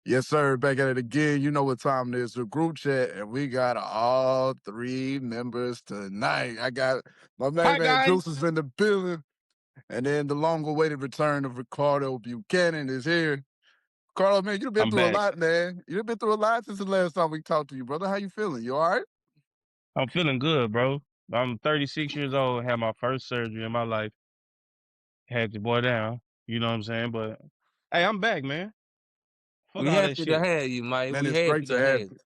Yes, sir. Back at it again. You know what time it is. The group chat, and we got all 3 members tonight. I got my main Hi, man guys. Juice is in the building, and then the long-awaited return of Ricardo Buchanan is here. Ricardo, man, you've been I'm through a back. lot, man. You've been through a lot since the last time we talked to you, brother. How you feeling? You all right? I'm feeling good, bro. I'm 36 years old, had my first surgery in my life. Had your boy down. You know what I'm saying? But hey, I'm back, man. Fuck We all that happy to shit. have you, man. Man, We it's happy great to to have have you.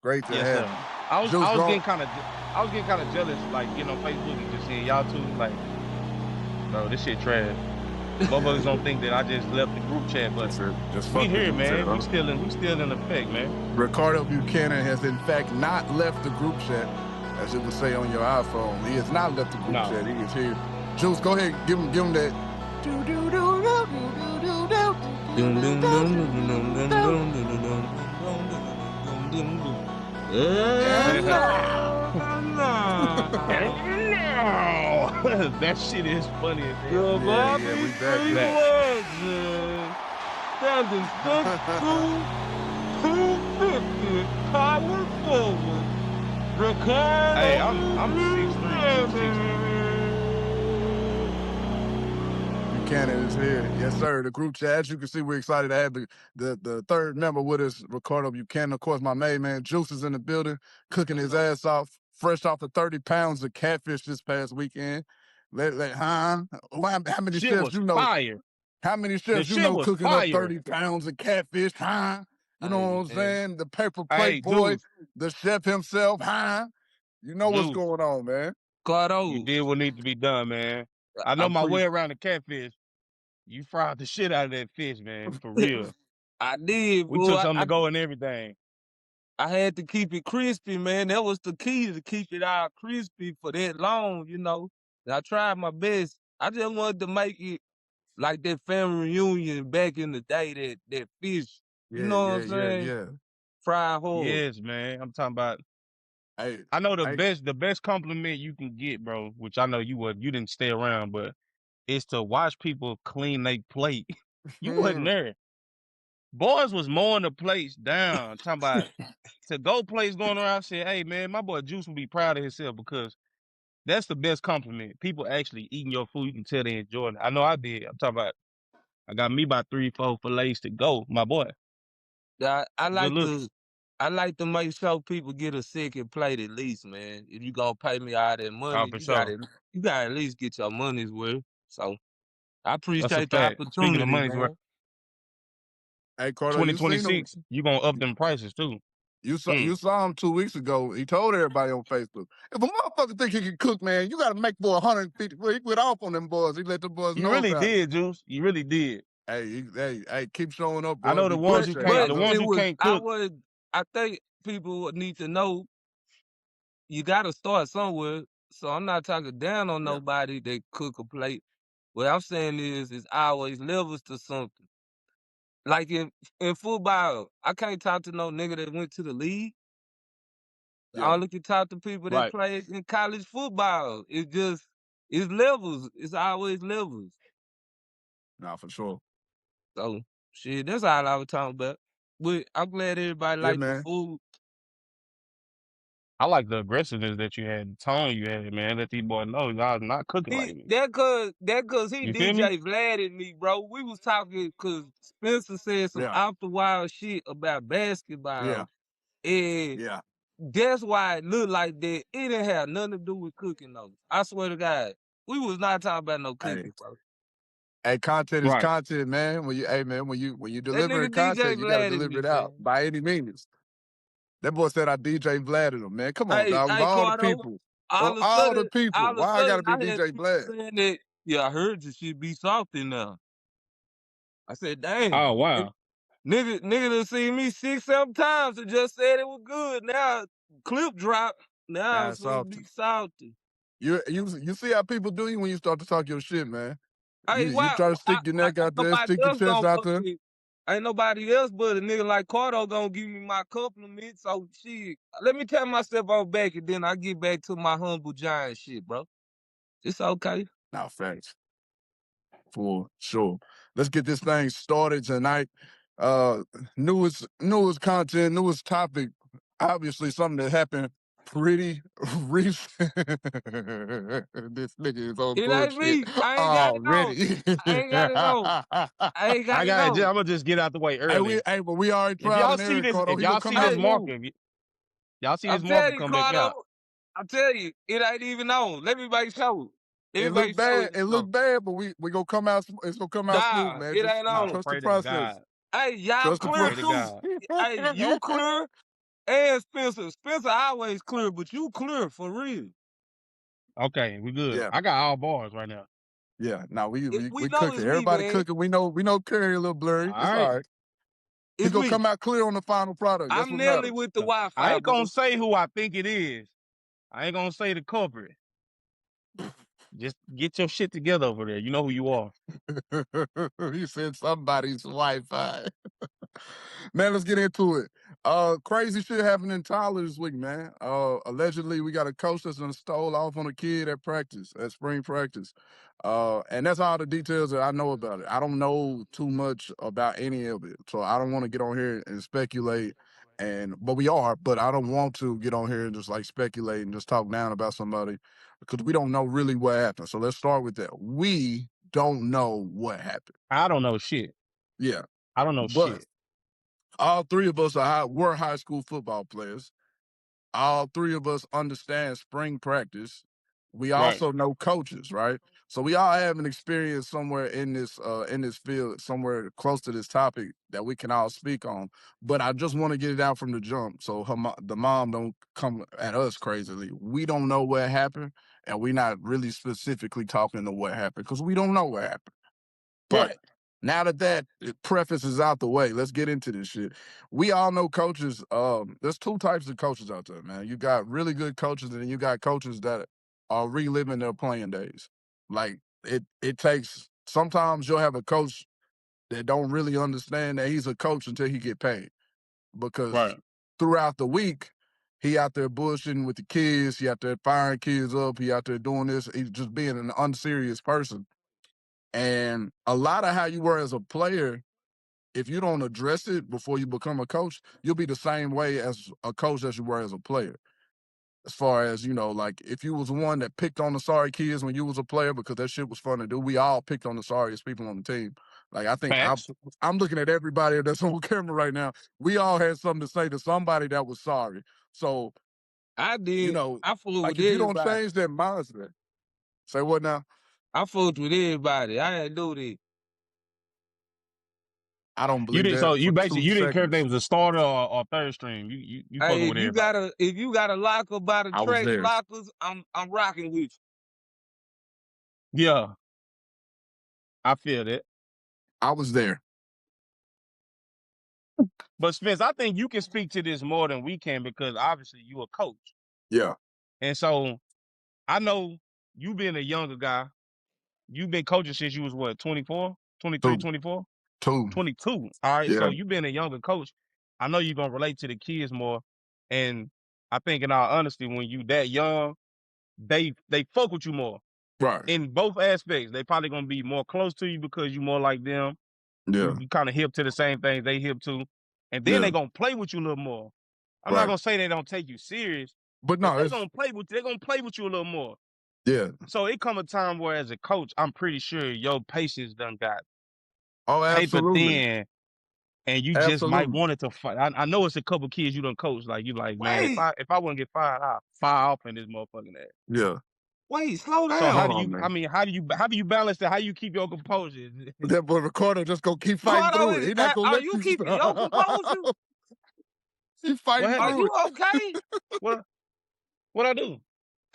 Great to Yes, have sir. you. I Juice, was go. getting kind of jealous, like getting on Facebook and just seeing y'all two. Like, bro, this shit trash. Motherfuckers don't think that I just left the group chat, but Just we fuck the here, group chat, man. huh? We still in effect, man. Ricardo Buchanan has in fact not left the group chat, as it would say on your iPhone. He has not left the group No. chat. He is here. Juice, go ahead, give him that. Dum, dum, dum, dum, dum, dum, dum, dum, dum, dum, dum, dum, dum. And That shit is funny as hell. The yeah, Bobby we back Free with Back. Legend. Standing 6'2", 250, power forward. Ricardo Hey, I'm 6'3", 260. Buchanan is here. Yes, sir. The group chat. As you can see, we're excited to have the third member with us, Ricardo Buchanan. Of course, my main man Juice is in the building, cooking his ass off, fresh off of 30 pounds of catfish this past weekend. How many Shit chefs was you know? fire. How many The chefs you shit know was cooking up fire. 30 pounds of catfish, huh? You know what Hey, I'm man. saying? The paper Hey, plate boy, Juice, the chef himself, huh? You know what's Juice, going on, man. you Cardo, did what needed to be done, man. I I know my way appreciate around the catfish. You fried the shit out of that fish, man. For real. I did, We boy. took something to go and everything. I had to keep it crispy, man. That was the key to keep it all crispy for that long, you know. And I tried my best. I just wanted to make it like that family reunion back in the day, that fish. You Yeah, know what yeah, I'm yeah, saying? yeah. Fried hard. Yes, man. I'm talking about. Hey, I know hey, the best compliment you can get, bro. Which I know you didn't stay around, but is to watch people clean their plate. You wasn't there. Boys was mowing the plates down. Talking about to go plates going around. Said, hey man, my boy Juice will be proud of himself because that's the best compliment. People actually eating your food. You can tell they enjoying it. I know I did. I'm talking about. I got me about 3-4 fillets to go, my boy. I Good like looking. to I like to make sure people get a second plate at least, man. If you gonna pay me all that Oh, money, for you sure. gotta at least get your money's worth. So I That's a appreciate the fact. Speaking of opportunity, money's worth, man. hey, Cardo, you seen him? 2026, you gonna up them prices too. You saw him 2 weeks ago. He told everybody on Facebook, if a motherfucker think he can cook, man, you got to make for 150. Well, he went off on them boys. He let the boys You know really about it. did, Juice. You really did. Hey, keep showing up, I boy. know the We ones who appreciate can't, you, But the bro. ones it who was can't cook. I think people would need to know you gotta start somewhere. So I'm not talking down on Yeah, nobody that cook a plate. What I'm saying is always levels to something. Like in football, I can't talk to no nigga that went to the league. I yeah. only can talk to people that Right. play in college football. It's levels. It's always levels. Nah, for sure. So shit, that's all I was talking about. But I'm glad everybody Yeah, liked the man. food. I like the aggressiveness that you had, the tone you had, man. Let these boys know y'all not cooking like me. That cause he You feel me? DJ Vlad and me, bro. We was talking cause Spencer said some Yeah, off the wild shit about yeah, basketball. And yeah. that's why it looked like that. It didn't have nothing to do with cooking though. I swear to God. We was not talking about no Hey, cooking, bro. hey, content is Right. content, man. When you That delivering nigga DJ content, you got to Vlad and deliver me, it out man. by any means. That boy said I DJ Vladed him, man. Come on, dog. Of Hey, all the Cardo, people, all of of a all the sudden, people, all of a why I got sudden to be I had DJ people Vlad? saying that, yeah, I heard you should be soft in there. I said, damn. Oh wow. Nigga done seen me 6, 7 times and just said it was good. Now clip drop. Now I'm That's supposed to all. be salty. You see how people do you when you start to talk your shit, man. Hey, You why try to stick your neck out ain't there, nobody stick your else chest gonna out there. fucking ain't nobody else but a nigga like Cardo gonna give me my compliments. So shit. Let me tell myself on back and then I get back to my humble giant shit, bro. It's okay. Now, facts for sure. Let's get this thing started tonight. Newest content, newest topic. Obviously, something that happened pretty recent. This nigga is on It ain't bullshit me. I ain't got it on. already. I ain't got it on. I ain't got I it got it. on. I'm gonna just get out the way early. But we already If tried y'all and see error, this, Ricardo. if He gonna y'all come see out this Hey, smooth. marker, y'all see I'm this marker telling you, come back Ricardo. out. I tell you, it ain't even on. Let me make sure. Let me It make looked sure bad. it It ain't on. looked bad, but we gonna come out. It's gonna come out smooth, Nah, man. it Just ain't Nah, on. trust the pray to process. God. Hey, y'all Trust the clear Pray to too. process. God. Hey, you clear and Spencer. Spencer always clear, but you clear for real. Okay, we good. Yeah. I got all bars right now. Yeah, now we We know cooking. it's me, Everybody man. cooking. We know Curry a little blurry. All It's all right. right. He It's gonna me. come out clear on the final product. That's I'm what Nelly matters. with the I Wi-Fi, ain't gonna bro. say who I think it is. I ain't gonna say the culprit. Just get your shit together over there. You know who you are. He said somebody's Wi-Fi. Man, let's get into it. Crazy shit happened in Tyler this week, man. Allegedly, we got a coach that's done stole off on a kid at practice, at spring practice. And that's all the details that I know about it. I don't know too much about any of it, so I don't want to get on here and speculate. But we are, but I don't want to get on here and just like speculate and just talk down about somebody because we don't know really what happened. So let's start with that. We don't know what happened. I don't know shit. Yeah, I don't know but shit. all three of us were high school football players. All three of us understand spring practice. We Right. also know coaches, right? So we all have an experience somewhere in this field, somewhere close to this topic that we can all speak on. But I just want to get it out from the jump, so the mom don't come at us crazily. We don't know what happened, and we're not really specifically talking to what happened because we don't know what happened. Right. But now that preface is out the way, let's get into this shit. We all know coaches. There's two types of coaches out there, man. You got really good coaches, and then you got coaches that are reliving their playing days. Like it takes. Sometimes you'll have a coach that don't really understand that he's a coach until he get paid, because Right. throughout the week he out there bullshitting with the kids. He out there firing kids up. He out there doing this. He's just being an unserious person. And a lot of how you were as a player, if you don't address it before you become a coach, you'll be the same way as a coach as you were as a player. As far as, like if you was one that picked on the sorry kids when you was a player because that shit was fun to do, we all picked on the sorriest people on the team. Like I think Facts. I'm looking at everybody that's on camera right now. We all had something to say to somebody that was sorry. So, I did. I fooled like with if you don't everybody. change that mindset, say what now? I fooled with everybody. I had to do this. I don't You believe didn't. So that you for basically 2 you didn't care if they seconds. was a starter or third string. You fucking Hey, with everybody. if you got a locker by the I was track there. lockers, I'm rocking with Yeah, I feel that. I was there. But Spence, I think you can speak to this more than we can because obviously you a coach, Yeah. and so I know you being a younger guy. You've been coaching since you was what, 24, 23, 2. 24, 2. 22. All right, Yeah. so you being a younger coach, I know you're gonna relate to the kids more. And I think in all honesty, when you that young, they fuck with you more Right. in both aspects. They probably gonna be more close to you because you more like them. Yeah. You kind of hip to the same things they hip to, and then Yeah. they gonna play with you a little more. I'm not Right. gonna say they don't take you serious, But but no, it's they gonna play with you a little more. yeah. So it come a time where as a coach, I'm pretty sure your patience done got Oh, paper absolutely. thin, and you just might Absolutely. want it to fight. I know it's a couple kids you done coach. Like you like, man, Wait, if I wouldn't get fired, I'll fire off in this motherfucking ass. Yeah. slow So down. Hold on, man. how do you balance that? How do you keep your composure? That boy Ricardo just gonna keep fighting Ricardo, through it. He not gonna are let you you keeping your composure? stop. He What fighting Are through happened? you it. okay? What what I do?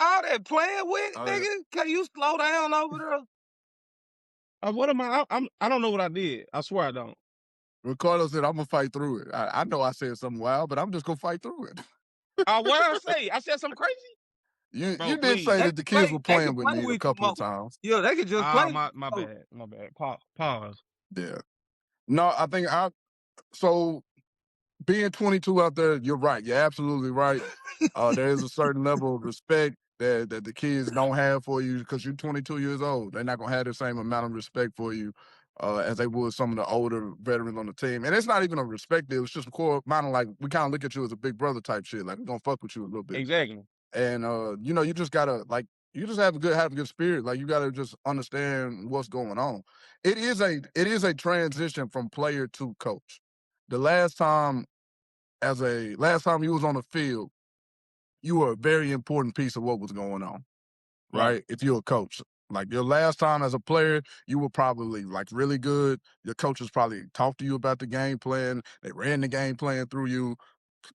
All that playing with, Oh yeah. nigga? Can you slow down over there? What am I? I don't know what I did. I swear I don't. Ricardo said, I'm gonna fight through it. I know I said something wild, but I'm just gonna fight through it. What did I say? I said something crazy, You bro. did say Please. that the kids were They can playing with play me a with you couple of more. times. Yeah, they can just play with My you more. bad. My bad. Pause. Yeah. No, I think so being 22 out there, you're right. You're absolutely right. There is a certain level of respect that the kids don't have for you because you're 22 years old. They're not gonna have the same amount of respect for you as they would some of the older veterans on the team. And it's not even a respect. It was just a core amount of like, we kind of look at you as a big brother type shit. Like, we're going to fuck with you a little bit. Exactly. And, you know, you just got to, like, you just have a good spirit. Like, you got to just understand what's going on. It is a transition from player to coach. The last time you was on the field, you were a very important piece of what was going on, right? If you're a coach. Like, your last time as a player, you were probably like really good. Your coaches probably talked to you about the game plan. They ran the game plan through you.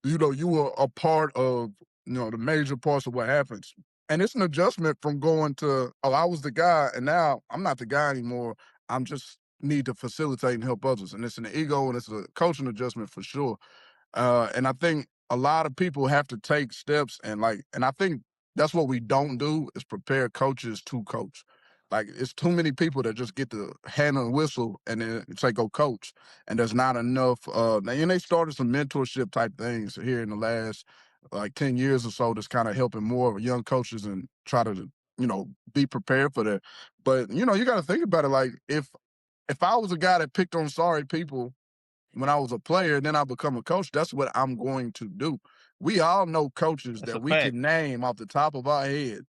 You know, you were a part of, you know, the major parts of what happens. And it's an adjustment from going to, oh, I was the guy, and now I'm not the guy anymore. I'm just need to facilitate and help others. And it's an ego and it's a coaching adjustment for sure. And I think a lot of people have to take steps and I think that's what we don't do is prepare coaches to coach. Like, it's too many people that just get the hand and whistle and then say go coach, and there's not enough. And they started some mentorship type things here in the last like 10 years or so that's kind of helping more young coaches and try to, you know, be prepared for that. But you know, you got to think about it. Like, if I was a guy that picked on sorry people when I was a player, then I become a coach, that's what I'm going to do. We all know coaches That's a that we fact. can name off the top of our head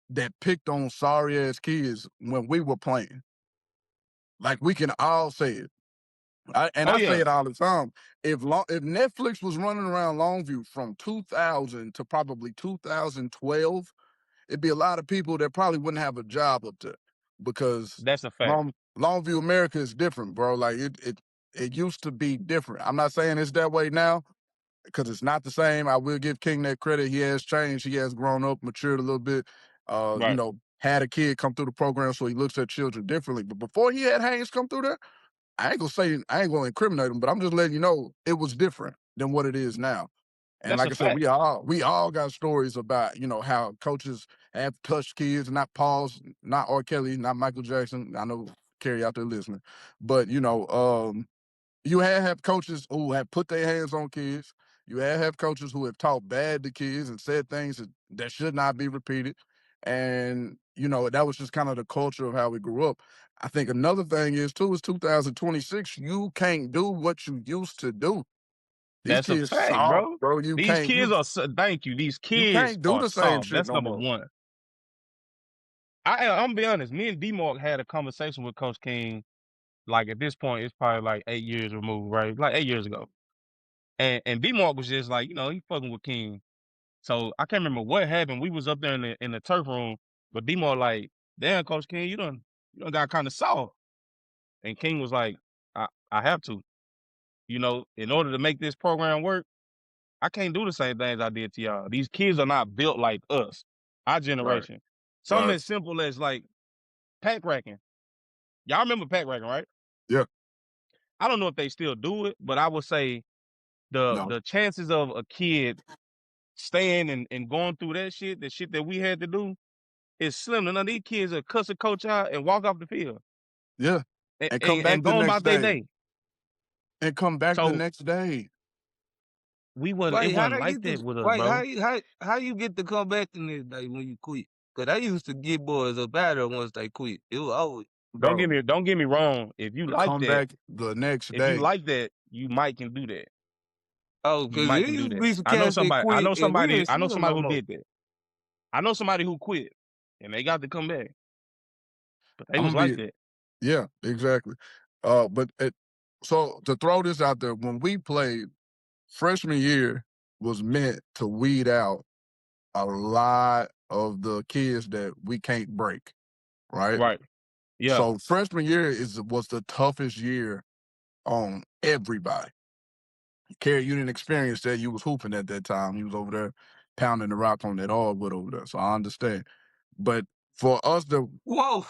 that picked on sorry ass kids when we were playing. Like, we can all say it. Oh I say yeah. it all the time. If Netflix was running around Longview from 2000 to probably 2012, it'd be a lot of people that probably wouldn't have a job up there because That's a fact. Longview America is different, bro. Like, it used to be different. I'm not saying it's that way now because it's not the same. I will give King that credit. He has changed. He has grown up, matured a little bit. You Right. know, had a kid come through the program, so he looks at children differently. But before he had Haynes come through there, I ain't gonna incriminate him, but I'm just letting you know it was different than what it is now. And That's like a I said, fact. we all got stories about, you know, how coaches have touched kids, not Paul's, not R. Kelly, not Michael Jackson. I know Kerry out there listening, but you know, you have coaches who have put their hands on kids. You have coaches who have talked bad to kids and said things that should not be repeated. And, you know, that was just kind of the culture of how we grew up. I think another thing is 2026, you can't do what you used to do. These That's a kids fact, soft, bro. bro. These kids are thank you. These You kids can't do are the same soft. shit That's no number more. one. I'm gonna be honest. Me and D-Mark had a conversation with Coach King. Like at this point, it's probably like 8 years removed, right? Like 8 years ago. And D-Mark was just like, you know, he fucking with King. So I can't remember what happened. We was up there in the turf room, but D-Mark like, damn, Coach King, you done got kind of soft. And King was like, I have to. You know, in order to make this program work, I can't do the same things I did to y'all. These kids are not built like us, our Right, generation. Something right. as simple as like pack racking. Y'all remember pack racking, right? Yeah, I don't know if they still do it, but I would say no, the chances of a kid staying and going through that shit, the shit that we had to do, is slim. None of these kids will cuss a coach out and walk off the field yeah. And come and back the go next about their day. day. And come back the So next day. it Wait, how wasn't they like get to that with us, wait? bro. How you get to come back the next day when you quit? Cause they used to get boys up out there once they quit. It was always, bro. Don't get me wrong. To come back the next If you day. like that, you might can do that. Oh, You cause might it can do used to that. be some cats that I quit, know and we somebody didn't see them no who more. did that. I know somebody who quit and they got to come back. But they I'm was gonna like be that. Yeah, exactly. But so to throw this out there, when we played freshman year was meant to weed out a lot of the kids that we can't break, right? Right. Yeah. So freshman year was the toughest year on everybody. Kerry, you didn't experience that. You was hooping at that time. You was over there pounding the rock on that hardwood over there. So I understand. But for us to Whoa.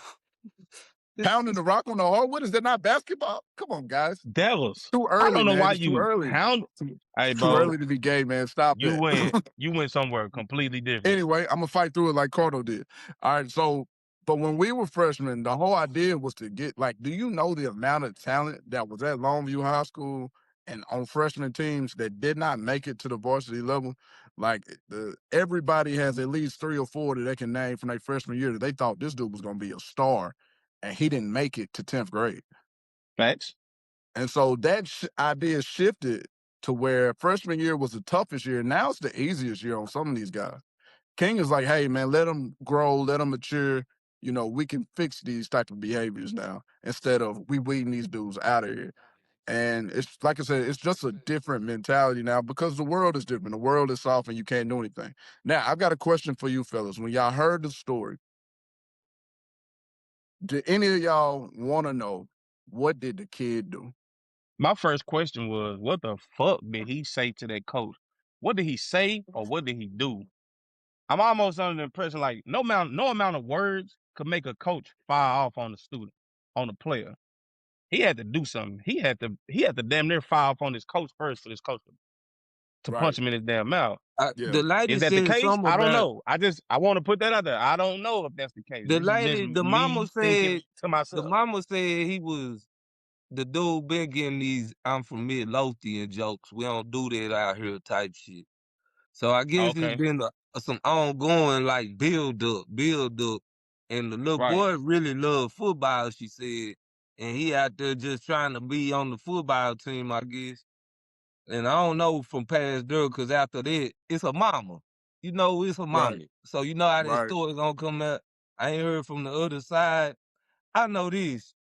pounding the rock on the hardwood, is that not basketball? Come on, guys. Devils. Too I early, don't know man. why It's too you early. pound. Hey, It's too bro, early to be gay, man. Stop that. you went somewhere completely different. Anyway, I'm gonna fight through it like Cardo did. All right, so but when we were freshmen, the whole idea was to get like, do you know the amount of talent that was at Longview High School and on freshman teams that did not make it to the varsity level? Like everybody has at least 3 or 4 that they can name from their freshman year that they thought this dude was gonna be a star, and he didn't make it to 10th grade. Facts. And so that idea shifted to where freshman year was the toughest year. Now it's the easiest year on some of these guys. King is like, hey, man, let them grow, let them mature. You know, we can fix these type of behaviors now instead of we weeding these dudes out of here. And it's like I said, it's just a different mentality now because the world is different. The world is soft and you can't do anything. Now, I've got a question for you fellas. When y'all heard the story, did any of y'all want to know what did the kid do? My first question was, what the fuck did he say to that coach? What did he say or what did he do? I'm almost under the impression like no amount of words could make a coach fire off on the student, on the player. He had to do something. He had to damn near fire off on his coach first for this coach to punch Right. him in his damn mouth. Yeah. The lady Is that the said case? something I don't about know. I want to put that out there. I don't know if that's the case. the This is just lady. The mama me thinking said to myself. he was the dude been getting these I'm from Midlothian jokes. We don't do that out here type shit. So I guess it's Okay, been some ongoing like build up. And the little right. boy really loved football, she said. And he out there just trying to be on the football team, I guess. And I don't know from past there, because after that, it's a mama. You know, it's a mama. Right. So you know how that Right. story's gonna come out. I ain't heard from the other side. I know this.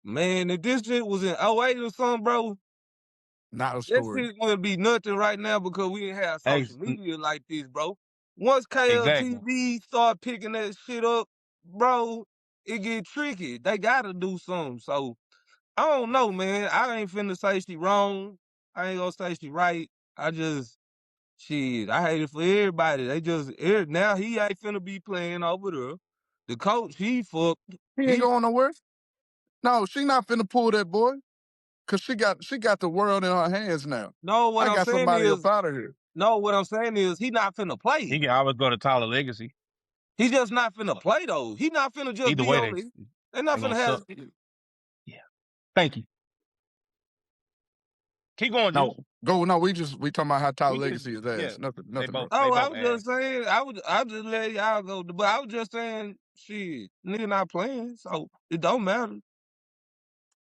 Man, if this shit was in '08 or something, bro, Not a that story. shit wouldn't be nothing right now because we didn't have social Ex- media like this, bro. Once exactly. KLTV start picking that shit up, bro, it get tricky. They gotta do something. So I don't know, man. I ain't finna say she wrong. I ain't gonna say she right. I just shit. I hate it for everybody. They just now he ain't finna be playing over there. The coach, he fucked. He ain't He going nowhere. No, she not finna pull that boy. Cause she got the world in her hands now. no. What I I'm got saying somebody up is out of here. no. What I'm saying is he not finna He play. can always go to Tyler Legacy. He just not finna play though. He not finna just Either be way, on it. They not they gonna finna have. suck. Yeah. Thank you. Keep going, Juice. No, we talking about how Tyler We just Legacy is yeah. ass. Nothing, They bro. both they Oh, I both was ass. just saying. I just let y'all go. But I was just saying, shit, nigga not playing, so it don't matter.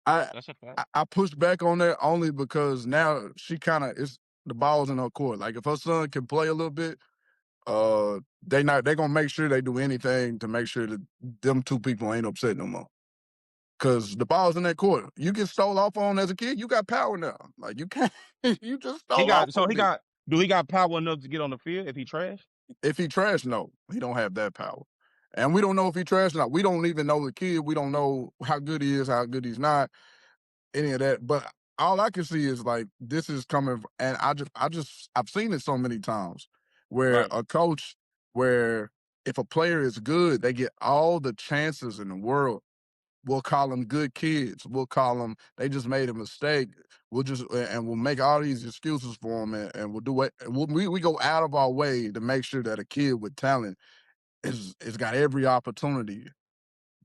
I That's a fact. I push back on that only because now she kind of is the ball's in her court. Like if her son can play a little bit, they gonna make sure they do anything to make sure that them two people ain't upset no more. Cause the ball's in that court. You get stole off on as a kid, you got power now. Like you can't, you just stole off on me. Do he got power enough to get on the field if he trash? If he trash, no, he don't have that power. And we don't know if he trash or not. We don't even know the kid. We don't know how good he is, how good he's not, any of that. But all I can see is like this is coming, and I've seen it so many times where Right. a coach, where if a player is good, they get all the chances in the world. We'll call them good kids. We'll call them they just made a mistake. We'll make all these excuses for them, and we'll do it. We go out of our way to make sure that a kid with talent is got every opportunity.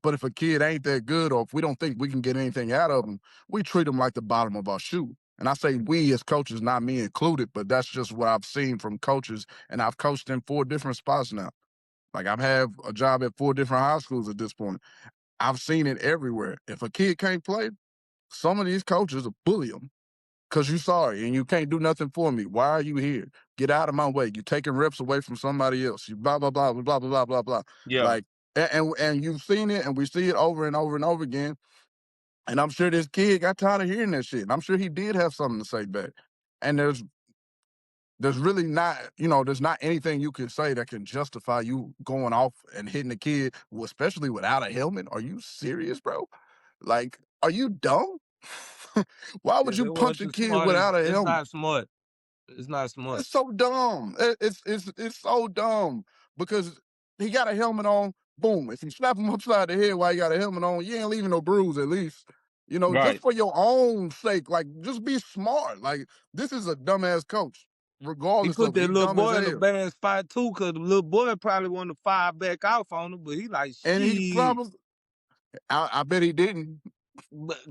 But if a kid ain't that good, or if we don't think we can get anything out of them, we treat them like the bottom of our shoe. And I say we as coaches, not me included, but that's just what I've seen from coaches, and I've coached in 4 different spots now. Like I've had a job at 4 different high schools at this point. I've seen it everywhere. If a kid can't play, some of these coaches will bully them because you sorry and you can't do nothing for me. Why are you here? Get out of my way. You're taking reps away from somebody else. You blah, blah, blah, blah, blah, blah, blah, blah. Yeah. Like, and you've seen it, and we see it over and over and over again. And I'm sure this kid got tired of hearing that shit. And I'm sure he did have something to say back. And there's really not, there's not anything you can say that can justify you going off and hitting a kid, especially without a helmet. Are you serious, bro? Like, are you dumb? Why would you It punch a wasn't kid smart. without a It's helmet? not smart. It's not smart. It's so dumb. It's so dumb because he got a helmet on. Boom! If you slap him upside the head while you got a helmet on, you ain't leaving no bruise. At least, just Right. for your own sake. Like, just be smart. Like, this is a dumbass coach. He Regardless put of it, that he little dumb as boy in a hell, bad spot too, cause the little boy probably wanted to fire back off on him, but he like and he shit. probably. I bet he didn't.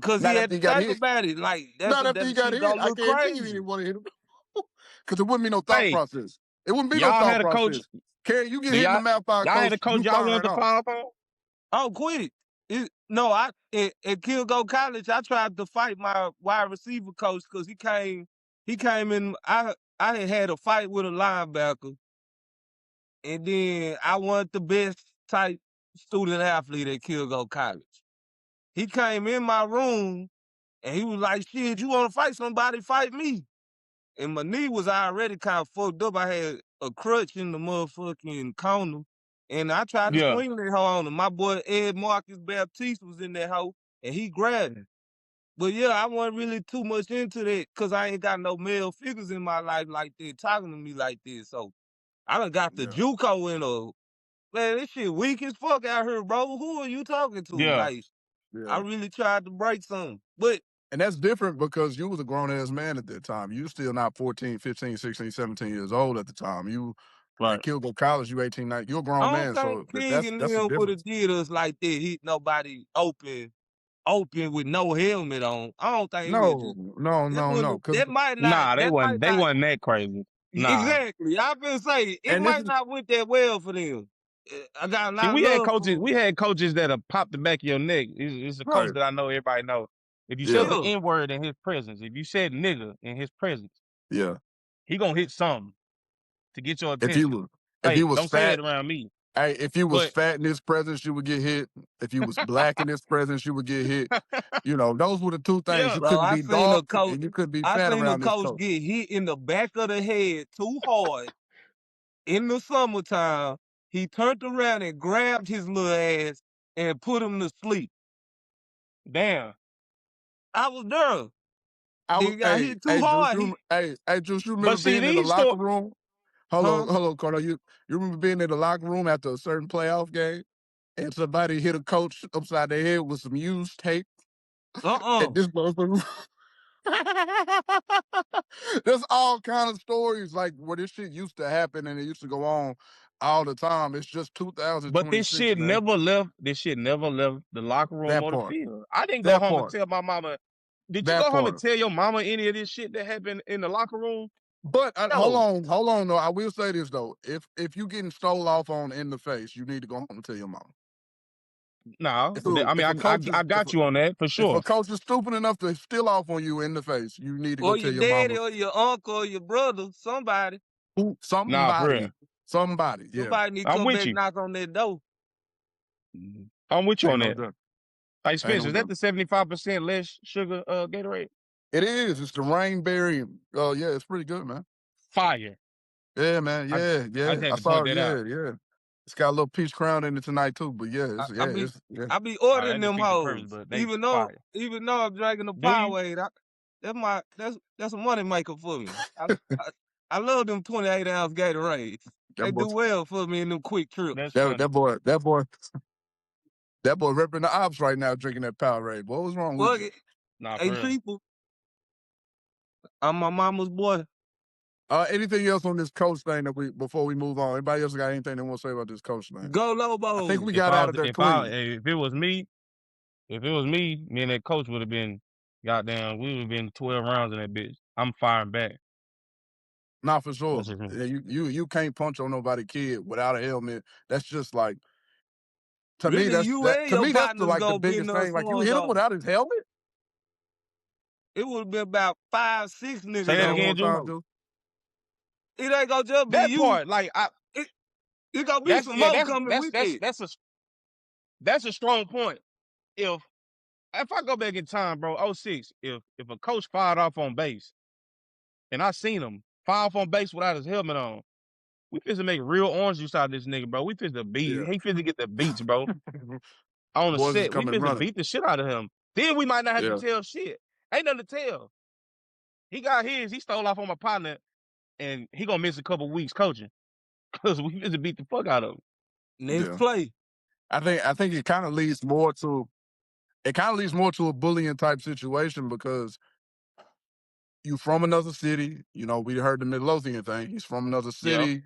Cause he Not had after to he got think hit. about it. Like Not after he that got shit hit. gonna I look guarantee you he crazy. didn't want to hit him. Because it wouldn't be no thought Hey, process. It wouldn't be no y'all thought had a coach. process. Carrie, you get Do hit in the y'all mouth by a y'all had coach, a coach you y'all wanted firing to off. fire up on? Oh, quit it. No, at Kilgo College, I tried to fight my wide receiver coach because he came in. I had a fight with a linebacker, and then I wasn't the best type student athlete at Kilgo College. He came in my room and he was like, "Shit, you want to fight somebody? Fight me." And my knee was already kind of fucked up. I had a crutch in the motherfucking corner, and I tried to Yeah, swing that hoe on him. My boy Ed Marcus Baptiste was in that hoe, and he grabbed him. But yeah, I wasn't really too much into that because I ain't got no male figures in my life like that talking to me like this. So I done got the Yeah, JUCO in a man. This shit weak as fuck out here, bro. Who are you talking to? yeah. Like I yeah. really tried to break something, but And that's different because you was a grown-ass man at that time. You still not 14, 15, 16, 17 years old at the time. You at Right. Kilgo College, you 18, 19. You're a I grown don't man, think so King that's and that's the them would difference. have did us like that. Hit nobody open with no helmet on. I don't think it would No, just no, that no, no. wouldn't Because that might not Nah, they that might wasn't. They not wasn't that crazy. Nah. exactly. I've been saying it and this might is not went that well for them. I got a See, lot of we had love coaches. for We had coaches that'll pop the back of your neck. It's a coach right. that I know everybody know. If you said Yeah, the yeah. N word in his presence, if you said nigga in his presence, yeah. he gonna hit something to get your If you attention. was if you Hey, was don't say that fat, around me. hey, if you was But fat in his presence, you would get hit. If you was black in his presence, you would get hit. You know, those were the two things. yeah, You Bro, couldn't be dark and you couldn't be I fat seen a around this coach coach. get hit in the back of the head too hard in the summertime. He turned around and grabbed his little ass and put him to sleep. damn. I was there. I was, Nigga got hit too Juice, hard. He Juice, you But remember see, being in the these locker stories. room? huh? Hold on, Carter. You remember being in the locker room after a certain playoff game and somebody hit a coach upside their head with some used tape Uh-uh. and this motherfucker. There's all kind of stories like where this shit used to happen and it used to go on all the time. It's just But this 2026, shit man. never left. This shit never left the locker room That or the part. field. I didn't go That home and part. tell my mama. Did you That go home and part. tell your mama any of this shit that happened in the locker room? But No. hold on though. I will say this though. If you getting stole off on in the face, you need to go home and tell your mom. No. I mean, If a coach I is got you on that for if a sure. coach is stupid enough to steal off on you in the face, you need to go Or tell your your daddy mama. or your uncle or your brother, somebody. Who Nah, for real. somebody, yeah. Somebody need to I'm come with back you. knock on that door. I'm with you Ain't on no that. doubt. Hey, Ain't Spencer, no is that doubt. the 75% less sugar Gatorade? It is. It's the rainberry. Oh yeah, it's pretty good, man. Fire. Yeah, man. I Yeah, I yeah. just had I to saw point it. that out. Yeah, yeah. It's got a little peach crown in it tonight too. But yeah, I, it's I yeah, be it's yeah. I be All right, ordering that them defeat the purpose, hoes. but they Even though fire. I'm drinking the Do you? Powerade, that's a money maker for me. I love them 28-ounce Gatorades. That They boy, do well for me in them quick That's trips. funny. that boy ripping the ops right now drinking that Powerade. Boy, what's wrong with Fuck you? it. Nah, Hey, for real. Triple, I'm my mama's boy. Anything else on this coach thing that we before we move on? Anybody else got anything they want to say about this coach thing? Go I think we Lobos. got out of there clean. If it was me, me and that coach would have been, goddamn, we would have been 12 rounds in that bitch. I'm firing back. Not for sure. That's just me. Yeah, you can't punch on nobody kid without a helmet. That's just like to me. Really, you and To your me that's the partners like the gonna be in biggest there thing. Like you slung hit him on. without his helmet. It would have been about 5, 6 Say Say niggas that that one on more again, Juice. time, him. dude. It ain't gonna just be That you. part, like, It, it gonna be that's, some yeah, more coming with it. that's a strong point. If I go back in time, bro, '06, if a coach fired off on base and I seen him fire off on base without his helmet on, we finna make real orange juice out of this nigga, bro. We finna beat. Yeah. He finna get the beats, bro. On the Boys is set, we coming finna running. beat the shit out of him. Then we might not have to Yeah. tell shit. Ain't nothing to tell. He got his. He stole off on my partner, and he gonna miss a couple weeks coaching because we finna beat the fuck out of him. Next Yeah. play. I think it kind of leads more to a bullying type situation because you from another city. You know, we heard the Midlothian thing. He's from another Yep. city.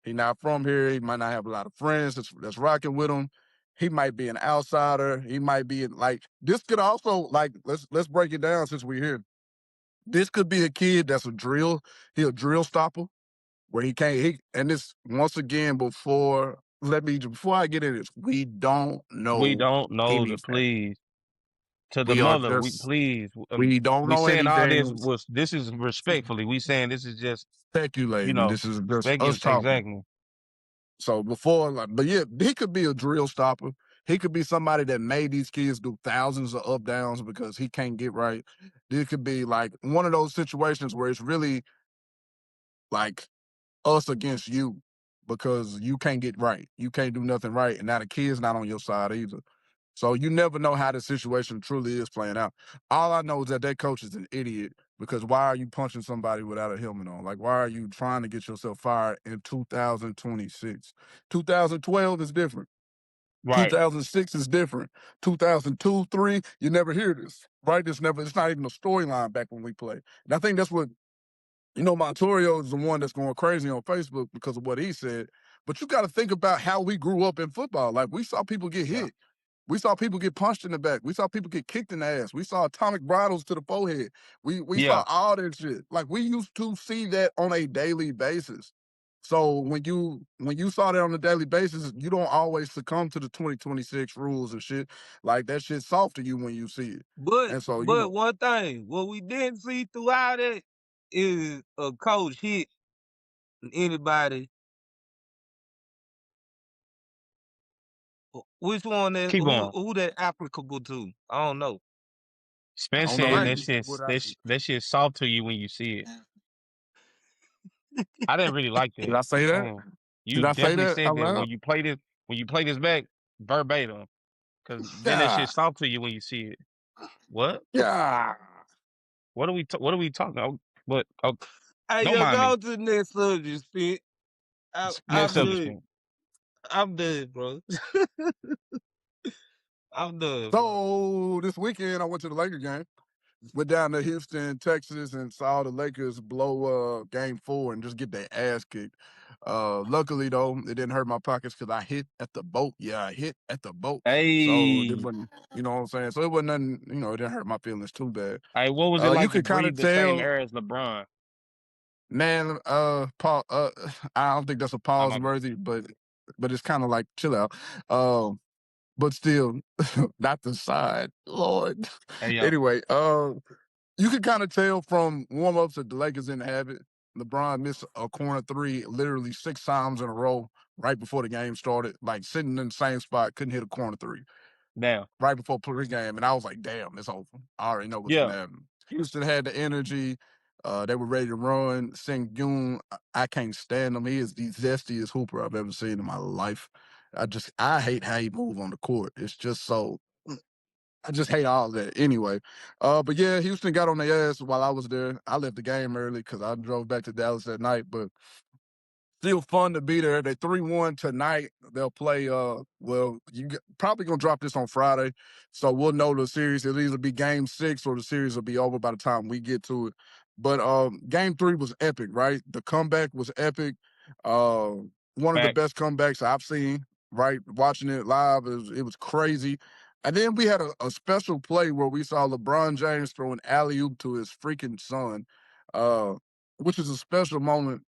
He not from here. He might not have a lot of friends that's rocking with him. He might be an outsider. He might be like this could also like let's break it down since we're here. This could be a kid that's he a drill stopper where he can't and this once again before let me before I get into this. We don't We know don't know the anything. please. To the We are mother, we just please. we don't We know saying all anything. this is respectfully. We saying this is just, you Speculating. know, This is just us speculate talking. exactly. So before, like, but yeah, he could be a drill stopper. He could be somebody that made these kids do thousands of up downs because he can't get right. This could be like one of those situations where it's really like us against you because you can't get right. You can't do nothing right. And now the kid's not on your side either. So you never know how the situation truly is playing out. All I know is that that coach is an idiot because why are you punching somebody without a helmet on? Like, why are you trying to get yourself fired in 2026? 2012 is different. Right. 2006 is different. 2002, 3, you never hear this, right? It's not even a storyline back when we played. And I think that's what, Montorio is the one that's going crazy on Facebook because of what he said. But you got to think about how we grew up in football. Like, we saw people get Yeah. hit. We saw people get punched in the back. We saw people get kicked in the ass. We saw atomic bridles to the forehead. We Yeah. saw all that shit. Like, we used to see that on a daily basis. So when you saw that on a daily basis, you don't always succumb to the 2026 rules and shit. Like, that shit's soft to you when you see it. But And so, one thing, what we didn't see throughout it is a coach hit anybody. Which one that Keep going. who that applicable to? I don't know. I Spence don't know said Right. either. that shit's soft to you when you see it. I didn't really like Did that. I say that? You Did I say definitely that said out that loud? when you play this back verbatim, because then that Yeah. shit's soft to you when you see it. What? Yeah. What are we talking about? But Hey, don't yo, mind me. go to the next subject, Spit. Next I'm subject, done. man. I'm done, bro. I'm done, bro. So this weekend I went to the Lakers game. Went down to Houston, Texas, and saw the Lakers blow game 4 and just get their ass kicked. Luckily though, it didn't hurt my pockets because I hit at the boat. Yeah, I hit at the boat. So it Hey, wasn't, you know what I'm saying? So it wasn't nothing, it didn't hurt my feelings too bad. hey, what was it You like to could kind of breathe the same tell, air as LeBron? man, Paul, I don't think that's a pause My bad. worthy, but it's kind of like chill out. But still, not the side, Lord. Hey, yo, Anyway, you can kind of tell from warm-ups that the Lakers didn't have it. LeBron missed a corner three literally 6 times in a row right before the game started, like sitting in the same spot, couldn't hit a corner three now, right before pregame. And I was like, damn, it's over. I already know what's going yeah, to happen. Houston had the energy. They were ready to run. Sengun, I can't stand him. He is the zestiest hooper I've ever seen in my life. I hate how he move on the court. It's just so I just hate all that anyway. But yeah, Houston got on their ass while I was there. I left the game early because I drove back to Dallas that night, but still fun to be there. They 3-1 tonight. They'll play probably gonna drop this on Friday. So we'll know the series. It'll either be game 6 or the series will be over by the time we get to it. But game 3 was epic, right? The comeback was epic. Uh, one of the facts. best comebacks I've seen, right? Watching it live, it was crazy. And then we had a special play where we saw LeBron James throw an alley-oop to his freaking son, which is a special moment.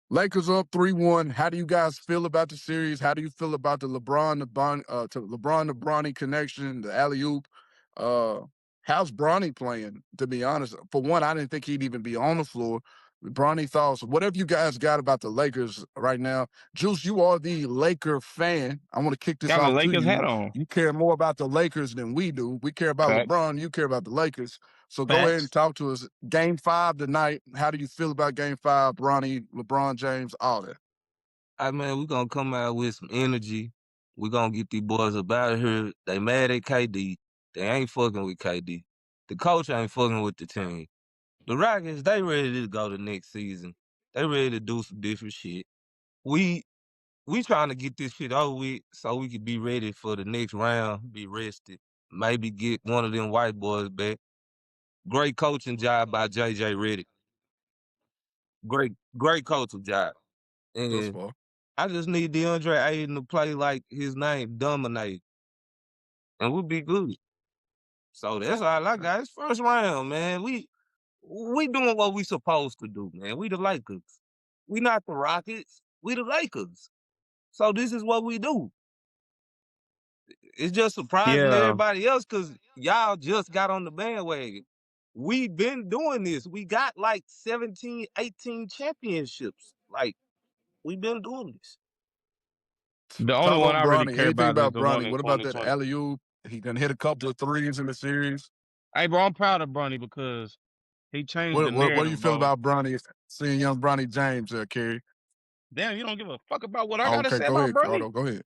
Lakers up 3-1. How do you guys feel about the series? How do you feel about the LeBron to Bronny connection, the alley oop? How's Bronny playing? To be honest, for one, I didn't think he'd even be on the floor. Bronny thoughts. Whatever you guys got about the Lakers right now, Juice, you are the Laker fan. I want to kick this Got my off to Lakers hat you. on. You care more about the Lakers than we do. We care about Facts, LeBron. You care about the Lakers. So go ahead and facts. talk to us. Game 5 tonight. How do you feel about Game 5? Bronny, LeBron James, all that. Hey, man, we gonna come out with some energy. We gonna get these boys up out of here. They mad at KD. They ain't fucking with KD. The coach ain't fucking with the team. The Rockets, they ready to go to next season. They ready to do some different shit. We trying to get this shit over with so we can be ready for the next round, be rested, maybe get one of them white boys back. Great coaching job by JJ Redick. Great coaching job. Thus And far. I just need DeAndre Ayton to play like his name, dominate, and we'll be good. So that's all I got. It's first round, man. We doing what we supposed to do, man. We the Lakers. We not the Rockets. We the Lakers. So this is what we do. It's just surprising Yeah. everybody else because y'all just got on the bandwagon. We been doing this. We got like 17, 18 championships. Like, we been doing this. The only Talk one about I really Bronny. care Anything about is about the one Bronny? in What about that 2020. alley-oop? He done hit a couple of threes in the series. Hey, bro, I'm proud of Bronny because he changed the What do you narrative, feel bro. about Bronny? Seeing young Bronny James, Kerry? Damn, you don't give a fuck about what I Oh, gotta okay, say go about ahead, Bronny? Cardo. Go ahead.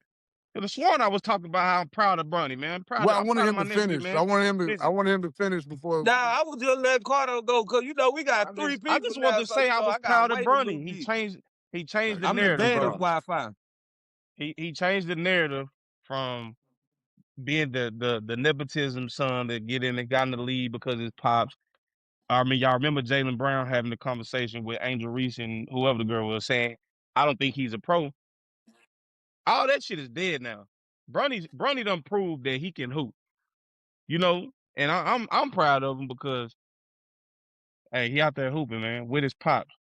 Could have sworn I was talking about how I'm proud of Bronny, man. Well, I I'm wanted proud of him my to nephew, finish. I man. Listen, wanted him to finish before. Nah, I was just letting Cardo go because, we got three I people just now. wanted to So, say I was I got to proud of wait a little Bronny. bit. He changed the I'm the narrative, dad of bro. Wi-Fi. He changed the narrative from being the nepotism son that get in and got in the lead because his pops. I mean, y'all remember Jaylen Brown having the conversation with Angel Reese and whoever the girl was saying, I don't think he's a pro. All that shit is dead now. Bronny done proved that he can hoop, and I'm proud of him because hey, he out there hooping, man, with his pops,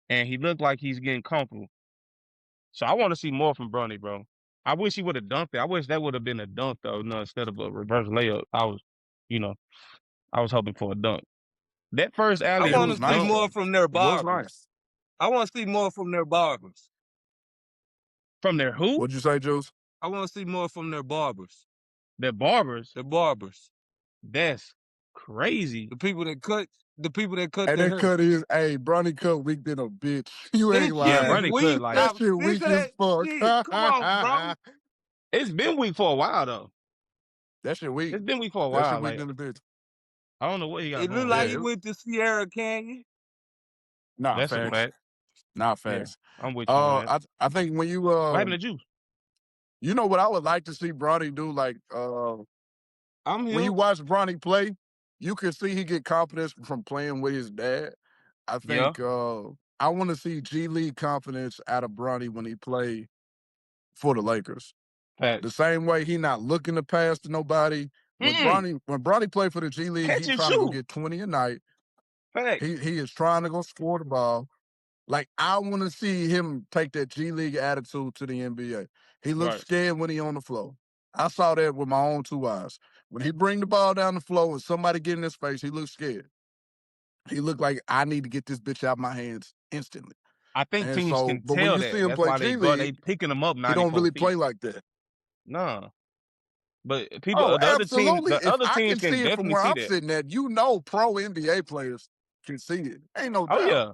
and he looked like he's getting comfortable. So I want to see more from Bronny, bro. I wish he would have dunked it. I wish that would have been a dunk though, no, instead of a reverse layup. You know, I was hoping for a dunk. That first I alley It want oop was to see nice dunk more though. from their It was barbers. nice. I want to see more from their barbers. from their who? What'd you say, Juice? I want to see more from their barbers. Their barbers. Their barbers. That's crazy. The people that cut Hey, their that hair. cut is, Bronny cut weak than a bitch. You ain't That Yeah, shit lying. is Bronny cut weak. like That Now, shit think weak of as that fuck. shit. Come on, bro. it's been weak for a while though. That shit weak. It's been weak for a That shit while. weak Like than a bitch. I don't know what he got It looked going like on. he Yeah. went to Sierra Canyon. Nah, That's a facts. fact. Nah, Yeah, facts. I'm with you on that. I think when you What happened to Juice? you know what I would like to see Bronny do, like I'm when here. you watch Bronny play, you can see he get confidence from playing with his dad. I Yeah, think I want to see G League confidence out of Bronny when he play for the Lakers. The facts. same way he not looking to pass to nobody. Mm-mm. When Bronny played for the G League, Catch he and trying to go shoot. get 20 a night. Facts. He is trying to go score the ball. Like I want to see him take that G League attitude to the NBA. He looks Right. scared when he on the floor. I saw that with my own two eyes. When he bring the ball down the floor and somebody get in his face, he looks scared. He looked like I need to get this bitch out of my hands instantly. I think And teams so, can but when tell you see that. him That's play why G they League, picking them up he don't 94 really feet. play like that. Nah, but Oh, absolutely. the If other I teams can can see it from definitely where see I'm that. sitting at, pro NBA players can see it. Ain't no Oh doubt. yeah,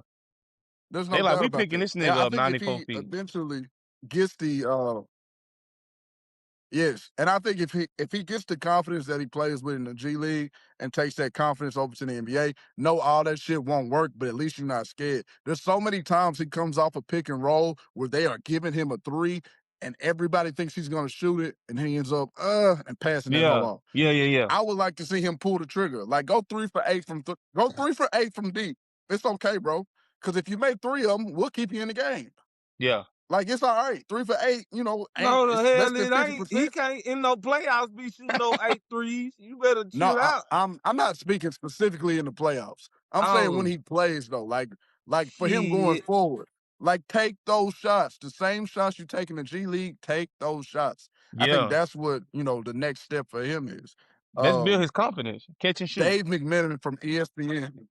There's they no like doubt we about picking that. this And nigga I up think if 94 he feet. eventually gets the yes, and I think if he gets the confidence that he plays with in the G League and takes that confidence over to the NBA, no, all that shit won't work, but at least you're not scared. There's so many times he comes off a pick and roll where they are giving him a three and everybody thinks he's gonna shoot it, and he ends up and passing that hoe Yeah, off. yeah. I would like to see him pull the trigger. Like go 3 for 8 go 3 for 8 from deep. It's okay, bro. Because if you make 3 of them, we'll keep you in the game. Yeah. Like it's all right. 3 for 8, ain't No, the it's less hell than it ain't. He 50%. can't in no playoffs be shooting no 8 threes. You better No, chill out. I'm not speaking specifically in the playoffs. I'm saying when Oh, he plays though, like for him going shit. forward, like take those shots. The same shots you take in the G League, take those shots. I think Yeah. that's what the next step for him is. Let's build Um, his confidence. Catch and shoot. Dave McMenamin from ESPN.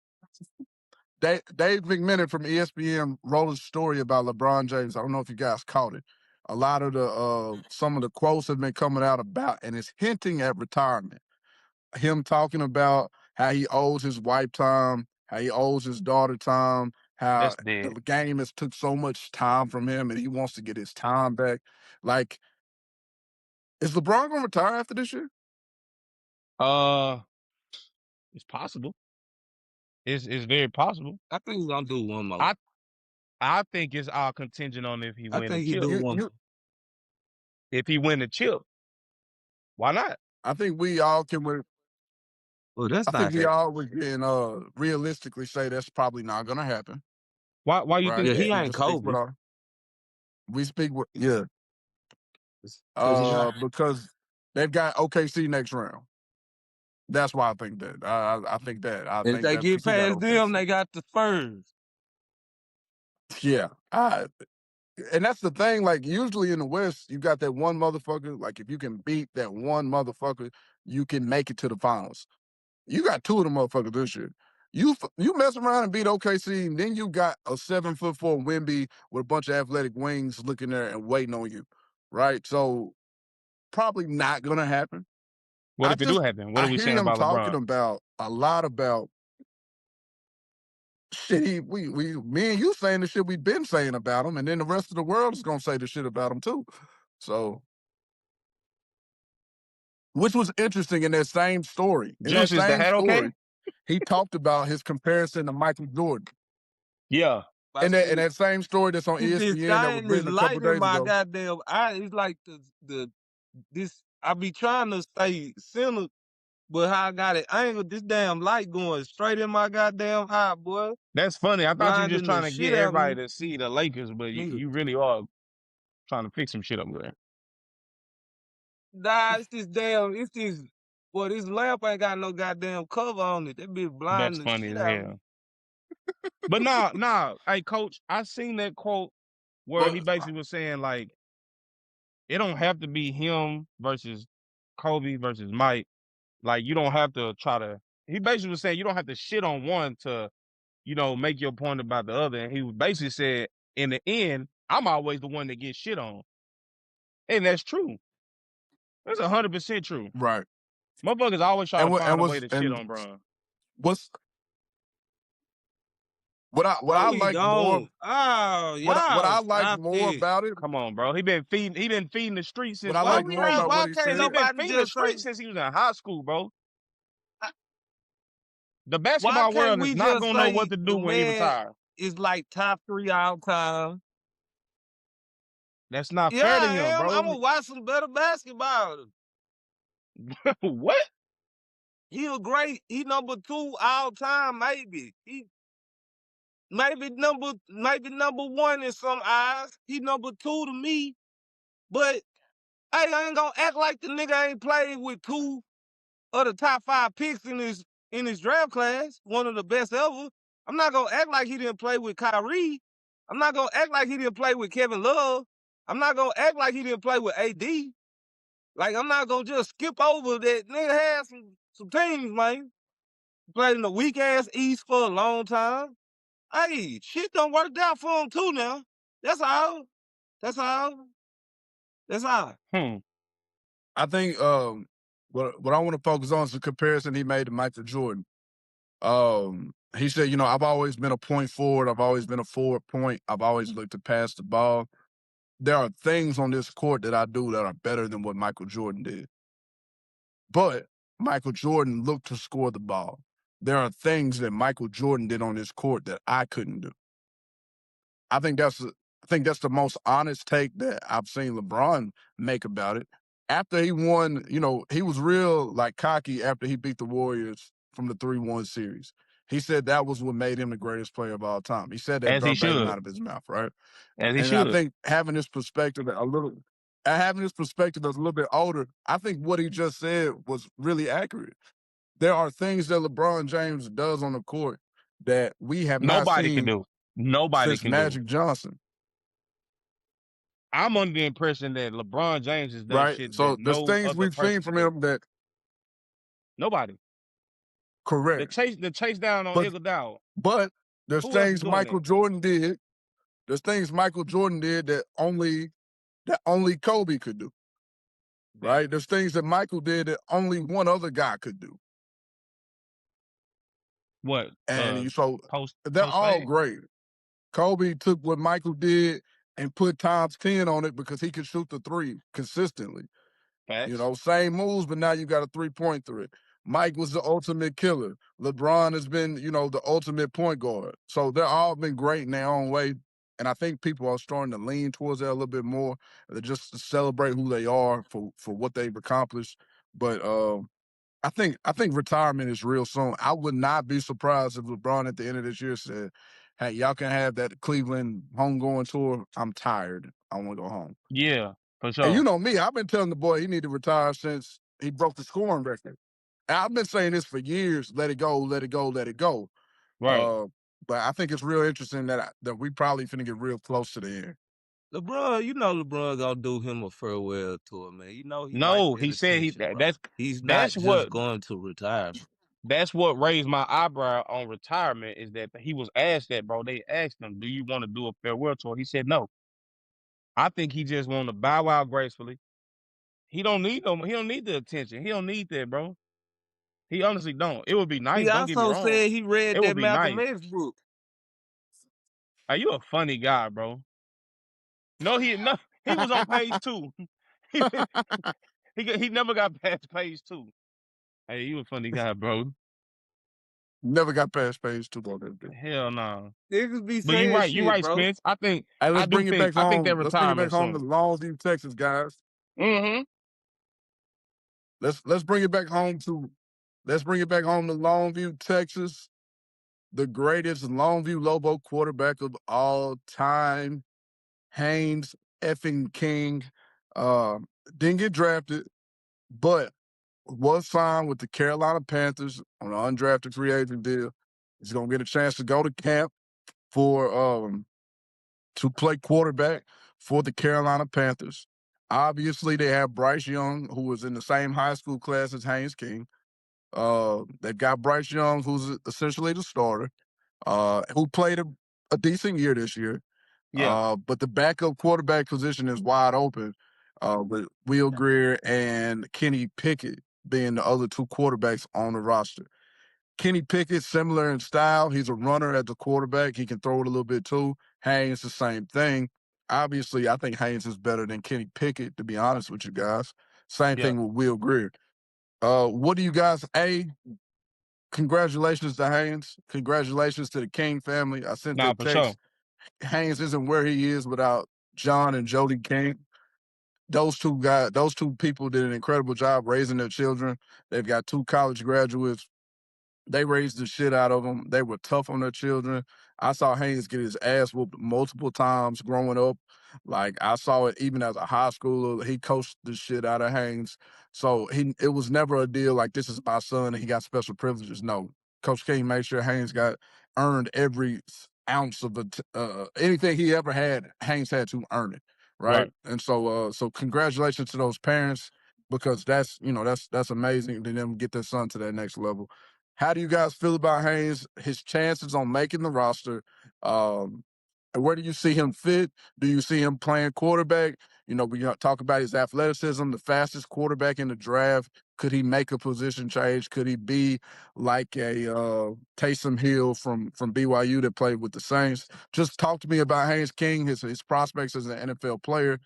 Dave McMenamin from ESPN wrote a story about LeBron James. I don't know if you guys caught it. A lot of the some of the quotes have been coming out about, and it's hinting at retirement. Him talking about how he owes his wife time, how he owes his daughter time, how That's dead. the game has took so much time from him, and he wants to get his time back. Like, is LeBron gonna retire after this year? Uh, it's possible. It's very possible. I think he's gonna do one more. I I think it's all contingent on if he I win a think he chip. do one more. If he win the chip, why not? I think we all can. Well, that's I think not we happening. all can realistically say that's probably not gonna happen. Why you Right? think Yeah, he that? We ain't just speak with Kobe. yeah. Because he not. Because they've got OKC next round. That's why I think that. I think that. I If think they that get because he got past them, OKC. they got the Spurs. Yeah. and that's the thing. Like usually in the West, you got that one motherfucker. Like if you can beat that one motherfucker, you can make it to the finals. You got two of them motherfuckers this year. You mess around and beat OKC, and then you got a 7'4" Wemby with a bunch of athletic wings looking there and waiting on you, right? So probably not gonna happen. What if it do happen? What I are we hear saying him about talking LeBron? about a lot about shit. Me and you saying the shit we've been saying about him, and then the rest of the world is gonna say the shit about him too. So, which was interesting in that same story. In that Juice, is the same hat okay? story, he talked about his comparison to Michael Jordan. Yeah. In that same story that's on This ESPN that was thing is written a couple light in days my ago. goddamn eye. It's like this. I be trying to stay centered, but how I got it angled, this damn light going straight in my goddamn eye, boy. That's funny. I thought you were just Blinding the trying to shit get out of everybody me. to see the Lakers, but Nigga. you really are trying to fix some shit up there. Nah, this lamp ain't got no goddamn cover on it. That bitch That's blinding the funny shit as out of me. hell. But nah. Hey, coach, I seen that quote where he basically was saying, like, it don't have to be him versus Kobe versus Mike. Like, you don't have to try to. He basically was saying you don't have to shit on one to, make your point about the other. And he basically said, in the end, I'm always the one that gets shit on. And that's true. That's 100% true. Right. Motherfuckers always try And to what find and a way was to shit and on Bron. what's what I We like more. gone. Oh, What y'all I like stop more it. about it. Come on, bro. He been feeding the streets What since I what, like more bro? about what Why he can't He said. been nobody feeding the just say, streets since he was in high school, bro. The why basketball can't world is we not just gonna know what say to do the when he man retires. is like top 3 all time? That's not Yeah, fair to I him, am. I'm bro. gonna watch some better basketball. What? He number 2 all time, maybe. He maybe number 1 in some eyes. He number 2 to me. But hey, I ain't gonna act like the nigga ain't played with 2 of the top 5 picks in his draft class, one of the best ever. I'm not gonna act like he didn't play with Kyrie. I'm not gonna act like he didn't play with Kevin Love. I'm not gonna act like he didn't play with AD. Like I'm not gonna just skip over that nigga had some teams, man. Played in the weak ass East for a long time. Hey, shit done worked out for him too now. That's all. That's all. That's all. I think what I want to focus on is the comparison he made to Michael Jordan. He said, I've always been a point forward. I've always been a forward point. I've always looked to pass the ball. There are things on this court that I do that are better than what Michael Jordan did. But Michael Jordan looked to score the ball. There are things that Michael Jordan did on this court that I couldn't do. I think that's the most honest take that I've seen LeBron make about it. After he won, he was real like cocky after he beat the Warriors from the 3-1 series. He said that was what made him the greatest player of all time. He said that As he verbatim should. out of his mouth, right? As he And I should. think having this perspective that's a little bit older, I think what he just said was really accurate. There are things that LeBron James does on the court that we have not Nobody can seen do. Nobody since can do. Magic Johnson. I'm under the impression that LeBron James has done Right. shit So that there's no things other we've seen person from can do. him that Nobody. The correct. chase down on But Iguodala. but there's Who else is things doing that? Michael Jordan did. There's things Michael Jordan did that only Kobe could do. Right? There's things that Michael did that only one other guy could do. What? And so Post they're all fade? great. Kobe took what Michael did and put times 10 on it because he could shoot the three consistently. Facts. Same moves, but now you got a 3-point threat. Mike was the ultimate killer. LeBron has been, the ultimate point guard. So they're all been great in their own way. And I think people are starting to lean towards that a little bit more, just to celebrate who they are for what they've accomplished. But I think retirement is real soon. I would not be surprised if LeBron at the end of this year said, "Hey, y'all can have that Cleveland homegoing tour. I'm tired. I want to go home." Yeah, for sure. And you know me, I've been telling the boy he need to retire since he broke the scoring record. And I've been saying this for years. Let it go, let it go, let it go. Right. But I think it's real interesting that we probably finna get real close to the end. LeBron, you know LeBron gonna do him a farewell tour, man. You know he like No, that he said attention, bro. He's not that's just what going to retire. that's what raised my eyebrow on retirement is that he was asked that, bro. They asked him, "Do you want to do a farewell tour?" He said no. I think he just want to bow out gracefully. He don't need them. He don't need the attention. He don't need that, bro. He honestly don't. It would be nice. He Don't get me also wrong. said he read It would that be Malcolm nice. X book. Are you a funny guy, bro? No. He was on page 2. he he never got past page 2. Hey, you a funny guy, bro. Never got past page 2 on that bitch. Hell no. Niggas be But you saying right. You shit, right, bro. Spence. I think Hey, I let's do bring it think back I think that home. Let's bring it back retirement home to soon. Longview, Texas, guys. Mm-hmm. Let's bring it back home to Longview, Texas. The greatest Longview Lobo quarterback of all time, Haynes effing King. Didn't get drafted, but was signed with the Carolina Panthers on an undrafted free agent deal. He's gonna get a chance to go to camp for to play quarterback for the Carolina Panthers. Obviously, they have Bryce Young, who was in the same high school class as Haynes King. They've got Bryce Young, who's essentially the starter, who played a decent year this year. Yeah. But the backup quarterback position is wide open with Will Greer and Kenny Pickett being the other two quarterbacks on the roster. Kenny Pickett, similar in style. He's a runner as a quarterback. He can throw it a little bit too. Haynes, the same thing. Obviously, I think Haynes is better than Kenny Pickett, to be honest with you guys. Same Yeah. thing with Will Greer. What do you guys, congratulations to Haynes. Congratulations to the King family. I sent Nah, that for sure. text. Haynes isn't where he is without John and Jody King. Those two people did an incredible job raising their children. They've got 2 college graduates. They raised the shit out of them. They were tough on their children. I saw Haynes get his ass whooped multiple times growing up. Like I saw it even as a high schooler. He coached the shit out of Haynes. So it was never a deal like this is my son and he got special privileges. No. Coach King made sure Haynes got earned every ounce of anything he ever had, Haynes had to earn it. Right. Right. And so congratulations to those parents because that's amazing to them get their son to that next level. How do you guys feel about Haynes, his chances on making the roster? And where do you see him fit? Do you see him playing quarterback? We talk about his athleticism, the fastest quarterback in the draft. Could he make a position change? Could he be like a Taysom Hill from BYU that played with the Saints? Just talk to me about Haynes King, his prospects as an NFL player,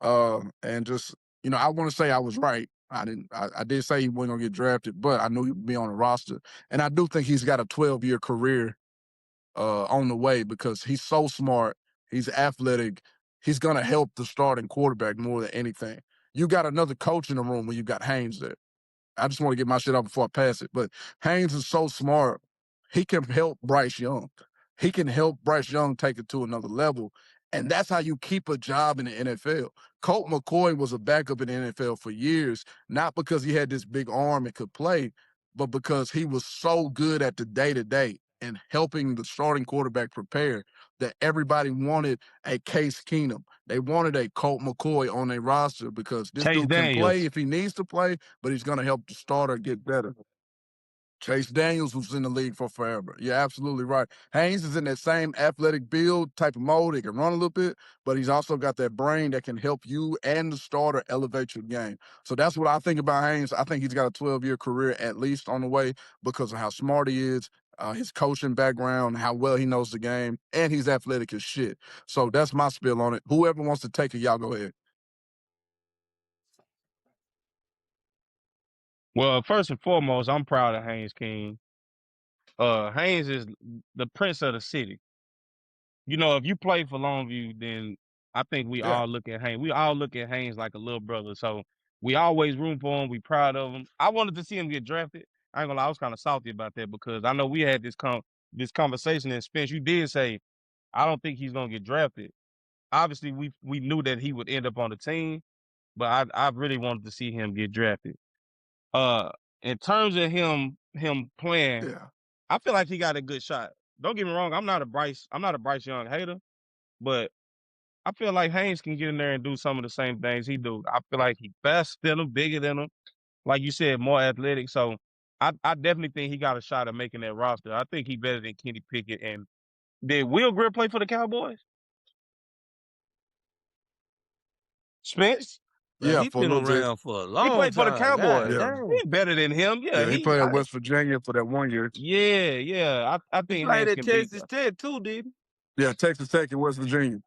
and just I want to say I was right. I did say he wasn't gonna get drafted, but I knew he'd be on the roster, and I do think he's got a 12-year career on the way because he's so smart, he's athletic, he's gonna help the starting quarterback more than anything. You got another coach in the room when you got Haynes there. I just want to get my shit out before I pass it. But Haynes is so smart. He can help Bryce Young. He can help Bryce Young take it to another level. And that's how you keep a job in the NFL. Colt McCoy was a backup in the NFL for years, not because he had this big arm and could play, but because he was so good at the day-to-day and helping the starting quarterback prepare that everybody wanted a Case Keenum. They wanted a Colt McCoy on their roster because this Chase dude can play Daniels. if he needs to play, but he's going to help the starter get better. Chase Daniels was in the league for forever. You're absolutely right. Haynes is in that same athletic build type of mode. He can run a little bit, but he's also got that brain that can help you and the starter elevate your game. So that's what I think about Haynes. I think he's got a 12-year career at least on the way because of how smart he is, his coaching background, how well he knows the game, and he's athletic as shit. So that's my spill on it. Whoever wants to take it, y'all go ahead. Well, first and foremost, I'm proud of Haynes King. Haynes is the prince of the city. If you play for Longview, then I think we Yeah. all look at Haynes. We all look at Haynes like a little brother. So we always room for him. We proud of him. I wanted to see him get drafted. I ain't gonna lie, I was kind of salty about that because I know we had this conversation, and Spence, you did say I don't think he's gonna get drafted. Obviously, we knew that he would end up on the team, but I really wanted to see him get drafted. Uh, in terms of him playing, Yeah. I feel like he got a good shot. Don't get me wrong, I'm not a Bryce Young hater, but I feel like Haynes can get in there and do some of the same things he do. I feel like he faster than him, bigger than him. Like you said, more athletic. So I definitely think he got a shot at making that roster. I think he better than Kenny Pickett. And did Will Greer play for the Cowboys? Spence? Man, Yeah, he for a been little bit. around for a He long played for the time. Cowboys. God Yeah. damn. He better than him. Yeah, Yeah, he played at West Virginia for that 1 year. yeah. I He think played Haynes at can beat Texas them. Tech too, didn't Yeah, Texas Tech and West Virginia.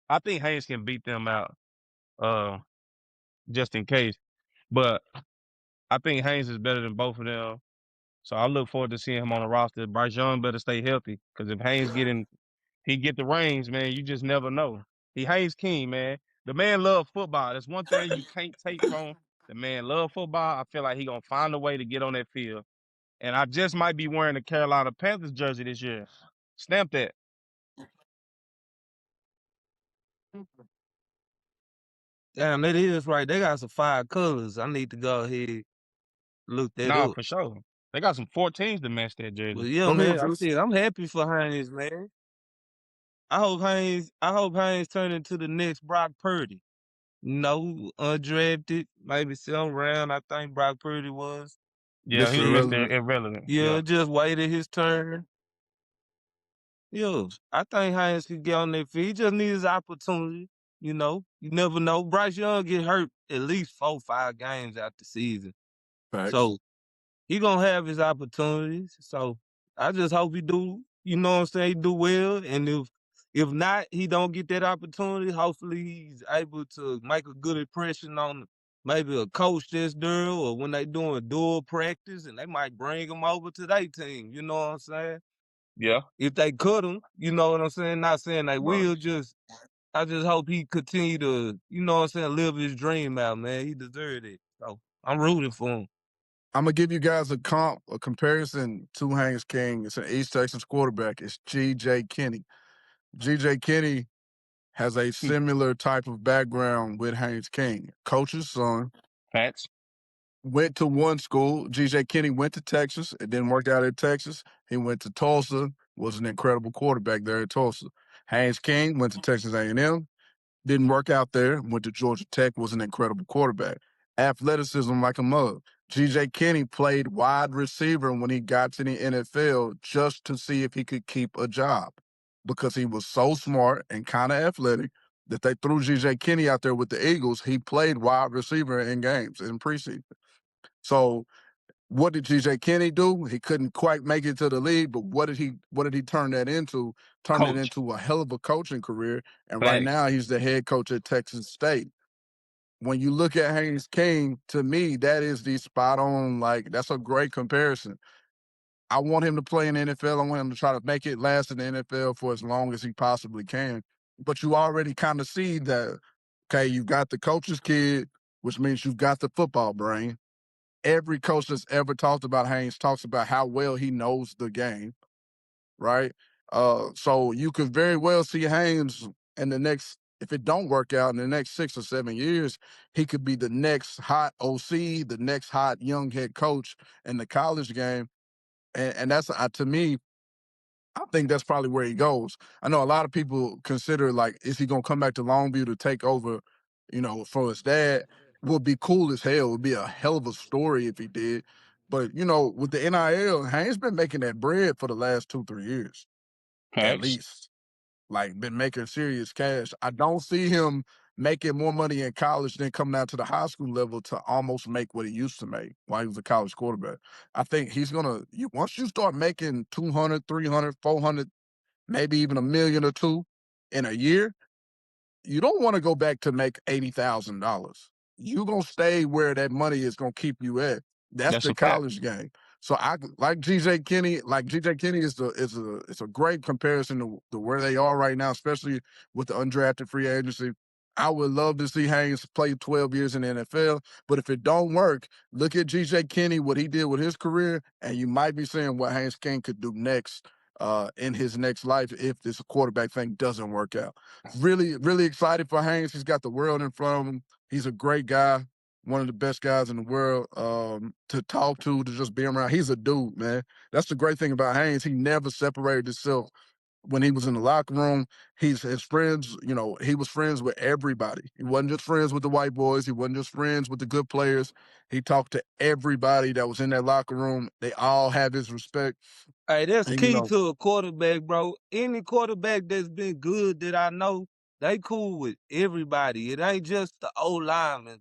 I think Haynes can beat them out. Just in case. But I think Haynes is better than both of them. So I look forward to seeing him on the roster. Bryce Young better stay healthy. Because if Haynes get the reins, man, you just never know. He Haynes King, man. The man love football. That's one thing you can't take from him. The man love football. I feel like he gonna find a way to get on that field. And I just might be wearing a Carolina Panthers jersey this year. Stamp that. Damn, that is right. They got some fire colors. I need to go ahead look that Nah, up. for sure. They got some 14s to match that But jersey. yeah, Go ahead, man, Juice. I'm happy for Haynes, man. I hope Haynes turn into the next Brock Purdy. No, undrafted, maybe 7th round, I think Brock Purdy was. Yeah, Mr. he's And Mr. Irrelevant. Irrelevant. yeah, Yeah. just waited his turn. Yeah, I think Haynes could get on that field. He just needs his opportunity. You never know. Bryce Young get hurt at least 4-5 games out the season. Facts. So he gonna have his opportunities. So I just hope he do, you know what I'm saying, he do well. And if not, he don't get that opportunity. Hopefully he's able to make a good impression on maybe a coach that's there, or when they doing dual practice and they might bring him over to their team. You know what I'm saying? Yeah. If they cut him, you know what I'm saying? Not saying they Right. will, I just hope he continue to, you know what I'm saying, live his dream out, man. He deserved it. So I'm rooting for him. I'm gonna give you guys a comparison to Haynes King. It's an East Texas quarterback. It's G.J. Kinney. G.J. Kinney has a similar type of background with Haynes King. Coach's son, Facts. went to one school. G.J. Kinney went to Texas. It didn't work out at Texas. He went to Tulsa, was an incredible quarterback there at Tulsa. Haynes King went to Texas A&M, didn't work out there, went to Georgia Tech, was an incredible quarterback. Athleticism like a mug. G.J. Kinney played wide receiver when he got to the NFL just to see if he could keep a job because he was so smart and kind of athletic that they threw G.J. Kinney out there with the Eagles. He played wide receiver in games in preseason. So what did G.J. Kinney do? He couldn't quite make it to the league, but what did he turn that into? Turned it Coach. into a hell of a coaching career. And right Facts. now he's the head coach at Texas State. When you look at Haynes King, to me, that is the spot on, like, that's a great comparison. I want him to play in the NFL. I want him to try to make it last in the NFL for as long as he possibly can. But you already kind of see that, okay, you've got the coach's kid, which means you've got the football brain. Every coach that's ever talked about Haynes talks about how well he knows the game, right? So you could very well see Haynes in the next, if it don't work out in the next 6 or 7 years, he could be the next hot OC, the next hot young head coach in the college game. And that's, to me, I think that's probably where he goes. I know a lot of people consider, like, is he going to come back to Longview to take over, for his dad? Would be cool as hell. It would be a hell of a story if he did. But, with the NIL, Haynes been making that bread for the last 2-3 years, at Facts. least. Like, been making serious cash. I don't see him making more money in college than coming out to the high school level to almost make what he used to make while he was a college quarterback. I think he's gonna, once you start making 200, 300, 400, maybe even $1 million or $2 million in a year, you don't want to go back to make $80,000. You're gonna stay where that money is gonna keep you at. That's That's the a fact. college game. So I like GJ Kinney. Like GJ Kinney is a great comparison to where they are right now, especially with the undrafted free agency. I would love to see Haynes play 12 years in the NFL, but if it don't work, look at GJ Kinney, what he did with his career, and you might be seeing what Haynes King could do next in his next life if this quarterback thing doesn't work out. Really, really excited for Haynes. He's got the world in front of him. He's a great guy, one of the best guys in the world to talk to just be around. He's a dude, man. That's the great thing about Haynes. He never separated himself when he was in the locker room. His friends, you know, he was friends with everybody. He wasn't just friends with the white boys. He wasn't just friends with the good players. He talked to everybody that was in that locker room. They all have his respect. Hey, that's And, you key know, to a quarterback, bro. Any quarterback that's been good that I know, they cool with everybody. It ain't just the old linemen.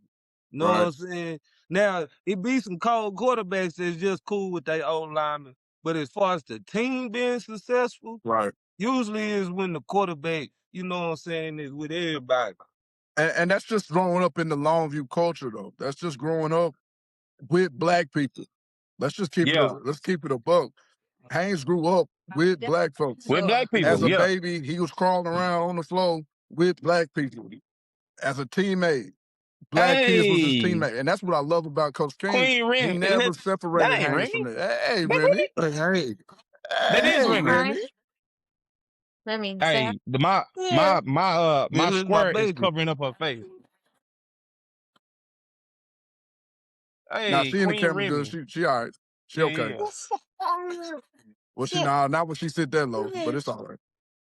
Know what right, I'm saying? Now, it be some cold quarterbacks that's just cool with their old linemen. But as far as the team being successful, right. usually is when the quarterback, you know what I'm saying, is with everybody. And that's just growing up in the Longview culture, though. That's just growing up with black people. Let's just keep it. Yeah, Let's keep it a buck. Haynes grew up with black folks. with black As people. a Yeah. baby, he was crawling around on the floor with black people. As a teammate, black kids was his Hey, teammate. And that's what I love about Coach King. Queen He Remy. never That separated ain't Haynes from Remy. that. Hey, That Remy. Remy. That is Hey, Remy. Remy. Remy, say Hey, my This is my square is baby. covering up her face. Now, Hey, she in the Queen camera good. Remy. She all right. She Yeah, okay. yeah. Well, she not when she sit that low, but it's all right.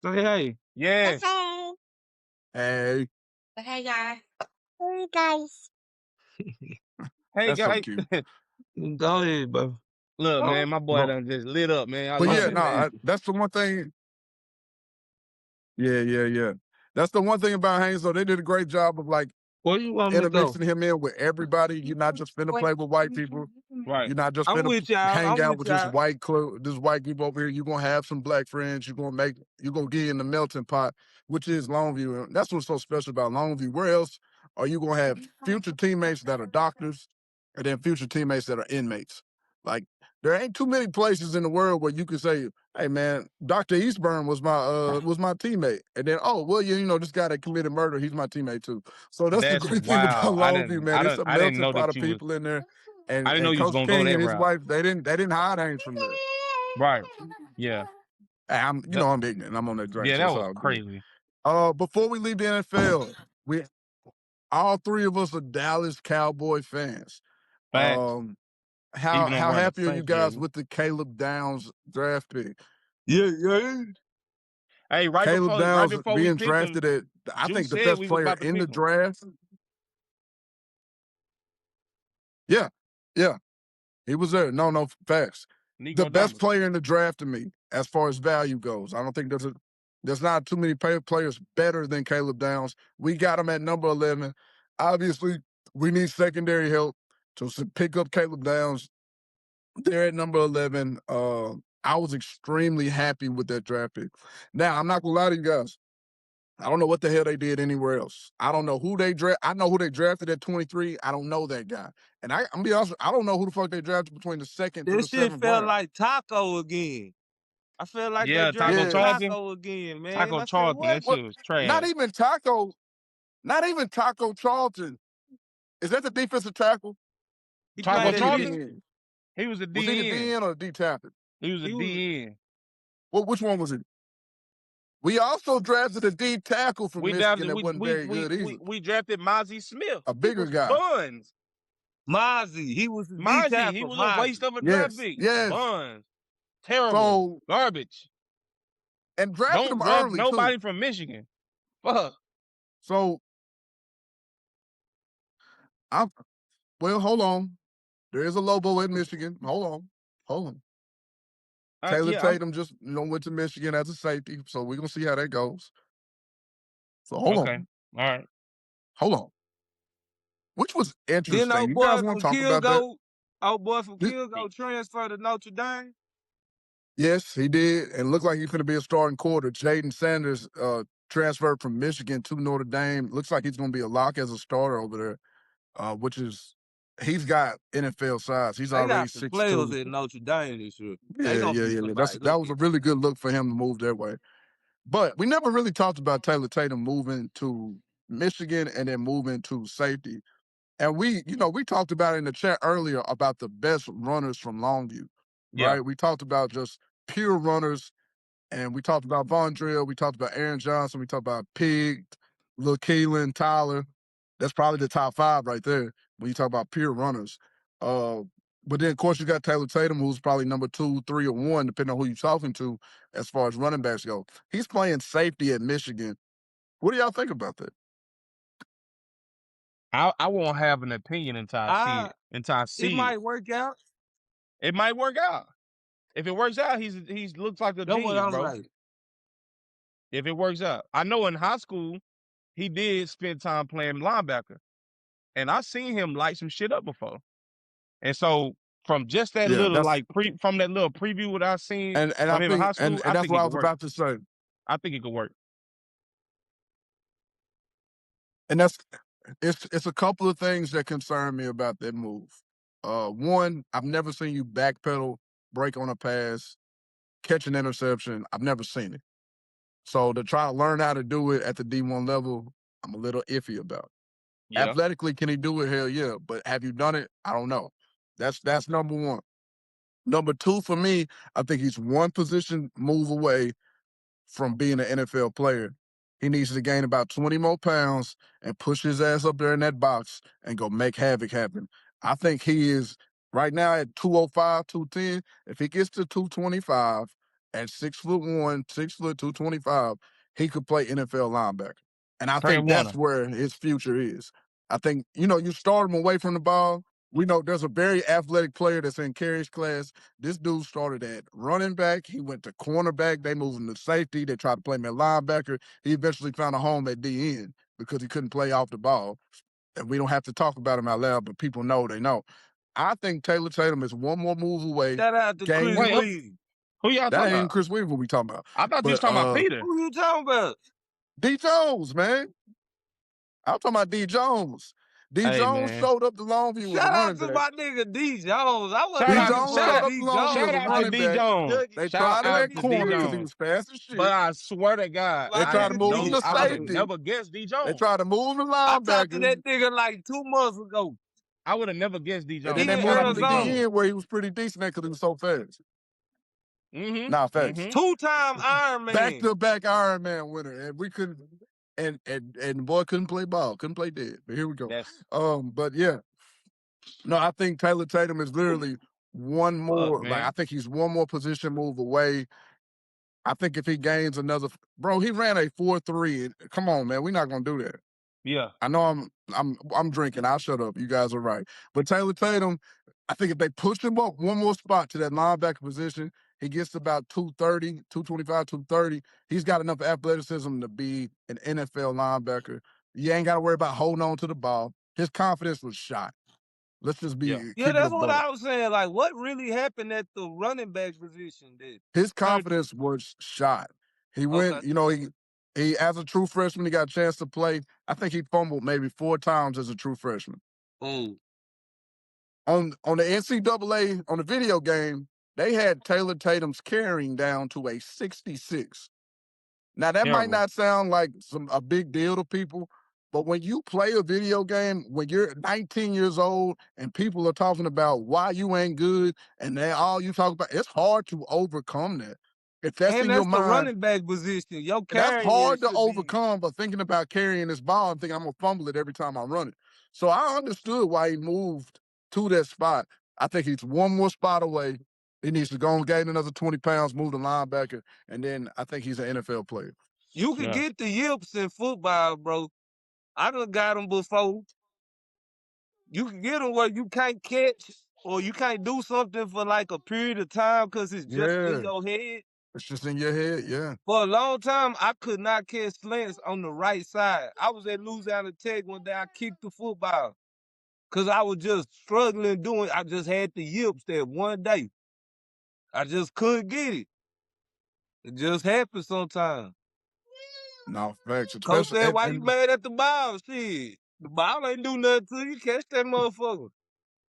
Say hey. Yeah. Hey, hey guys. Hey guys. Hey, that's so guys. cute. Go ahead, bro. Look, Oh, man, my boy but, done just lit up, man. I but love yeah, it, no, man. that's the one thing. Yeah. That's the one thing about Haynes, though. They did a great job of like Where you want me to go? intermixing him in with everybody. You're not just finna play with white people. Right. You're not just I'm finna with y'all. hang I'm out with with y'all. this white group over here. You're gonna have some black friends. You're gonna get in the melting pot, which is Longview. And that's what's so special about Longview. Where else are you gonna have future teammates that are doctors and then future teammates that are inmates? Like, there ain't too many places in the world where you can say, hey man, Dr. Eastburn was my teammate. And then, oh, well, you know, this guy that committed murder, he's my teammate too. So that's the That's great thing about wild. Longview, man. It's a I didn't melting know pot that of you was. people in there. I didn't know And you was Coach gonna go King that and his route. wife, they didn't hide Haynes from that. Right. Yeah. I'm That, I'm ignorant. I'm on that drink, yeah, so that it's was all good. crazy. Before we leave the NFL, we all three of us are Dallas Cowboy fans. Facts. Um, Even though I'm how wearing a happy are you Saints guys jersey. with the Caleb Downs draft pick? Yeah. Hey, Caleb right Downs before we being picked him, drafted at, I Juice think, the said best we was player about to in the pick him. draft. Yeah, yeah, he was there. No, facts. The Negro best numbers. player in the draft to me, as far as value goes. I don't think there's not too many players better than Caleb Downs. We got him at number 11. Obviously, we need secondary help to pick up Caleb Downs. They're at number 11. I was extremely happy with that draft pick. Now, I'm not gonna lie to you guys. I don't know what the hell they did anywhere else. I don't know who they draft. I know who they drafted at 23. I don't know that guy. And I'm gonna be honest, I don't know who the fuck they drafted between the second to That the shit seventh felt round. like Taco again. I felt like they Yeah, Taco drafted Yes. Charlton. Taco again, man. Taco I said, Charlton. what? That What? shit was Not trash. even Taco. Not even Taco Charlton. Is that the defensive tackle? He Or Taco played was he at the D. Charlton? DN? He was a Was he the DN. DN or the D tackle? He was a He was DN. Which one was it? We also drafted a D tackle from We Michigan drafted that wasn't very good either. we drafted Mozzie Smith. A He bigger was guy. buns. Mozzie. He was the D Mozzie, he tackle. was a waste Mozzie. of a draft Yes, pick. yes. Buns. Terrible. So, Garbage. and drafted Don't him draft early too. nobody from Michigan. Fuck. So, hold on. There is a Lobo in Michigan. Hold on. Taylor Yeah, Tatum just went to Michigan as a safety, so we're gonna see how that goes. So hold okay. on. All right. Hold on. Which was Then interesting. old You guys boy want from to talk about that? This- Kilgo transferred to Notre Dame. Yes, he did. And looked like he's going to be a starting quarter. Jaden Sanders transferred from Michigan to Notre Dame. Looks like he's going to be a lock as a starter over there, which is, he's got NFL size. He's They already got some players 6'2". at Notre Dame this year. They Yeah, gonna yeah, be yeah. somebody. That Look was at a really good look for him to move that way. But we never really talked about Taylor Tatum moving to Michigan and then moving to safety. And we talked about it in the chat earlier about the best runners from Longview, Yeah. right? We talked about just pure runners, and we talked about Von Drill, we talked about Aaron Johnson, we talked about Pig, Lil Keelan, Tyler. That's probably the top 5 right there when you talk about pure runners. But then, of course, you got Taylor Tatum, who's probably number 2, 3, or 1, depending on who you're talking to, as far as running backs go. He's playing safety at Michigan. What do y'all think about that? I won't have an opinion until I see it. It might work out. It might work out. If it works out, he's looks like a That's what genius, I'm bro. like. If it works out, I know in high school he did spend time playing linebacker, and I seen him light some shit up before. And so from just that Yeah, little that's from that little preview what I seen and from I him in high think school, I that's think what it I could was work. about to say. I think it could work. And it's a couple of things that concern me about that move. One, I've never seen you backpedal, break on a pass, catch an interception. I've never seen it. So to try to learn how to do it at the D1 level, I'm a little iffy about. Yeah. Athletically, can he do it? Hell yeah. But have you done it? I don't know. That's number one. Number two, for me, I think he's one position move away from being an NFL player. He needs to gain about 20 more pounds and push his ass up there in that box and go make havoc happen. I think he is right now at 205, 210. If he gets to 225 at 6'1", 6', 225, he could play NFL linebacker. And I Trey think that's Warner. where his future is. I think, you start him away from the ball. We know there's a very athletic player that's in Carey's class. This dude started at running back. He went to cornerback. They moved him to safety. They tried to play him at linebacker. He eventually found a home at DN because he couldn't play off the ball. And we don't have to talk about him out loud, but people know they know. I think Taylor Tatum is one more move away. Shout out to Chris Wait, Williams. who y'all That talking ain't about? Chris Weaver we talking about. I thought you was But talking about Peter. Who you talking about? D. Jones, man. I'm talking about D. Jones. D. Hey, Jones man. showed up to Longview as a Shout out running to back. my nigga D. Jones. I Shout wasn't D. out- talking Jones shout showed about up D. to Longview as Shout a Jones. out to running D. back. Jones. They Shout tried him out at to D. corner because he Jones. was fast as shit. But I swear to God, They tried to move him to I would have safety. never guessed D. Jones. They tried to move him to I talked to linebacker. that nigga like 2 months ago. I would have never guessed D. Jones. And then they in moved him to Arizona. DN where he was pretty decent at because he was so fast. Mm-hmm. Nah, facts. Mm-hmm. 2-time Iron Man. Back-to-back Iron Man winner. And we couldn't and the boy couldn't play ball, couldn't play dead. But here we go. That's But yeah. No, I think Taylor Tatum is literally one more. man. Like I think he's one more position move away. I think if he gains another, bro, he ran a 4.3. Come on, man, we're not gonna do that. Yeah. I know I'm drinking. I'll shut up. You guys are right. But Taylor Tatum, I think if they push him up one more spot to that linebacker position, he gets to about 230, 225, 230. He's got enough athleticism to be an NFL linebacker. You ain't got to worry about holding on to the ball. His confidence was shot. Let's just Yeah, keep it that's a what buck. I was saying. Like, what really happened at the running back position? His confidence was shot. He went, he as a true freshman, he got a chance to play. I think he fumbled maybe 4 times as a true freshman. Oh. On the NCAA, on the video game, they had Taylor Tatum's carrying down to a 66. Now, that might not sound like a big deal to people, but when you play a video game, when you're 19 years old and people are talking about why you ain't good and all you talk about, it's hard to overcome that. If that's in your the mind, running back position. Your that's hard to should overcome, but thinking about carrying this ball and thinking I'm going to fumble it every time I run it. So I understood why he moved to that spot. I think he's one more spot away. He needs to go and gain another 20 pounds, move to linebacker, and then I think he's an NFL player. You can get the yips in football, bro. I done got them before. You can get them where you can't catch or you can't do something for like a period of time because it's just in your head. It's just in your head, yeah. For a long time, I could not catch slants on the right side. I was at Louisiana Tech one day. I kicked the football because I was just struggling doing. I just had the yips that one day. I just couldn't get it. It just happens sometimes. No, facts. Coach said, why you mad at the ball? Shit, the ball ain't do nothing to you. Catch that motherfucker.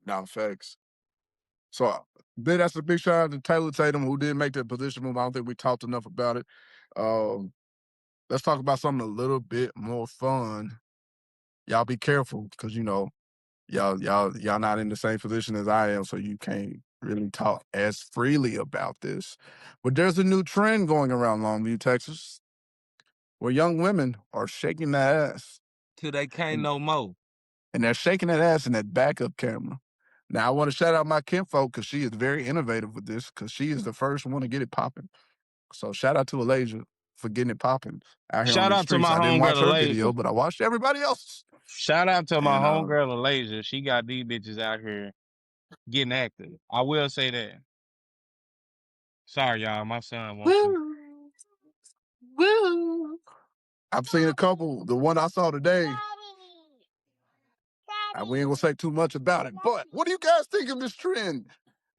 No, facts. So then that's a big shout out to Taylor Tatum, who did make that position move. I don't think we talked enough about it. Let's talk about something a little bit more fun. Y'all be careful because y'all not in the same position as I am, so you can't really talk as freely about this. But there's a new trend going around Longview, Texas, where young women are shaking their ass. Till they can't no more. And they're shaking that ass in that backup camera. Now I want to shout out my kinfolk because she is very innovative with this because she is the first one to get it popping. So shout out to Alasia for getting it popping out here on Shout these out to streets. my I didn't watch homegirl her Alasia. video, but I watched everybody else's. Shout out to my And homegirl Alasia. She got these bitches out here getting active. I will say that. Sorry, y'all. My son wants to. woo. I've seen a couple. The one I saw today, we ain't gonna say too much about it. But what do you guys think of this trend?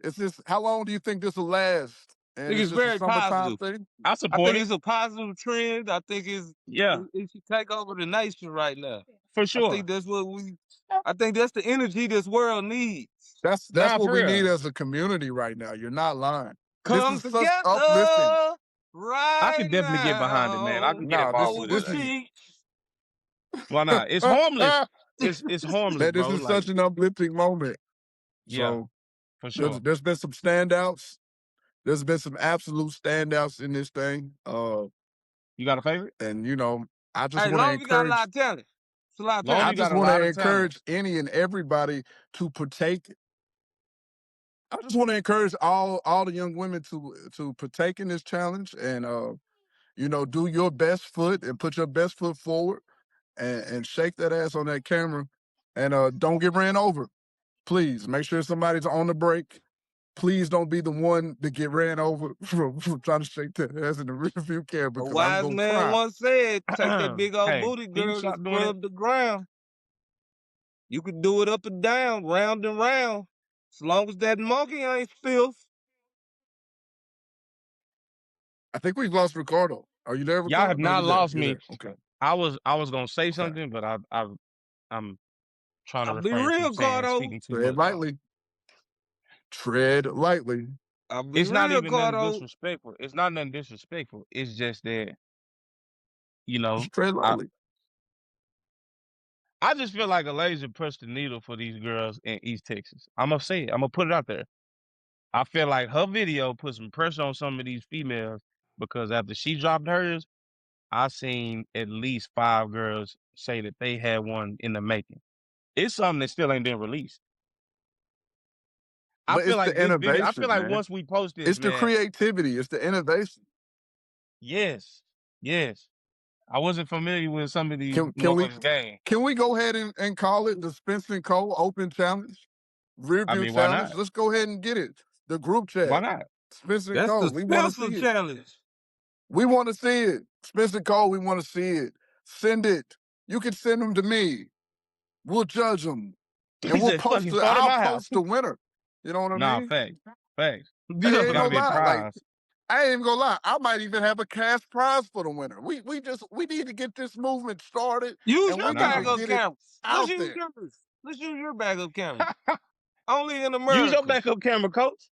Is this how long do you think this will last? I And think it's it's just a very summertime positive. thing? I I support think it. it's a positive trend. I think Yeah, it should take over the nation right now. for I sure. think that's the energy this world needs. That's Nah, what for we real. need as a community right now. You're not lying. This Come is such uplifting. together I right can definitely get behind it, man. I now. can get No, involved Oh, with the this this thing. is cheeks. Why not? It's harmless. It's harmless, man, this bro. is Like, such an uplifting moment. yeah, So for sure. there's been some standouts. There's been some absolute standouts in this thing. You got a favorite? And you know, I just Hey, want to Longview got a lot encourage. of talent. It's a lot of Long I talent. you got just a want lot to of talent. encourage any and everybody to partake. I just want to encourage all the young women to partake in this challenge and you know, do your best foot and put your best foot forward and shake that ass on that camera and don't get ran over. Please make sure somebody's on the brake. Please don't be the one to get ran over from trying to shake that ass in the rearview camera A because I'm wise gonna man cry. once said, take that big old Hey, booty can you girl to stop doing it? scrub the ground. You can do it up and down, round and round. As long as that monkey ain't filth. I think we've lost Ricardo. Are you there, Y'all have Ricardo? No, not you're there. lost You're me. there. Okay. I was gonna say Okay. something, but I'm trying to I'll be refrain from real, Cardo. speaking too Tread much. lightly. Tread lightly. I'll be It's not real, even nothing Cardo. disrespectful. It's not nothing disrespectful. It's just that, you know, Just tread lightly. I just feel like a laser pushed the needle for these girls in East Texas. I'm gonna say it. I'm gonna put it out there. I feel like her video put some pressure on some of these females because after she dropped hers, I seen at least 5 girls say that they had one in the making. It's something that still ain't been released. I But feel it's like the this video, I feel innovation, like man. once we post this, It's the man, creativity. It's the innovation. yes, yes. I wasn't familiar with some of these Can we motherfuckers' game. go ahead and call it the Spence and Cole Open Challenge? Rear I View mean, why Challenge. not? Let's go ahead and get it. The group Why chat. not? Spence and That's the Cole. We want to Spencer see it. challenge. We want to see it. Spence and Cole, we want to see it. Send it. You can send them to me. We'll judge them. And He we'll said, post fucking the, start at I'll my house. post the winner. You know what I Nah, mean? facts. Facts. I It's ain't gotta gonna be a lie. Like, prize. I ain't even gonna lie. I might even have a cash prize for the winner. We need to get this movement started Use and your we need to Nah. backup get it camera. Let's out use there. yours. Let's use your backup camera. Only in Use your America. backup camera, coach.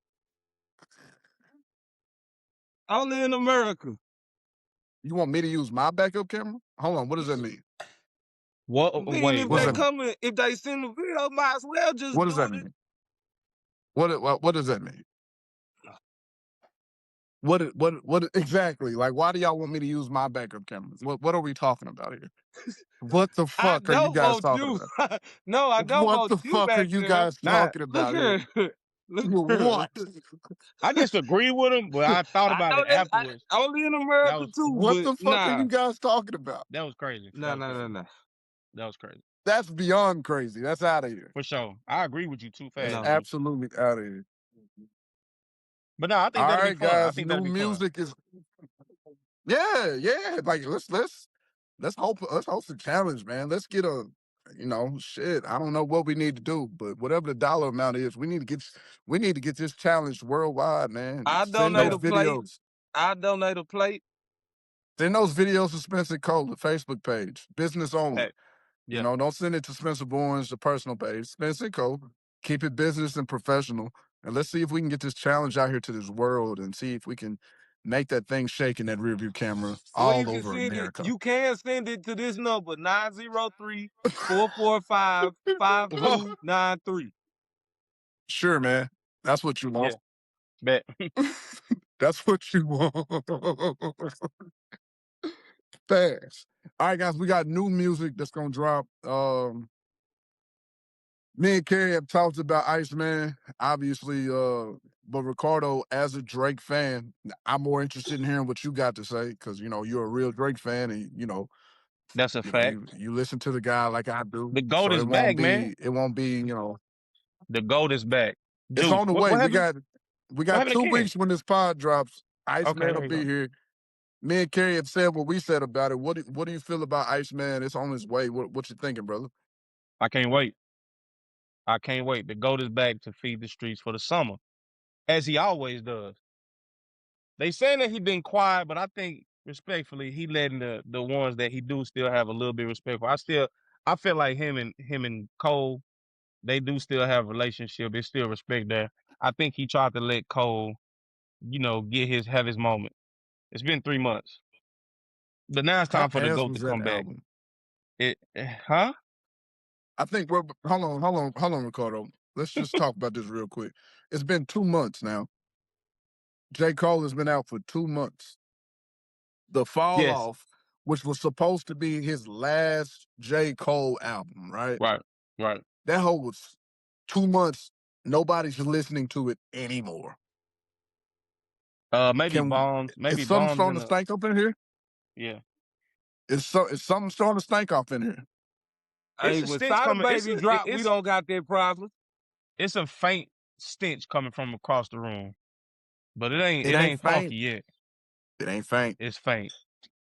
Only in America. You want me to use my backup camera? Hold on, what does that mean? What? Then Wait, if What does they that mean? wait. come in, if they send the video, might as well just What do does that it. mean? What does that mean? What exactly? Like, why do y'all want me to use my backup cameras? What are we talking about here? What the I fuck are you don't guys want talking you. about? No, I don't What want the you fuck are back you there. guys Nah, talking Look about here? here. Look here. What? I disagree with him, but I thought I about know it that afterwards. only in That America was too, What but the fuck are nah. you guys talking about? that was crazy. Nah, That was nah, nah, crazy. nah. That was crazy. That's beyond crazy. That's out of here. For sure. I agree with you too That's fast, No. G. absolutely out of here. But no, I think All that'll be right, fun. I guys. think New that'll be fun. music is yeah. Like let's host a challenge, man. Let's get a shit. I don't know what we need to do, but whatever the dollar amount is, we need to get this challenge worldwide, man. I Send donate those a plate. videos. I donate a plate. Send those videos to Spencer Cole, the Facebook page. Business only. Hey, yeah. Don't send it to Spencer Bourne's, the personal page. Spencer Cole. Keep it business and professional. And let's see if we can get this challenge out here to this world and see if we can make that thing shake in that rearview camera Or you all can over send it. America. You can send it to this number 903-445-5293. Sure, man. That's what you want. Yeah. Bet. That's what you want. Fast. All right, guys, we got new music that's gonna drop. Me and Kerry have talked about Iceman, obviously, but Ricardo, as a Drake fan, I'm more interested in hearing what you got to say because you're a real Drake fan, and That's a fact. you listen to the guy like I do, The GOAT so is back, man. it won't be The GOAT is back. it's Juice, on the what way. what We happened? got What 2 happened to Ken? weeks when this pod drops. Okay, Iceman will there you be go. here. Me and Kerry have said what we said about it. What do you feel about Iceman? It's on his way. What you thinking, brother? I can't wait. I can't wait. The GOAT is back to feed the streets for the summer, as he always does. They saying that he been quiet, but I think respectfully, he letting the ones that he do still have a little bit of respect for. I feel like him and Cole, they do still have a relationship. There's still respect there. I think he tried to let Cole, have his moment. It's been 3 months. But now it's How time for the ass GOAT to was that come back. album? Huh? I think hold on, Ricardo. Let's just talk about this real quick. It's been 2 months now. J. Cole has been out for 2 months. The Fall Yes. Off, which was supposed to be his last J. Cole album, right? Right. Right. That whole was 2 months. Nobody's listening to it anymore. Maybe bombs. Is Maybe something bombs starting in to the stink up in here? yeah. Is something starting to stink off in here? It's Hey, a when stench Sada coming. Baby drop, we don't got that problem. It's a faint stench coming from across the room, but it It ain't ain't faint. funky yet. It ain't faint. It's faint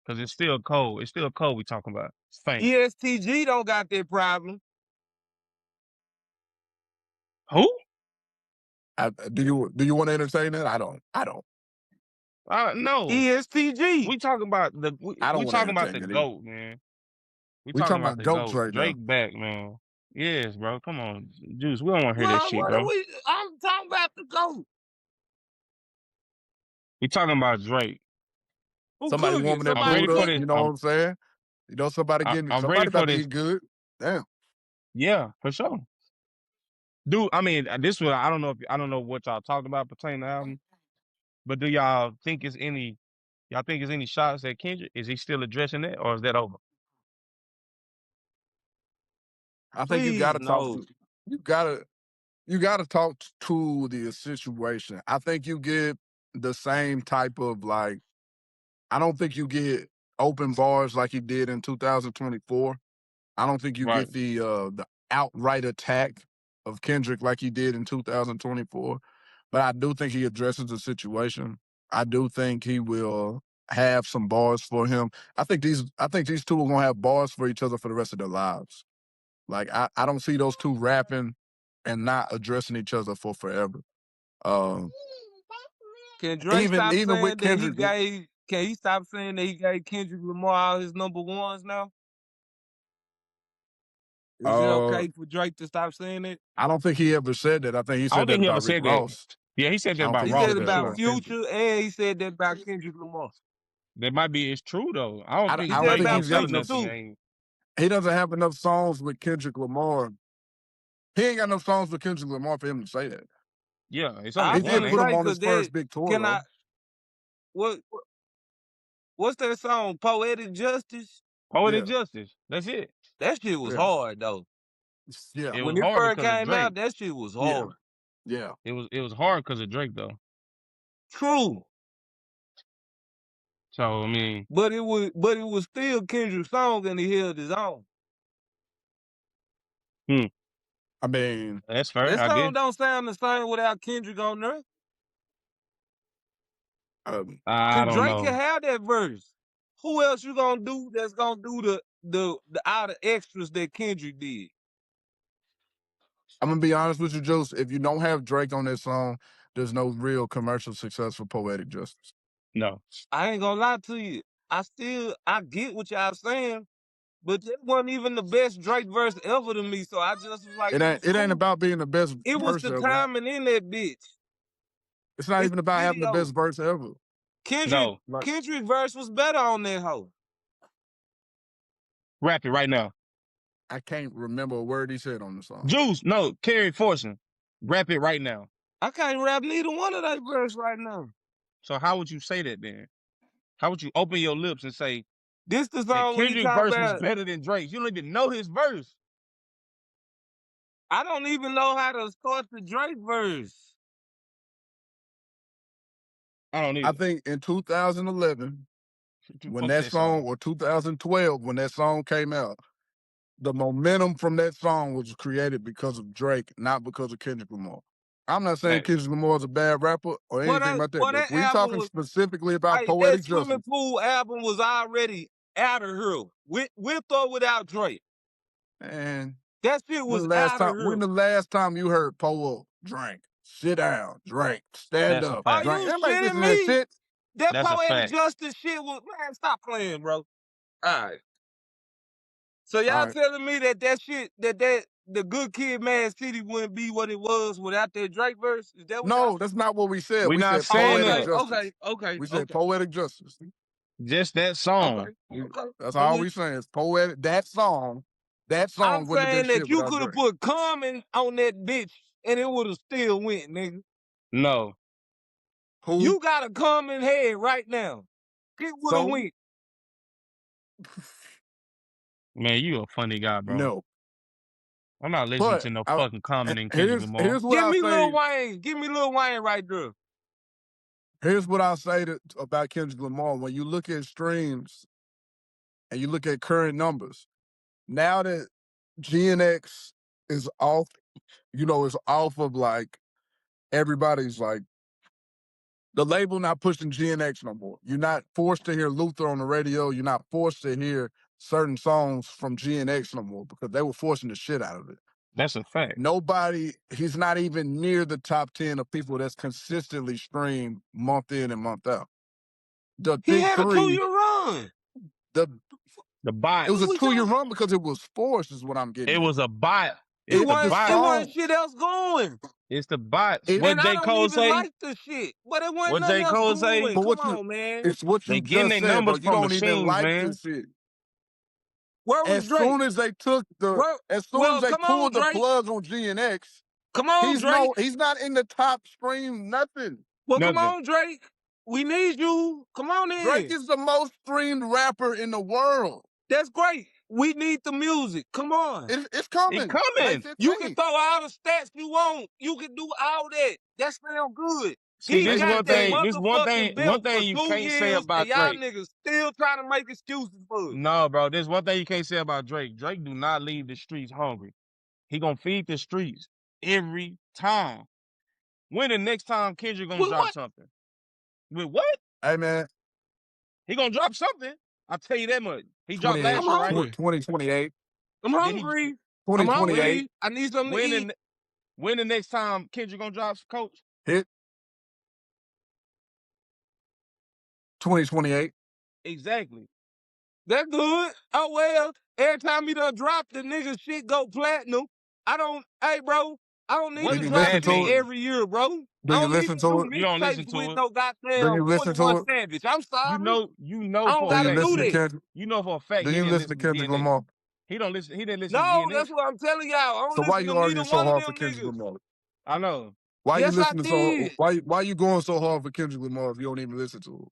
because it's still cold. It's still cold. We talking about. It's faint. ESTG don't got that problem. Who? Do you want to entertain that? I don't. No. ESTG. We talking about I don't we want to talking about entertain the that either. GOAT, man. We We talking talking about about the goats GOAT. right now. Drake back, man. Yes, bro. Come on, Juice. We don't want to hear that Well, shit, what are bro. we? I'm talking about the GOAT. We talking about Drake. Who Somebody cooking? warming that I'm Somebody ready food for up. this. You cooking? know what I'm saying? I'm ready Somebody for about to this. get good. Damn. Yeah, for sure. Dude, I mean, this was I don't know what y'all talked about pertaining to the album, but do y'all think it's any shots at Kendrick? Is he still addressing that, or is that over? I think Please, no. you gotta talk to the situation. I think you get the same type of I don't think you get open bars like he did in 2024. I don't think you Right. get the outright attack of Kendrick like he did in 2024. But I do think he addresses the situation. I do think he will have some bars for him. I think these two are gonna have bars for each other for the rest of their lives. Like I don't see those two rapping and not addressing each other for forever. Can Drake stop Even with saying that he Kendrick, gave? Can he stop saying that he gave Kendrick Lamar all his number ones now? Is it uh, okay for Drake to stop saying it? I don't think he ever said that. I think he I don't said that think he ever about Rick said that. Ross. Yeah, he said I that don't about think He he Ross said said for that about sure. about Kendrick. Future, and he said that about Kendrick Lamar. That might be it's true though. I don't He think said I don't Drake think about gonna he's got say Future enough. nothing. too. Ain't He doesn't have enough songs with Kendrick Lamar. He ain't got enough songs with Kendrick Lamar for him to say that. yeah, it's only I'm He one, did finna put ain't it? him say on because his first big tour can though. I what what's that song? Poetic Justice. Poetic Yeah, Justice. That's it. That shit was yeah, hard though. yeah, It When was it hard first because of came out, Drake. that shit was yeah, hard. yeah. It was hard because of Drake though. True, So I mean, but it was still Kendrick's song, and he held his own. hmm, I mean, that's fair, That I song guess. don't sound the same without Kendrick on there. I Cause don't Drake can know. have that verse. Who else you gonna do that's gonna do the out of extras that Kendrick did? I'm gonna be honest with you, Juice. If you don't have Drake on this song, there's no real commercial success for Poetic Justice. No. I ain't gonna lie to you. I get what y'all saying, but that wasn't even the best Drake verse ever to me. So I just was like, it was It ain't cool. about being the best It was verse the ever. timing in that bitch. It's not It's even the about having the video. best verse ever. Kendrick No. Kendrick verse was better on that hoe. Rap it right now. I can't remember a word he said on the song. Juice, no, Carrie Fortune. Rap it right now. I can't rap neither one of that verse right now. So how would you say that then? How would you open your lips and say This the that song when he Kendrick talk verse was about better than Drake's? You don't even know his verse. I don't even know how to start the Drake verse. I don't I either. think in 2011, when Fuck that that song, song. or 2012, when that song came out, the momentum from that song was created because of Drake, not because of Kendrick Lamar. I'm not saying Facts. Kendrick Lamar is a bad rapper or anything like that, but if That we album talking was, specifically about hey, that poetic swimming justice, pool album was already out of here. With or without Drake. man, That shit when was the last out of time here. when the last time you heard Poe drink, sit down, drink, stand That's a up, Are fact. drink? you Everybody shitting listen to that me? shit. That That's a poetic fact. justice shit was, man, stop playing, bro. All right. So All y'all right. telling me that shit, that the Good Kid, Mad City wouldn't be what it was without that Drake verse? Is that what y'all No, saying? that's not what we said. We're We not said saying poetic that. justice. We said poetic justice. Just that song. That's I'm all with we you. saying. It's poetic. That song I'm wouldn't have been saying that shit you without could have Drake. put Common on that bitch and it would have still went, nigga. No. Who? You got a Common head right now. It would have So went. Man, you a funny guy, bro. no. I'm not listening But to no fucking Common and Kendrick here's Lamar. what Give I'll me say. Lil Wayne. Give me Lil Wayne right there. Here's what I'll say about Kendrick Lamar. When you look at streams and you look at current numbers, now that GNX is off, is off of like everybody's like the label not pushing GNX no more. You're not forced to hear Luther on the radio. You're not forced to hear certain songs from GNX no more because they were forcing the shit out of it. That's a fact. He's not even near the top 10 of people that's consistently streamed month in and month out. The He big had a three, 2-year run. The it was bots. a 2-year run because it was forced, is what I'm getting It at. was a bot. It's It the The wasn't, it bots. wasn't song, shit else going. It's the bots. it, What And I J. don't Cole even say? like the shit. But it wasn't What nothing J. else Cole say? going. but Come on, man. it's what They you getting just their said, bro. numbers You from don't even machines, like man. this shit. Where was As Drake? soon as they took Well, they come on, pulled the Drake. plug on GNX, Come on, Drake. he's not in the top stream, nothing. Well, come Nothing. on, Drake. We need you. Come on Drake in. is the most streamed rapper in the world. That's great. We need the music. Come on. It's coming. It May coming. 15th. You can throw all the stats you want. You can do all that. That sound good. See, He May this got one that 15th. thing. This one thing. motherfucking One belt for thing you 2 can't say years, and about y'all Drake. niggas still trying to make excuses for it. No, bro. There's one thing you can't say about Drake. Drake do not leave the streets hungry. He gonna feed the streets every time. When the next time Kendrick gonna With drop what? something? With what? Hey, man, He gonna drop something. I'll tell you that much. He dropped 28, last I'm year, right? hungry. 2028, I'm Did he? hungry. I'm 2028, hungry. I need something to eat. When the next time Kendrick gonna drop, Coach? hit 2028. Exactly. That's good. Oh well. Every time he done drop, the nigga shit go platinum. Hey bro, I don't need What to Do you does drop listen that shit to it? mean? every year, bro. Do I you don't need listen to to do it? You don't listen mixtapes to with it. no Do goddamn you listen 21 to it? Savage. I'm You sorry. know I don't for a Do you gotta fact. do listen to that. Kendrick? You know for a fact Do he you didn't listen to listen to Kendrick DNX. Lamar? He don't listen. He didn't listen to No, DNX. that's what I'm telling y'all. I don't So why listen to you neither arguing so one of hard for them Kendrick niggas. Lamar? I know. Why you Yes, I listening so? did. Why you going so hard for Kendrick Lamar if you don't even listen to him?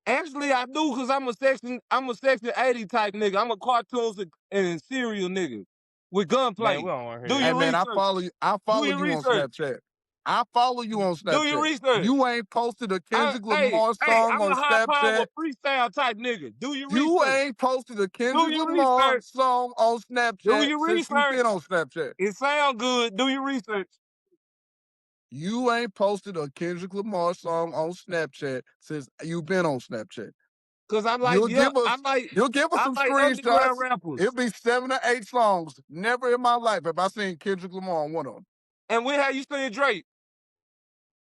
Actually, I do, cause I'm a section 80 type nigga. I'm a cartoons and serial nigga with Man, we gunplay. don't want to Do hear Hey that. your man, I research. follow you. I Do follow your you on research. Snapchat. I follow you on Do your Snapchat. research. You ain't posted a Kendrick Lamar song I'm on a high power Snapchat. freestyle type nigga. Do your You research. ain't posted a Do Kendrick your Lamar research. song on Do Snapchat your since you've research. been on Snapchat. It sound good. Do your research. You ain't posted a Kendrick Lamar song on Snapchat since you've been on Snapchat. Cause You'll give us I some like underground screenshots. rappers. It'll be 7 or 8 songs. Never in my life have I seen Kendrick Lamar on one of them. And when have you seen Drake?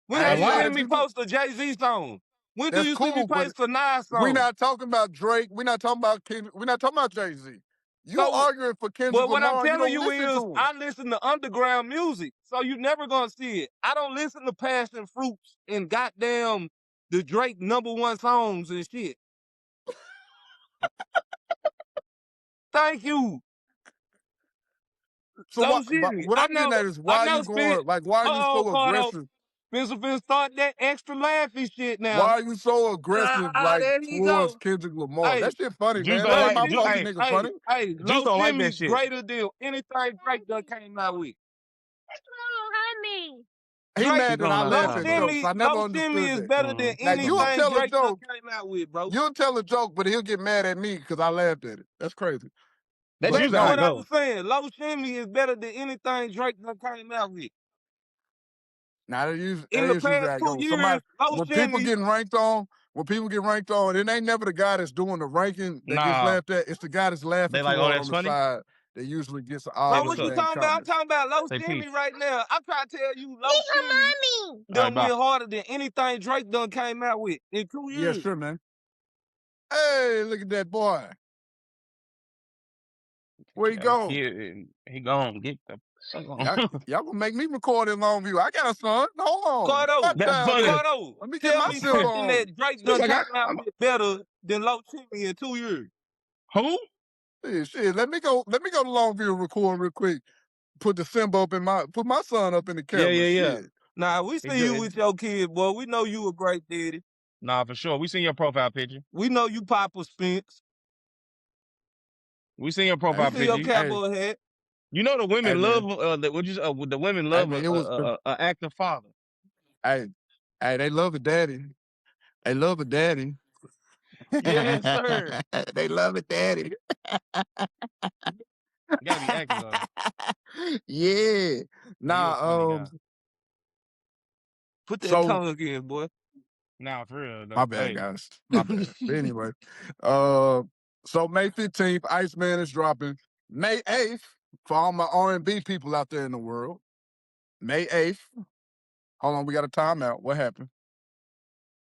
When I have A ain't you lot. seen saying me you do. post a Jay-Z song? When do That's you see me cool, but post a Nas we song? not talking about Drake. We not talking about Kendrick. We not talking about Jay-Z. You So, arguing for Kendrick but what I'm Lamar, you telling don't you listen to is, him. I listen to underground music, so you never gonna see it. I don't listen to Passion Fruits and goddamn the Drake #1 songs and shit. Thank you. So No but shit. what I'm getting at is why you Spit. going, like, why are you so Cardo. aggressive? Spencer finna start that extra laughy shit Why now. are you so aggressive, like, There he towards go. Kendrick Lamar? Hey, That shit funny, Juice man. don't That ain't like. my fault you niggas funny. Hey, Juice Low don't like Jimmy that shit. greater than anything Drake done came out with. He Drake, mad Keep that going I Low laughed outside, at bro. jokes. Shimmy, I never Low Shimmy understood is that. better than Now you'll anything tell a Drake done joke. came out with, bro. You'll tell a joke, but he'll get mad at me because I laughed at it. That's crazy. That's But usually Listen how what it no, I goes. was saying. Low Shimmy is better than anything Drake done came out with. now In that the is usually past how it 2 goes. years, Somebody Low when people Shimmy, getting ranked on, it ain't never the guy that's doing the ranking that gets Nah, laughed at. It's the guy that's laughing they too like, oh, hard that's on the funny. side that usually gets Say bro, all the what's what you up. damn talking about? I'm comments. talking about Low Say Shimmy peace. right now. I'm trying to tell you, Low Shimmy All right, done bye. went harder than anything Drake done came out with in 2 Yeah, years. sure, man. Hey, look at that boy. Where you go? He gone. Get the fuck on. Y'all gonna make me record in Longview. I got a son. Hold on. Cardo, Watch That's out funny. there. Cardo, Let me get tell my me silver something on. that Drake It's done like came out with better than Low Shimmy in 2 years. who? Shit, let me go to Longview and record real quick. Put the symbol up put my son up in the Yeah, camera. yeah, yeah. Shit. Nah, we He see you do. with your kid, boy. We know you a great daddy. Nah, for sure. We seen your profile picture. We know you Papa Spence. We seen your We profile see your picture. Hey, cowboy hat. You know the hey women love man. the women Hey love man, it was a active father. hey, they love a daddy. They love a daddy. Yes, sir. They love a daddy. You gotta be active though. Yeah. Yeah, you a funny Nah, guy. Put that so tongue in, boy. Nah, for real my though. bad, Hey, guys. My bad. But anyway, so May 15th, Iceman is dropping. May 8th, for all my R&B people out there in the world. May 8th. Hold on, we got a timeout. What happened?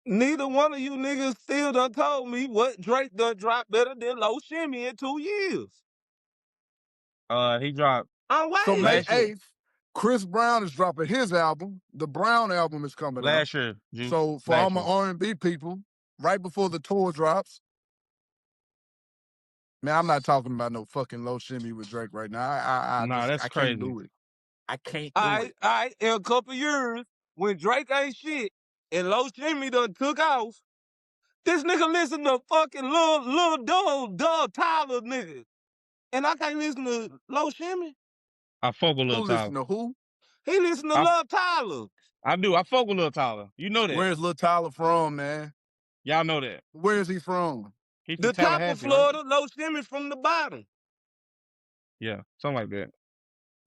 Neither one of you niggas still done told me what Drake done dropped better than Low Shimmy in 2 years. he dropped I'm So May waiting. last year. 8th, Chris Brown is dropping his album. The Brown album is coming out. Last year, Juice. So for all Last my year. R&B people, right before the tour drops, man, I'm not talking about no fucking Low Shimmy with Drake right now. Nah, that's I can't crazy. do it. I can't All do right, it. all right. In a couple years, when Drake ain't shit and Low Shimmy done took off, this nigga listen to fucking Lil Dub Tyler niggas. And I can't listen to Low Shimmy. I fuck with Who Lil listen Tyler. to who? He listen to I Lil Tyler. I do. I fuck with Lil Tyler. You know that. Where's Lil Tyler from, man? Y'all know that. Where is he from? He from The top of Tallahassee, right? Florida, Low Shimmy from the bottom. Yeah, something like that.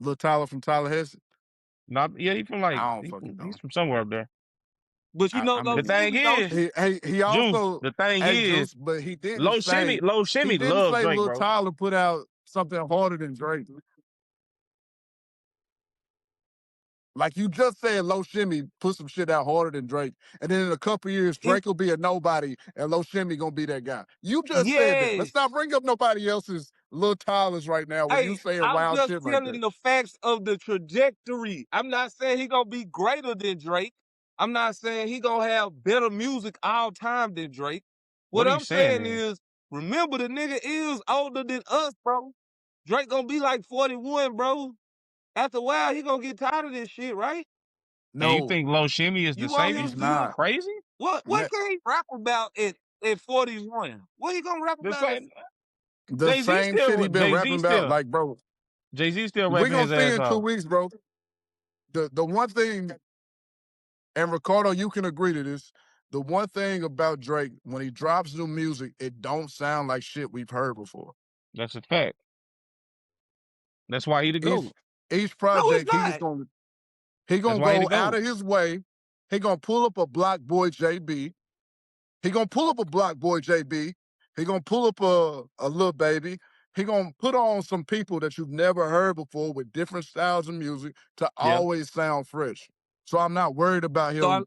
Lil Tyler from Tallahassee? Not yeah, he from I don't fucking he's know. from somewhere up there. But you know I Low The mean, thing Shimmy, don't is, you? he Juice. also, The thing hey is, Juice, but he Low Shimmy loves Drake, Lil bro. Tyler put out something harder than Drake. Like you just said, Low Shimmy put some shit out harder than Drake, and then in a couple years, It, Drake will be a nobody, and Low Shimmy gonna be that guy. You just said that. yes. Let's not bring up nobody else's Lil Tyler's right now when you Hey, saying I'm wild just shit like that. telling the facts of the trajectory. I'm not saying he gonna be greater than Drake. I'm not saying he gonna have better music all time than Drake. What What are you I'm saying saying then? is, remember the nigga is older than us, bro. Drake gonna be like 41, bro. After a while, he gonna get tired of this shit, right? And you No, think Low Shimmy is the You want savior? him? he's You not. Crazy? what Ne- can he rap about at 41? What he gonna rap The about? same. The same shit he been rapping about, like, bro. Jay Z still We rapping gonna his see ass in 2 off. weeks, bro. The one thing, and Ricardo, you can agree to this. The one thing about Drake, when he drops new music, it don't sound like shit we've heard before. That's a fact. That's why he the Each GOAT. each No, it's project, not. he That's gonna why he the go out GOAT. of his way. He gonna pull up a Block Boy JB. He gonna pull up a Block Boy JB. He gonna pull up a Lil Baby. He gonna put on some people that you've never heard before with different styles of music to Yeah. always sound fresh. So I'm not worried about him.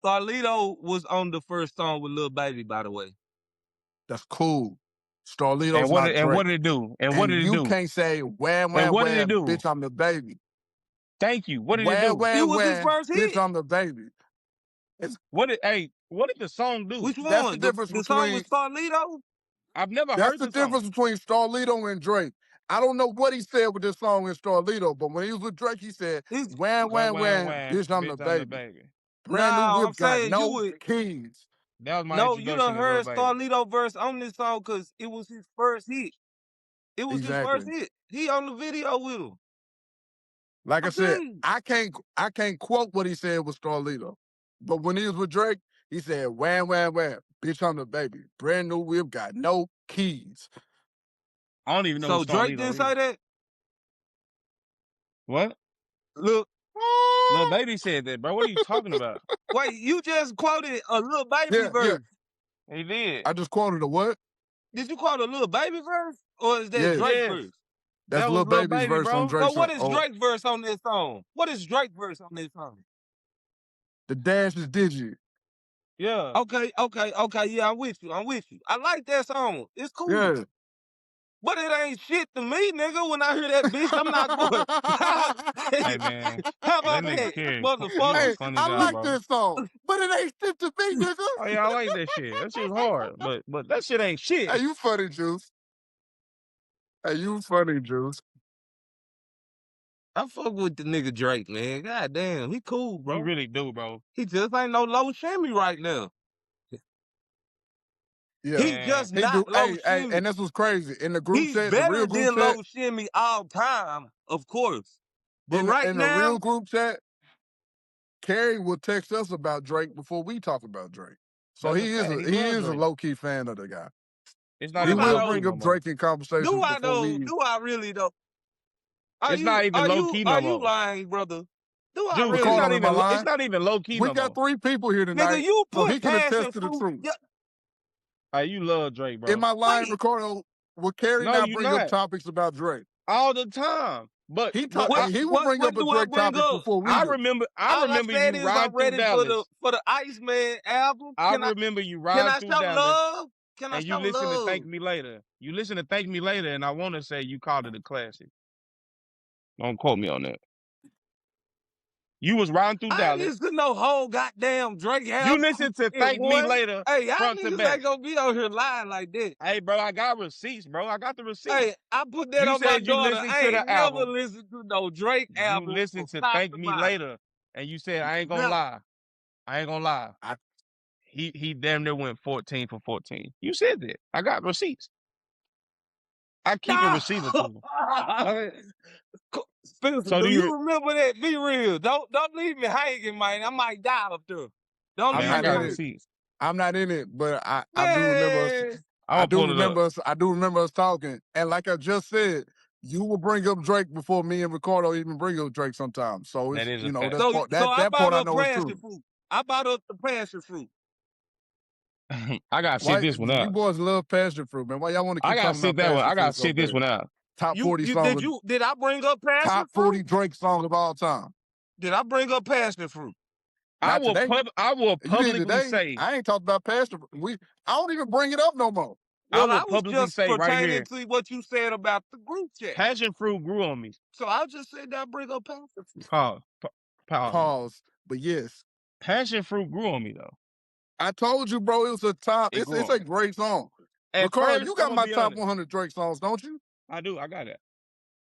Starlito was on the first song with Lil Baby, by the way. That's cool. Starlito's And not what Drake. did it do? And what And did it you do? can't say, wham, And wham, what did it wham, do? bitch, I'm the baby. Thank you. What did it Wham, do? It wham, was his wham, first bitch, hit. I'm the baby. It's, What did the song do? Which that's the one? difference The song between with Starlito? I've never That's heard the the song. difference between Starlito and Drake. I don't know what he said with this song in Starlito, but when he was with Drake, he said, It's, wham, Wham wham, wham wham, wham, bitch, I'm the bitch, I'm the baby. baby. Brand new no, I'm whip got saying you no would. keys. That was my No, you introduction done to Lil heard Baby. Starlito verse on this song because it was his first hit. It was his first Exactly. hit. He on the video with him. Like I said, Okay. I can't quote what he said with Starlito. But when he was with Drake, he said, wham, wham, wham. Bitch, I'm the baby. Brand new whip, got no keys. I don't even know who So Drake Starlito didn't is. say that? What? Look, Lil Baby said that, bro. What are you talking about? wait, you just quoted a Lil Baby Yeah, verse. He did. I just quoted a what? Did you quote a Lil Baby verse? Or is that Yes. Drake Yes. verse? That's That Lil was Lil Baby's Baby, verse on bro. Drake's So what song. is Oh, Drake verse on this song? What is Drake verse on this song? the dash is digi. Yeah. Okay, yeah, I'm with you. I like that song. It's cool. Yeah. But it ain't shit to me, nigga. When I hear that bitch, I'm not going. Hey, man. How That about nigga that, Kerry, you a motherfucker? funny I guy, like bro. this song, but it ain't shit to me, nigga. Oh, yeah, I like that shit. That shit was hard. But that shit ain't shit. Hey, you funny, Juice. Hey, you funny, Juice. I fuck with the nigga Drake, man. God damn, he cool, bro. You really do, bro. He just ain't no low shimmy right now. Yeah. He Man. just He do. not low Hey, shimmy. and this was crazy. In the group He's chat, the real better group than chat, low shimmy all time, of course. But in right the real now, group chat, Carrie will text us about Drake before we talk about Drake. So That's a he is fact. He he love is a Drake. low key fan of the guy. It's not what He even am I will low key bring though? no up more. Drake in conversations Do I before though? we. Do I really though? Are It's not even low key no are you more. lying, brother? Do I Juice, really? Ricardo, in my it's line. not even low key We no got more. 3 people here Nigga, tonight, you so he put can passion attest to the fruit. truth. Yeah, Hey, you love Drake, In bro. my line, wait. Ricardo, will Carrie No, not you bring up not. topics about Drake? All the time. But He will bring What up a do I Drake bring topic up? before we I do. All I remember said you is I'm riding through ready for Dallas. the Iceman album. I remember you Can riding I through show Dallas love? Can I and you show listen to love? Thank Me Later. You listen to Thank Me Later, and I want to say you called it a classic. Don't quote me on that. You was riding through I ain't Dallas. listen to no whole goddamn Drake You album listen to in Thank Me one. Later Hey, y'all front to niggas back. ain't gonna be out here lying like that. Hey, bro, I got receipts, bro. I got the receipts. Hey, I put that You on my said you daughter. listened I to ain't the never album. listened to no Drake You album from listened to top Thank to Me bottom. Later, and you said, I ain't gonna Never. lie. I ain't gonna lie. I- He damn near went 14 for 14. You said that. I got receipts. I keep a receipt or two. Spencer, So do do you you? remember that? Be real. Don't leave me hanging, man. I might die up there. Don't I'm Man, I leave me not got in hanging. it. receipts. I'm not in it, but I do remember us. Man. I'm gonna pull it up. I do remember us talking. And like I just said, you will bring up Drake before me and Ricardo even bring up Drake sometimes. So That it's is a fact. that's part So I that bought part I up know is passion true. fruit. I bought up the passion fruit. I gotta sit Why this one you out. boys love passion fruit, man? Why y'all want to I keep gotta talking sit about that one. passion I gotta fruit so sit this bad? one out. Top 40 song, Did I bring up passion top 40 fruit? Drake song of all time. Did I bring up passion fruit? Not today. I will You did publicly today. say, I ain't talked about passion fruit. I don't even bring it up no more. I Well, will I was publicly just say right pertaining here, to what you said about the group chat. passion fruit grew on me. So I just said that I bring up passion fruit. Pause. Pause. Pause. But yes, Passion fruit grew on me though. I told you, bro, it was a top. It grew It's on a me. great song. At Ricardo, first, you I'm got gonna my be top honest. 100 Drake songs, don't you? I do. I got it.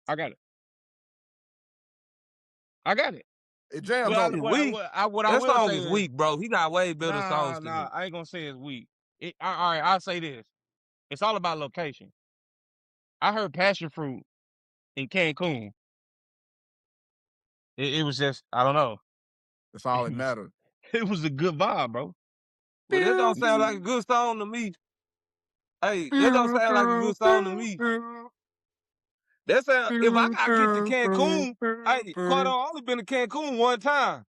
I got it. I got it. It jams, What don't it? Weak. I That will song say is is, weak, bro. He got way better songs than nah, me. I ain't gonna say it's weak. All right, I'll say this. It's all about location. I heard passion fruit in Cancun. It was just, I don't know. That's all that matters. It was a good vibe, bro. Well, that don't sound like a good song to me. Hey, that don't sound like a good song to me. That sound if I gotta get to Cancun, hey, quite I only been to Cancun one time.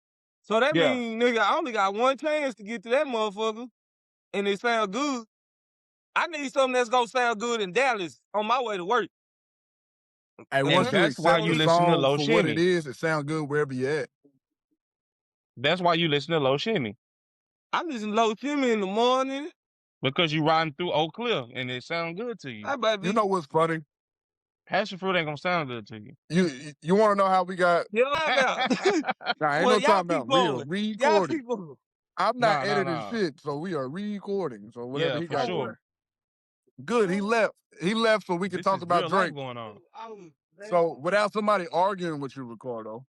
So that Yeah. means, nigga, I only got one chance to get to that motherfucker, and it sound good. I need something that's gonna sound good in Dallas on my way to work. Hey, And once you that's why accept you the listen to song Low for what it Shimmy. is, it sounds good wherever you at. That's why you listen to Low Shimmy. I listen to Low Shimmy in the morning. Because you riding through Oak Cliff and it sound good to you. Hey, baby. You know what's funny? Passion fruit ain't gonna sound good to you. You want to know how we got? Y'all out. Nah, ain't Well, no y'all talking keep about. We are going. Y'all recording. keep going. I'm not Nah. editing shit, so we are recording. So whatever Yeah, he for got sure. going. Good, he left. He left so we can This talk is about real life Drake. going on. So without somebody arguing with you, Ricardo,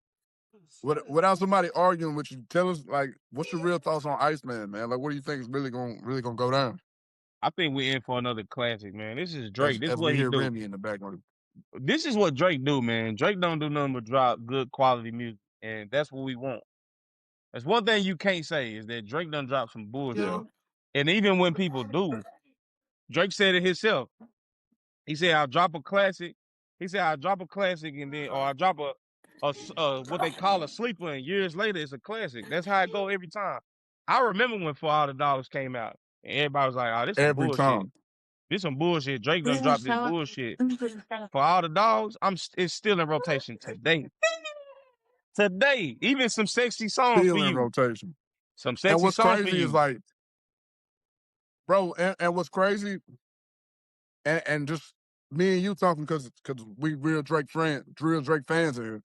without somebody arguing with you, tell us like what's your real thoughts on Iceman, man? Like, what do you think is really gonna go down? I think we're in for another classic, man. This is As Drake. This is as what we he hear do. Remy in the background. this is what Drake do, man. Drake don't do nothing but drop good quality music, and that's what we want. That's one thing you can't say is that Drake done drop some bullshit. Yeah. And even when people do, Drake said it himself. He said, "I'll drop a classic." He said, "I'll drop a classic, and then, or I'll drop a what they call a sleeper, and years later it's a classic." That's how it go every time. I remember when For All the Dollars came out, and everybody was like, "Oh, this some Every bullshit. time. This some bullshit." Drake done dropped this bullshit. For All the Dogs, it's still in rotation today. Today, even some sexy songs for Still in you. rotation. Some And sexy what's songs for crazy is you. like, bro, and what's crazy, and just me and you talking because we real Drake fans here.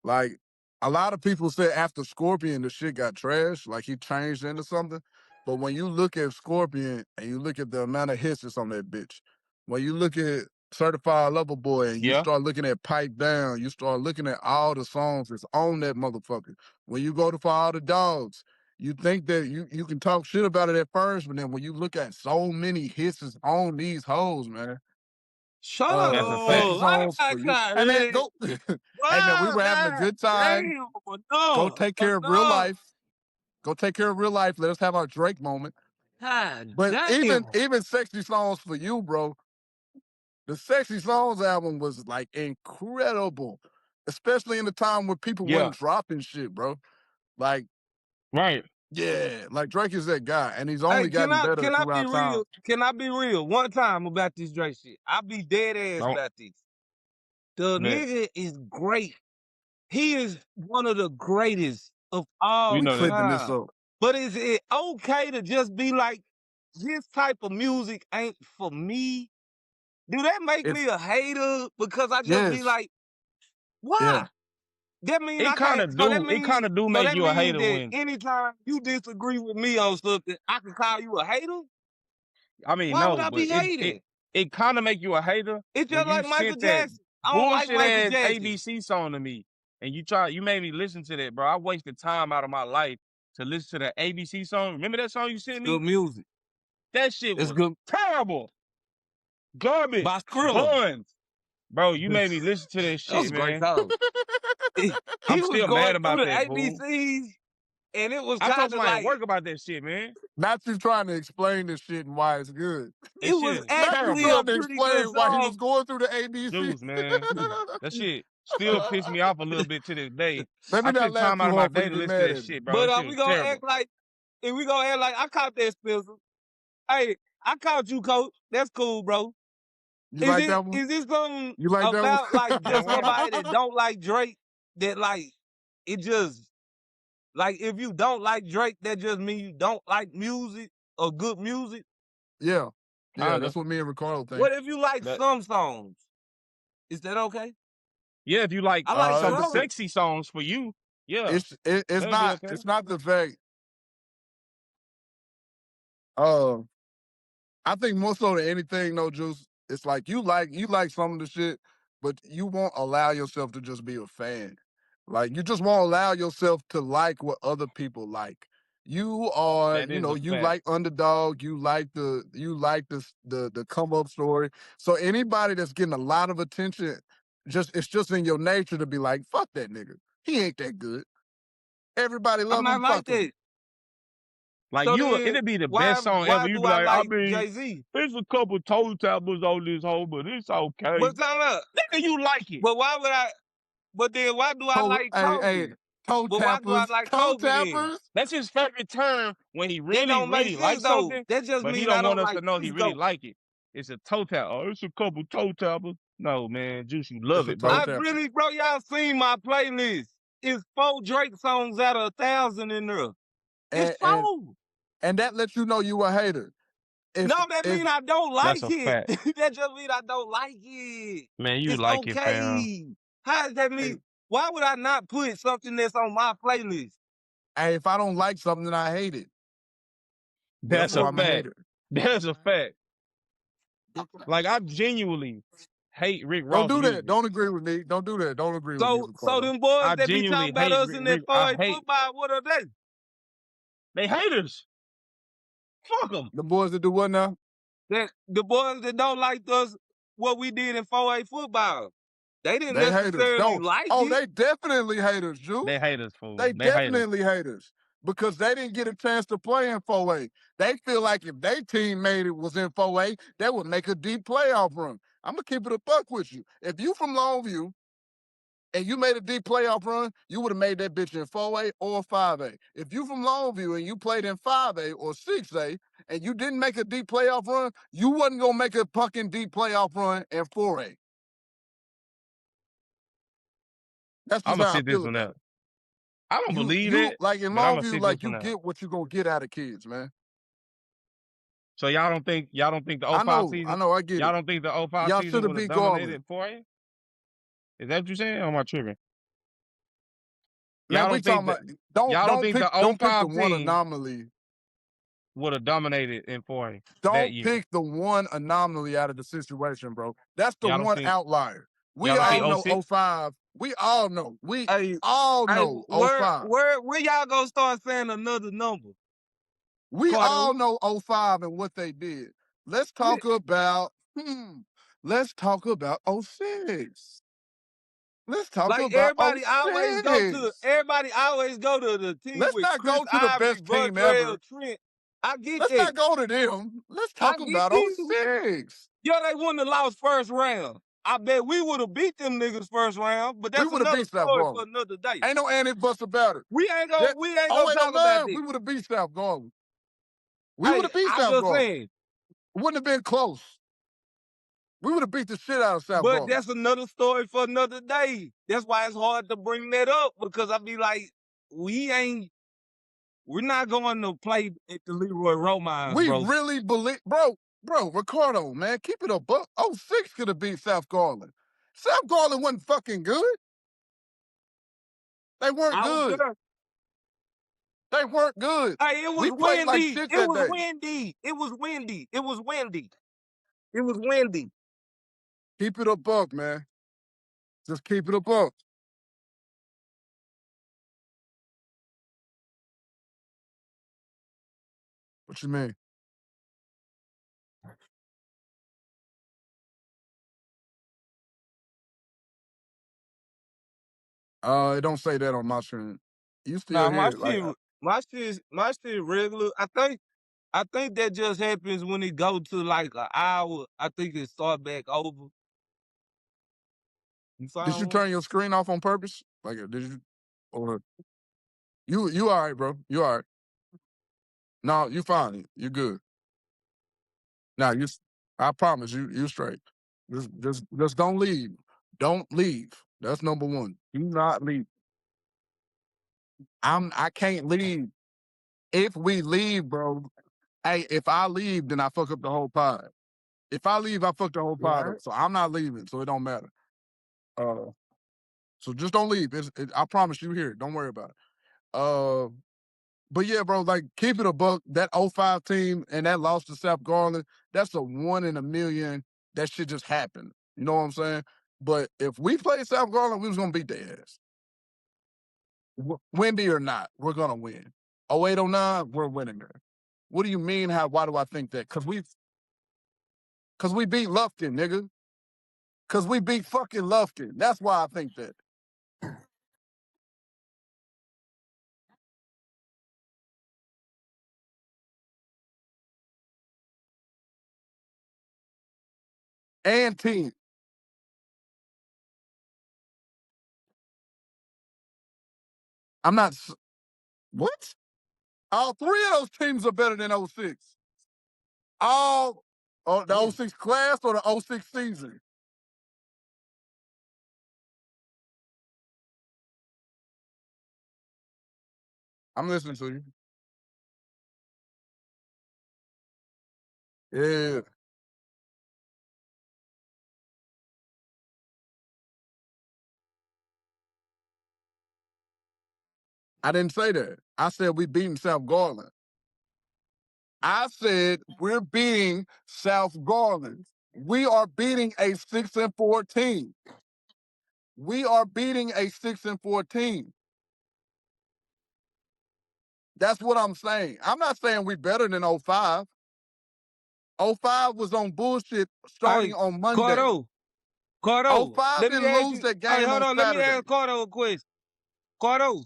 Like, a lot of people said after Scorpion the shit got trashed, like he changed into something. But when you look at Scorpion and you look at the amount of hits that's on that bitch, when you look at Certified Lover Boy and you Yeah. start looking at Pipe Down, you start looking at all the songs that's on that motherfucker. When you go to For All the Dogs, you think that you can talk shit about it at first, but then when you look at so many hits is on these hoes, man. Shut That's a up. fact. Sexy I songs for you. can't Hey man, really. go. Hey man, we were having a good time. Damn, Go no, take care of real no. life. Go take care of real life. Let us have our Drake moment. God But damn. even Sexy Songs for You, bro, the Sexy Songs album was like incredible. Especially in the time when people Yeah. wasn't dropping shit, bro. Like, Right. yeah, like Drake is that guy, and he's Hey, only can gotten I better be throughout time. real? Can I be real one time about this Drake shit? I be dead ass Don't. about this. The Man, nigga is great. He is one of the greatest of all we We know that. clipping this time. up. But is it okay to just be like, this type of music ain't for me? Do that make It's me a hater? Because I just be yes, like, why? yeah. That mean It I can't. kind of do. It kind of do So make that you a means hater that when. anytime you disagree with me on something, I can call you a hater. I mean, Why would no, I but be hating? it kind of make you a hater It's when just you like Michael sent that Jackson. I don't like bullshit Michael ass Jackson. ABC song to me, and you made me listen to that, bro. I wasted time out of my life to listen to that ABC song. Remember that song you sent me? Good music. That shit It's was good. terrible, garbage, By Skrilla. buns, bro. You made me listen to that That was shit, a great man. song. He I'm was still going mad through about the that, fool. ABCs, and it was I told kind of somebody at like, work about that shit, man. Not you trying to explain this shit and why it's good. That it shit was is Not you actually terrible. a trying to pretty good explain why he was song. going through the ABC. Juice, man. That shit still piss me off a little bit to this day. Let me I not took laugh time out too of my hard for day you to get listen to mad that at me. shit, bro. But That shit was we gonna terrible. act like, if we gonna act like I caught that Spencer. Hey, I caught you, coach. That's cool, bro. You like that one? Is this something You like that one? about like That just one? somebody that don't like Drake? That like it just like if you don't like Drake, that just means you don't like music or good music. Yeah. Yeah, Kinda. that's what me and Ricardo think. What if you like That, some songs? Is that okay? yeah, if you like I like some some. sexy songs for you, yeah, It's that'll be not okay. the fact. Uh, I think more so than anything, no Juice. It's like you like some of the shit, but you won't allow yourself to just be a fan. Like you just won't allow yourself to like what other people like. You are, That you is know, a you fact. like Underdog, you like the come up story. So anybody that's getting a lot of attention, it's just in your nature to be like, fuck that nigga. He ain't that good. Everybody I'm love not him, like fuck him. that. Like So you, then it'd be the best why song ever. You do be I like, I like mean, Jay-Z? there's a couple toe tappers on this hole, but it's okay. But time out. Nigga, you like it. But why would I? But then why do I like Kobe? Toe But why do I tappers, like toe Kobe then? tappers. That's his favorite term when he That really, don't make really sense likes though. something, That just but he mean I don't want don't us like to know he this really goat. like it. It's a toe tap. Oh, it's a couple toe tappers. No, man, Juice, you love It's a it, toe bro. I tapper. really, bro, y'all seen my playlist. It's 4 Drake songs out of 1,000 in there. It's 4. And that lets you know you a hater. No, that mean I don't That's like a it. fact. That just mean I don't like it. Man, you It's like it, fam. okay. How does that mean? Why would I not put something that's on my playlist? Hey, if I don't like something, I hate it. That's Therefore, a I'm a fact. hater. That's a fact. Like, I genuinely hate Rick Don't Ross do music. that. Don't agree with me. Don't do that. Don't agree with me, So Ricardo. them boys I that be genuinely talking about hate us in that I 4A hate. football, what are they? They haters. Fuck them. The boys that do what now? That the boys that don't like us, what we did in 4A football. They didn't They haters. necessarily Don't. like Oh, it. they definitely haters, Juice. They haters, fool. They They haters. definitely haters because they didn't get a chance to play in 4A. They feel like if their team made it was in 4A, they would make a deep playoff run. I'm gonna keep it a buck with you. If you from Longview and you made a deep playoff run, you would have made that bitch in 4A or 5A. If you from Longview and you played in 5A or 6A and you didn't make a deep playoff run, you wasn't gonna make a fucking deep playoff run in 4A. That's I'm just gonna how I sit this feel one about out. it. I don't believe You it, like in but I'm gonna Longview, sit this like you one out. get what you gonna get out of kids, man. So y'all don't think the I 05 know, season? I get Y'all it. don't think the 05 Y'all season should have would have beat Garland. dominated for you? Is that what you're saying? Or am I tripping? Man, Y'all we don't think talking that about y'all think the don't pick the 05 one team anomaly. would have dominated in 4A that Don't year? pick the one anomaly out of the situation, bro. That's the Y'all don't one think outlier. We y'all don't all think know 06? 05. We all know. We Hey, all hey, know 05. where y'all gonna start saying another number? We Carter, all know 05 and what they did. Let's talk about let's talk about 06. Let's talk like about everybody always go to 06. the team Let's with not Chris go to the Ivory, best team Buttrell, ever. Trent. I get Let's that. not go to them. Let's I talk get about you. 06. Yo, they wouldn't have lost first round. I bet we would have beat them niggas first round, but We that's would have another beat South story for Garland. another day. Ain't no any buts about it. We ain't gonna talk about 0809, that. we would have beat South Garland. We would Hey, have beat I South just Garland. saying, It wouldn't have been close. We would have beat the shit out of South but Garland. that's another story for another day. That's why it's hard to bring that up because I be like, we're not going to play at the Leroy Romines, We bro. really believe, bro, Ricardo, man, keep it a buck. 06 could have beat South Garland. South Garland wasn't fucking good. They weren't I don't good. care. They weren't good. Hey, it was We played like windy. shit It that was day. windy. It was windy. It was windy. It was windy. Keep it a buck, man. Just keep it a buck. What you mean? It don't say that on my screen. You still Nah, hear it. Like, my shit regular. I think that just happens when it go to like an hour. I think it start back over. You did you follow? turn your screen off on purpose? Like, did you? Or you all right, bro? You all right? No, you fine. You good. Now I promise you straight. Just don't leave. Don't leave. That's number one. Do not leave. I can't leave. If we leave, bro. Hey, if I leave, then I fuck up the whole pod. If I leave, I fuck the whole pod Right. up. So I'm not leaving. So it don't matter. So just don't leave. I promise you here. Don't worry about it. But yeah, bro, like keep it a buck. That '05 team and that loss to South Garland, that's a 1 in a million. That shit just happened. You know what I'm saying? But if we play South Garland, we was gonna beat their ass. Windy or not, we're gonna win. 0809, we're winning there. What do you mean? Why do I think that? Cause we beat Lufkin, nigga. Cause we beat fucking Lufkin. That's why I think that. And team. I'm not. What? All three of those teams are better than '06. All the '06 class or the '06 season. I'm listening to you. Yeah. I didn't say that. I said we beating South Garland. I said we're beating South Garland. We are beating a 6-4 team. We are beating a 6-4 team. That's what I'm saying. I'm not saying we're better than '05. 05 was on bullshit starting Hey, on Monday. Cardo, 05 let me didn't ask lose you. that Hey, game hold on on. Let me Saturday. ask Cardo a question. Cardo,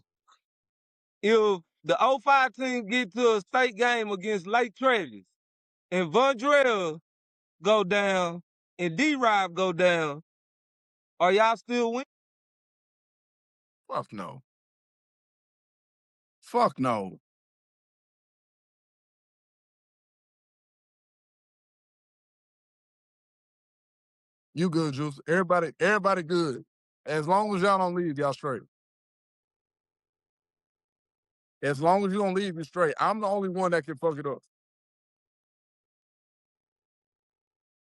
if the '05 team get to a state game against Lake Travis and Vondrell go down and D-Rob go down, are y'all still winning? Fuck no. Fuck no. You good, Juice. Everybody good. As long as y'all don't leave, y'all straight. As long as you don't leave, you straight. I'm the only one that can fuck it up.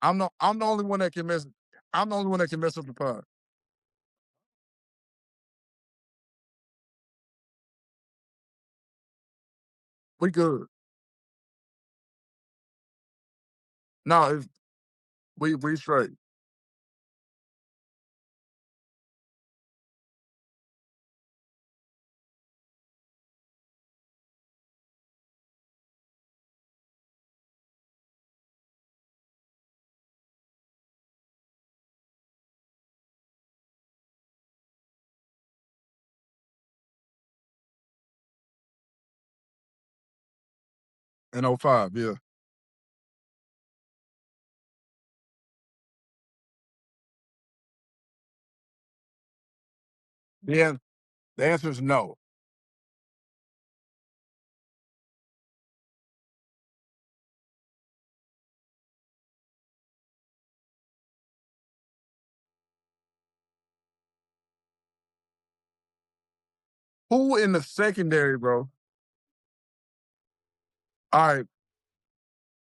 I'm the only one that can mess. I'm the only one that can mess up the pod. We good. No, we straight. In 05, yeah. Yeah. The answer is no. Who in the secondary, bro? All right,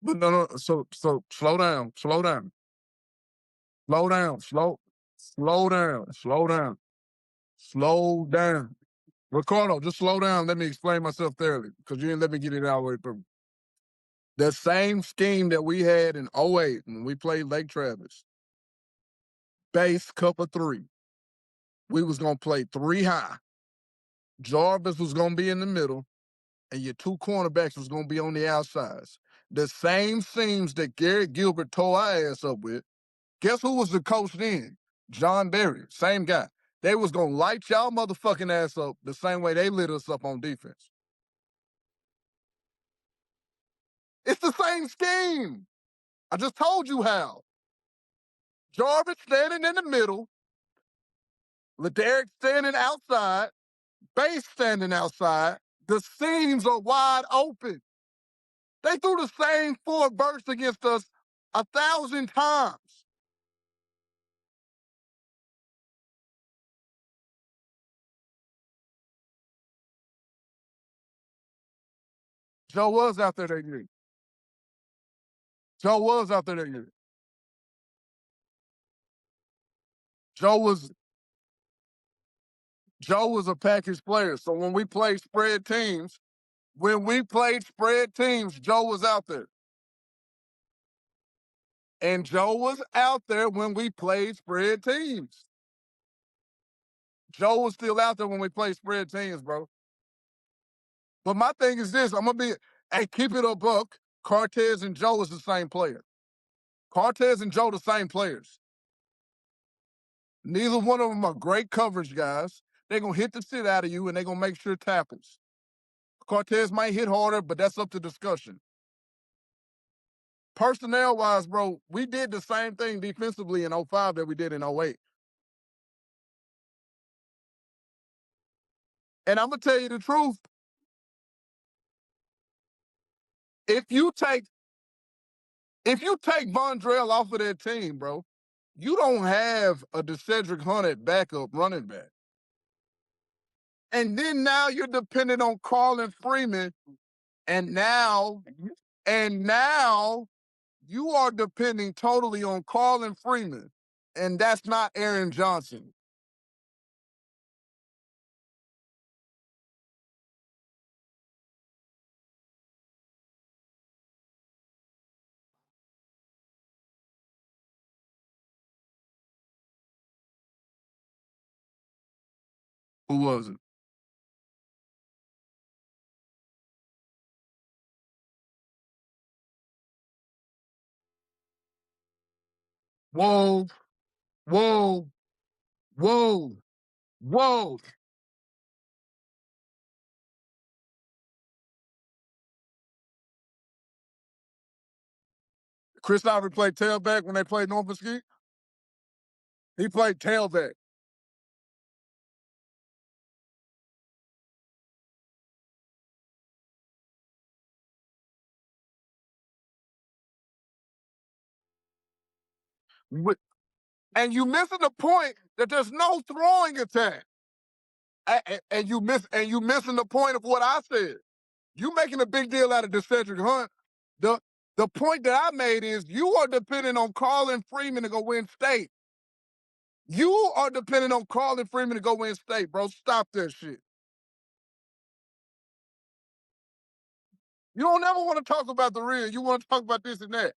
but no. So slow down, slow down, slow down, slow down, slow down, slow down. Ricardo, just slow down. Let me explain myself thoroughly because you didn't let me get it all the way through. The same scheme that we had in '08 when we played Lake Travis, base cover three. We was gonna play three high. Jarvis was gonna be in the middle, and your two cornerbacks was gonna be on the outsides. The same seams that Garrett Gilbert tore our ass up with. Guess who was the coach then? John Berry, same guy. They was gonna light y'all motherfucking ass up the same way they lit us up on defense. It's the same scheme. I just told you how. Jarvis standing in the middle, Laderick standing outside, Base standing outside. The seams are wide open. They threw the same four bursts against us 1,000 times. Joe was out there that year. Joe was out there that year. Joe was Joe was a package player. So when we played spread teams, Joe was out there. And Joe was out there when we played spread teams. Joe was still out there when we played spread teams, bro. But my thing is this, I'm gonna be, hey, keep it a buck. Cortez and Joe is the same player. Cortez and Joe the same players. Neither one of them are great coverage guys. They're gonna hit the shit out of you and they're gonna make sure tackles. Cortez might hit harder, but that's up to discussion. Personnel wise, bro, we did the same thing defensively in 05 that we did in 08. And I'm gonna tell you the truth. If you take Vondrell off of that team, bro, you don't have a DeCedric Hunt at backup running back. And then now you're dependent on Carlin Freeman, and now you are depending totally on Carlin Freeman, and that's not Aaron Johnson. Who was it? Whoa, whoa, whoa, whoa. Chris Ivory played tailback when they played Norfolk Ski. He played tailback. And you missing the point that there's no throwing attack. And you missing the point of what I said. You making a big deal out of this Cedric Hunt. The point that I made is you are depending on Carlin Freeman to go win state. You are depending on Carlin Freeman to go win state, bro. Stop that shit. You don't ever want to talk about the real. You want to talk about this and that.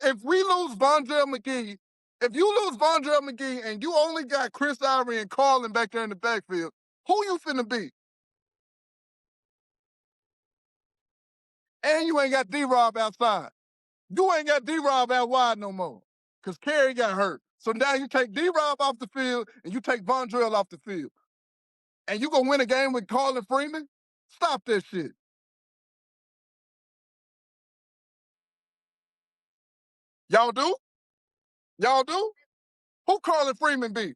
If we lose Vondrell McGee, if you lose Vondrell McGee and you only got Chris Ivory and Carlin back there in the backfield, who you finna be? And you ain't got D-Rob outside. You ain't got D-Rob out wide no more because Kerry got hurt. So now you take D-Rob off the field and you take Vondrell off the field. And you gonna win a game with Carlin Freeman? Stop that shit. Y'all do? Y'all do? Who Carlin Freeman be?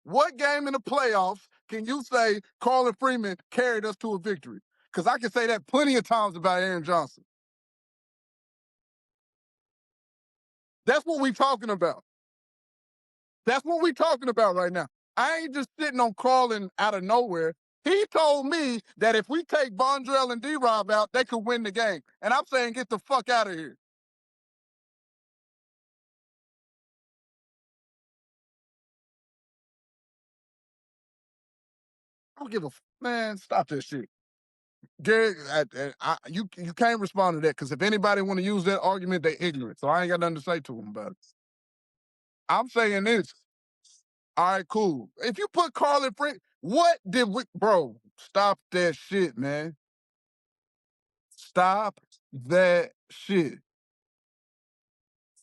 What game in the playoffs can you say Carlin Freeman carried us to a victory? Because I can say that plenty of times about Aaron Johnson. That's what we talking about. That's what we talking about right now. I ain't just sitting on Carlin out of nowhere. He told me that if we take Vondrell and D-Rob out, they could win the game. And I'm saying get the fuck out of here. I don't give a man. Stop this shit, Gary. You can't respond to that because if anybody want to use that argument, they ignorant. So I ain't got nothing to say to them about it. I'm saying this. All right, cool. If you put Carlin Freeman, what did we, bro? Stop that shit, man. Stop that shit.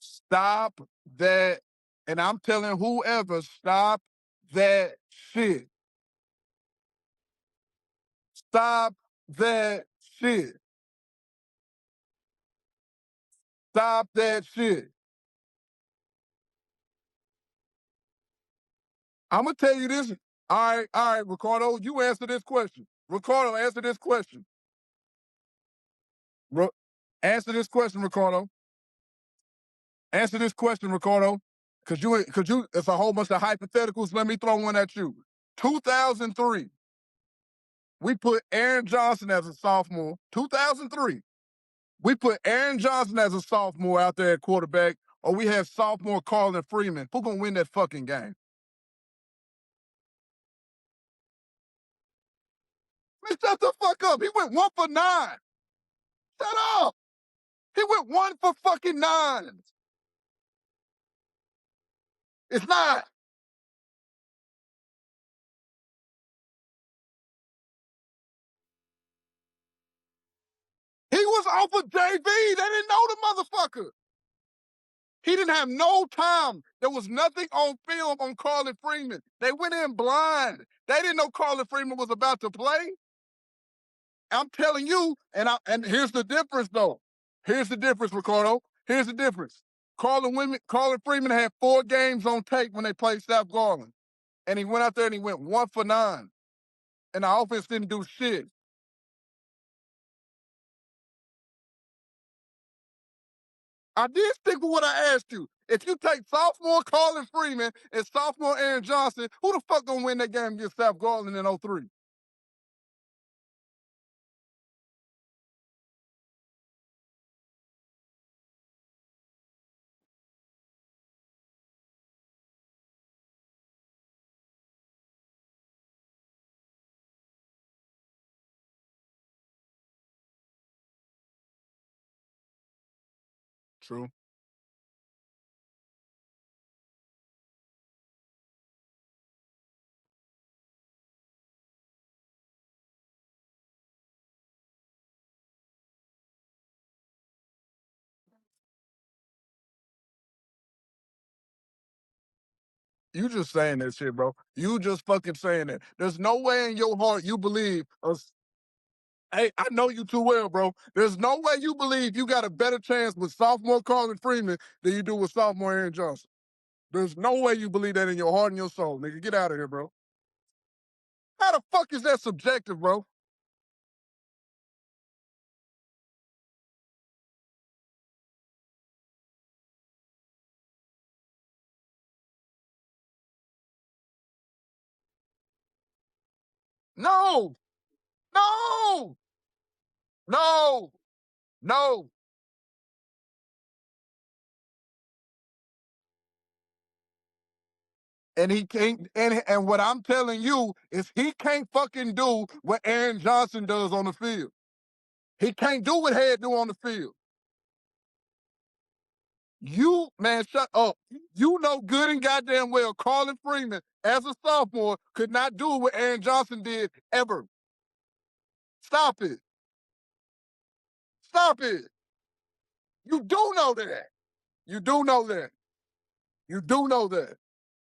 Stop that. And I'm telling whoever, stop that shit. Stop that shit. Stop that shit. I'm gonna tell you this. All right, Ricardo, you answer this question. Ricardo, answer this question. Answer this question, Ricardo. Answer this question, Ricardo. It's a whole bunch of hypotheticals. Let me throw one at you. 2003, we put Aaron Johnson as a sophomore. 2003, we put Aaron Johnson as a sophomore out there at quarterback, or we have sophomore Carlin Freeman. Who gonna win that fucking game? Man, shut the fuck up. He went 1 for 9. Shut up. He went 1 for fucking 9. It's not. He was off of JV. They didn't know the motherfucker. He didn't have no time. There was nothing on film on Carlin Freeman. They went in blind. They didn't know Carlin Freeman was about to play. I'm telling you, and here's the difference, though. Here's the difference, Ricardo. Here's the difference. Carlin Freeman had 4 games on tape when they played South Garland. And he went out there and he went 1 for 9. And the offense didn't do shit. I did stick with what I asked you. If you take sophomore Carlin Freeman and sophomore Aaron Johnson, who the fuck gonna win that game against South Garland in 03? True. You just saying that shit, bro. You just fucking saying that. There's no way in your heart you believe hey, I know you too well, bro. There's no way you believe you got a better chance with sophomore Carlin Freeman than you do with sophomore Aaron Johnson. There's no way you believe that in your heart and your soul, nigga. Get out of here, bro. How the fuck is that subjective, bro? No, no, no, no. And he can't, and what I'm telling you is he can't fucking do what Aaron Johnson does on the field. He can't do what Head do on the field. You, man, shut up. You know good and goddamn well Carlin Freeman, as a sophomore, could not do what Aaron Johnson did ever. Stop it. Stop it. You do know that. You do know that. You do know that.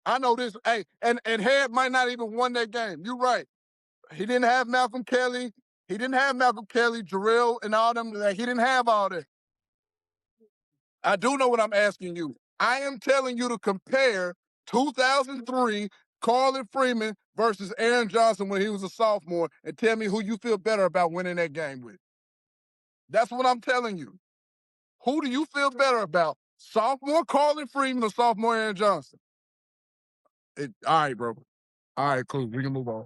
I know this. Hey, and Head might not even won that game. You're right. He didn't have Malcolm Kelly. He didn't have Malcolm Kelly, Jarrell, and all them. Like, he didn't have all that. I do know what I'm asking you. I am telling you to compare 2003 Carlin Freeman versus Aaron Johnson when he was a sophomore and tell me who you feel better about winning that game with. That's what I'm telling you. Who do you feel better about? Sophomore Carlin Freeman or sophomore Aaron Johnson? All right, bro. All right, cool. We can move on.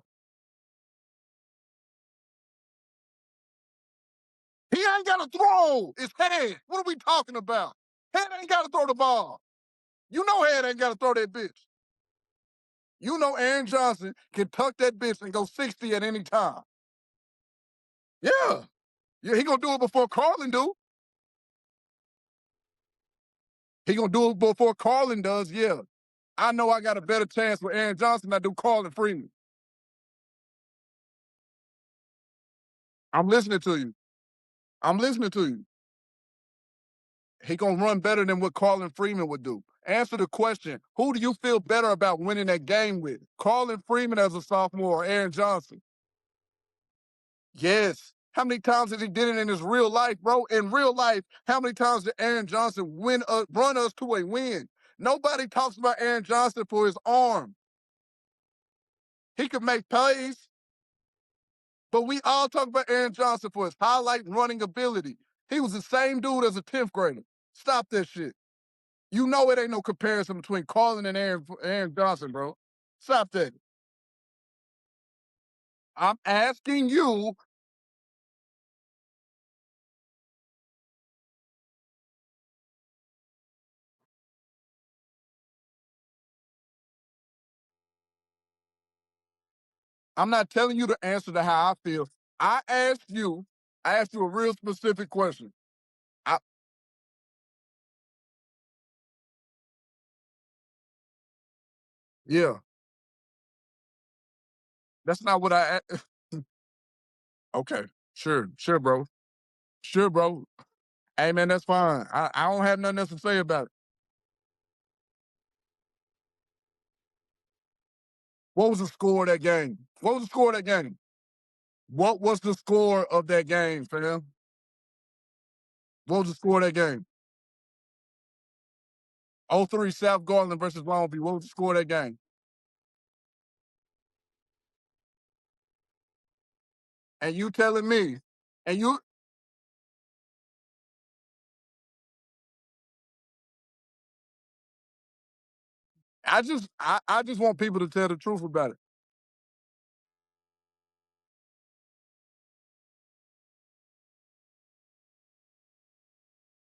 He ain't got to throw. It's Head. What are we talking about? Head ain't got to throw the ball. You know Head ain't got to throw that bitch. You know Aaron Johnson can tuck that bitch and go 60 at any time. Yeah. Yeah, he gonna do it before Carlin do. He gonna do it before Carlin does, yeah. I know I got a better chance with Aaron Johnson than I do Carlin Freeman. I'm listening to you. I'm listening to you. He gonna run better than what Carlin Freeman would do. Answer the question. Who do you feel better about winning that game with? Carlin Freeman as a sophomore or Aaron Johnson? Yes. How many times has he did it in his real life, bro? In real life, how many times did Aaron Johnson run us to a win? Nobody talks about Aaron Johnson for his arm. He could make plays, but we all talk about Aaron Johnson for his highlight running ability. He was the same dude as a 10th grader. Stop that shit. You know it ain't no comparison between Carlin and Aaron Johnson, bro. Stop that. I'm asking you. I'm not telling you the answer to how I feel. I asked you a real specific question. Yeah, that's not what okay, sure, bro. Sure, bro. Hey, man, that's fine. I don't have nothing else to say about it. What was the score of that game? What was the score of that game? What was the score of that game, fam? What was the score of that game? 03 South Garland versus Longview. What was the score of that game? And you telling me, and you, I just want people to tell the truth about it.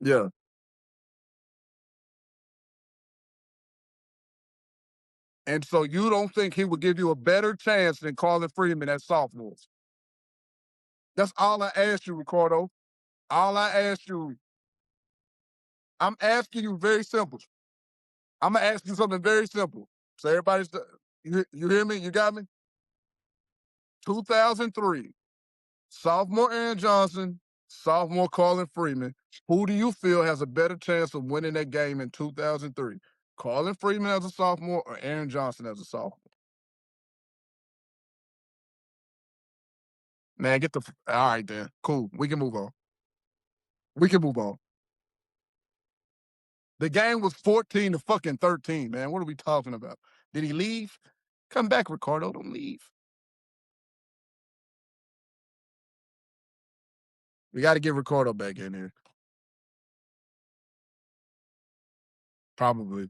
Yeah. And so you don't think he would give you a better chance than Carlin Freeman at sophomores? That's all I asked you, Ricardo. All I asked you. I'm asking you very simple. I'm gonna ask you something very simple. So everybody's, you hear me? You got me? 2003, sophomore Aaron Johnson, sophomore Carlin Freeman. Who do you feel has a better chance of winning that game in 2003? Carlin Freeman as a sophomore or Aaron Johnson as a sophomore? Man, get the all right then. Cool. We can move on. We can move on. The game was 14 to fucking 13, man. What are we talking about? Did he leave? Come back, Ricardo. Don't leave. We got to get Ricardo back in here. Probably.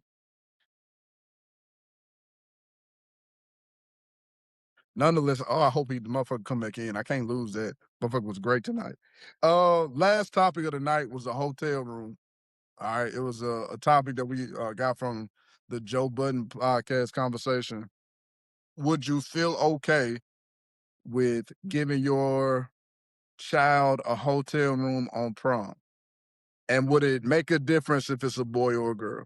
Nonetheless, I hope the motherfucker come back in. I can't lose that. Motherfucker was great tonight. Last topic of the night was the hotel room. All right. It was a topic that we got from the Joe Budden podcast conversation. Would you feel okay with giving your child a hotel room on prom? And would it make a difference if it's a boy or a girl?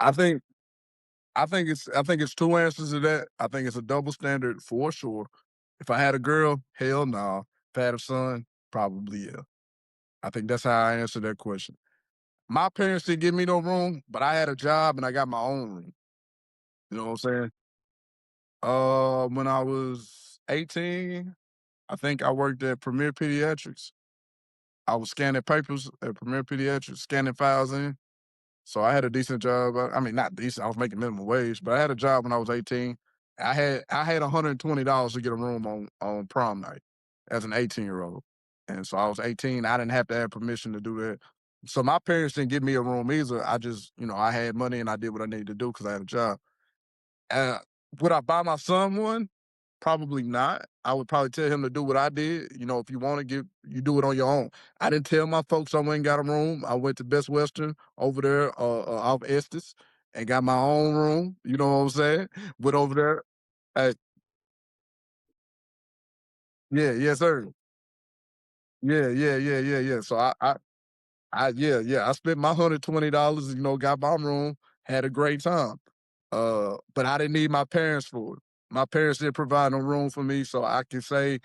I think I think it's two answers to that. I think it's a double standard for sure. If I had a girl, hell no. If I had a son, probably yeah. I think that's how I answer that question. My parents didn't give me no room, but I had a job and I got my own room. You know what I'm saying? When I was 18, I think I worked at Premier Pediatrics. I was scanning papers at Premier Pediatrics, scanning files in. So I had a decent job. I mean, not decent. I was making minimum wage, but I had a job when I was 18. I had $120 to get a room on prom night as an 18-year-old. And so I was 18. I didn't have to have permission to do that. So my parents didn't give me a room either. I just, I had money and I did what I needed to do because I had a job. Uh, would I buy my son one? Probably not. I would probably tell him to do what I did. If you want to you do it on your own. I didn't tell my folks I went and got a room. I went to Best Western over there off Estes and got my own room. You know what I'm saying? Went over there. Hey, yeah, yes, sir. Yeah, yeah, yeah, yeah, yeah. So yeah. I spent my $120. Got my room, had a great time. But I didn't need my parents for it. My parents didn't provide no room for me, so I can say,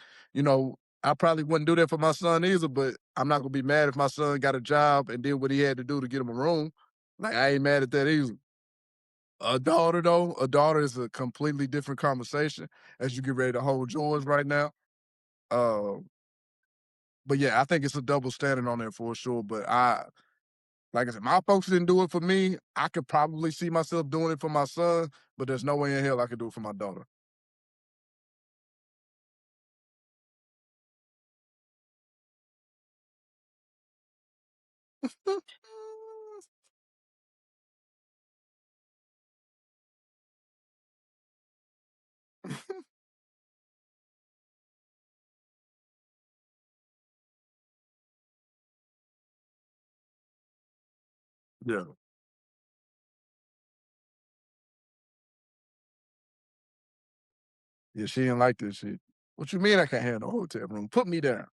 I probably wouldn't do that for my son either. But I'm not gonna be mad if my son got a job and did what he had to do to get him a room. Like I ain't mad at that either. A daughter though, a daughter is a completely different conversation as you get ready to hold yours right now. Uh, but yeah, I think it's a double standard on there for sure. But like I said, my folks didn't do it for me. I could probably see myself doing it for my son, but there's no way in hell I could do it for my daughter. Yeah. Yeah, she didn't like this shit. What you mean I can't have no hotel room? Put me down.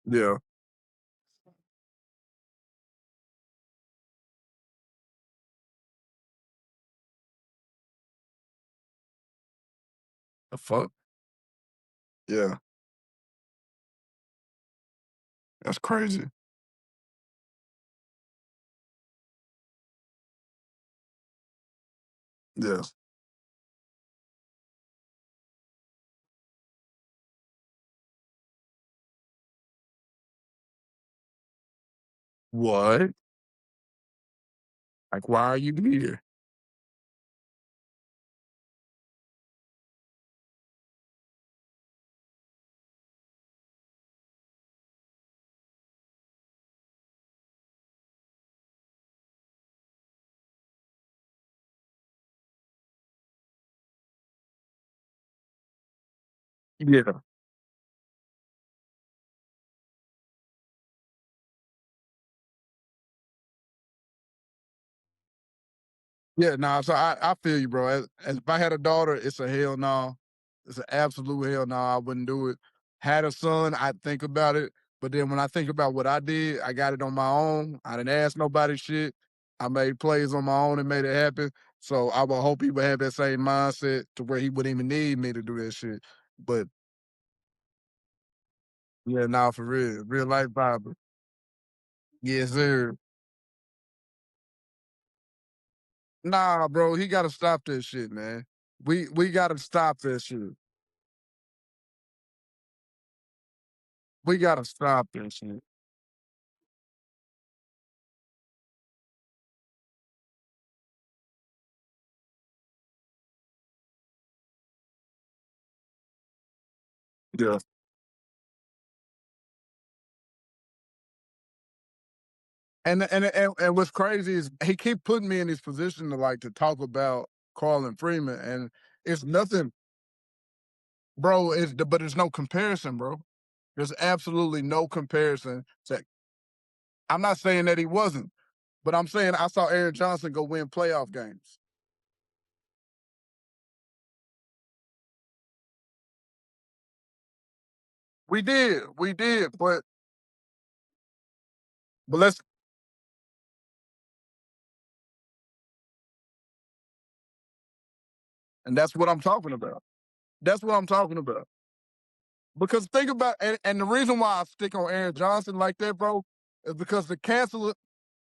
Yeah. The fuck? Yeah. That's crazy. Yeah. What? Like, why are you here? Yeah. Yeah, nah, so I feel you, bro. As if I had a daughter, it's a hell no. It's an absolute hell no. I wouldn't do it. Had a son, I'd think about it. But then when I think about what I did, I got it on my own. I didn't ask nobody shit. I made plays on my own and made it happen. So I would hope he would have that same mindset to where he wouldn't even need me to do that shit. But yeah, nah, for real. Real life Bible. Yes, sir. Nah, bro, he gotta stop that shit, man. We gotta stop that shit. We gotta stop that shit. Yeah. And what's crazy is he keep putting me in this position to like to talk about Carlin Freeman, and it's nothing, bro. But there's no comparison, bro. There's absolutely no comparison. I'm not saying that he wasn't, but I'm saying I saw Aaron Johnson go win playoff games. We did, but let's, and that's what I'm talking about. That's what I'm talking about. Because think about, and the reason why I stick on Aaron Johnson like that, bro, is because the cancel.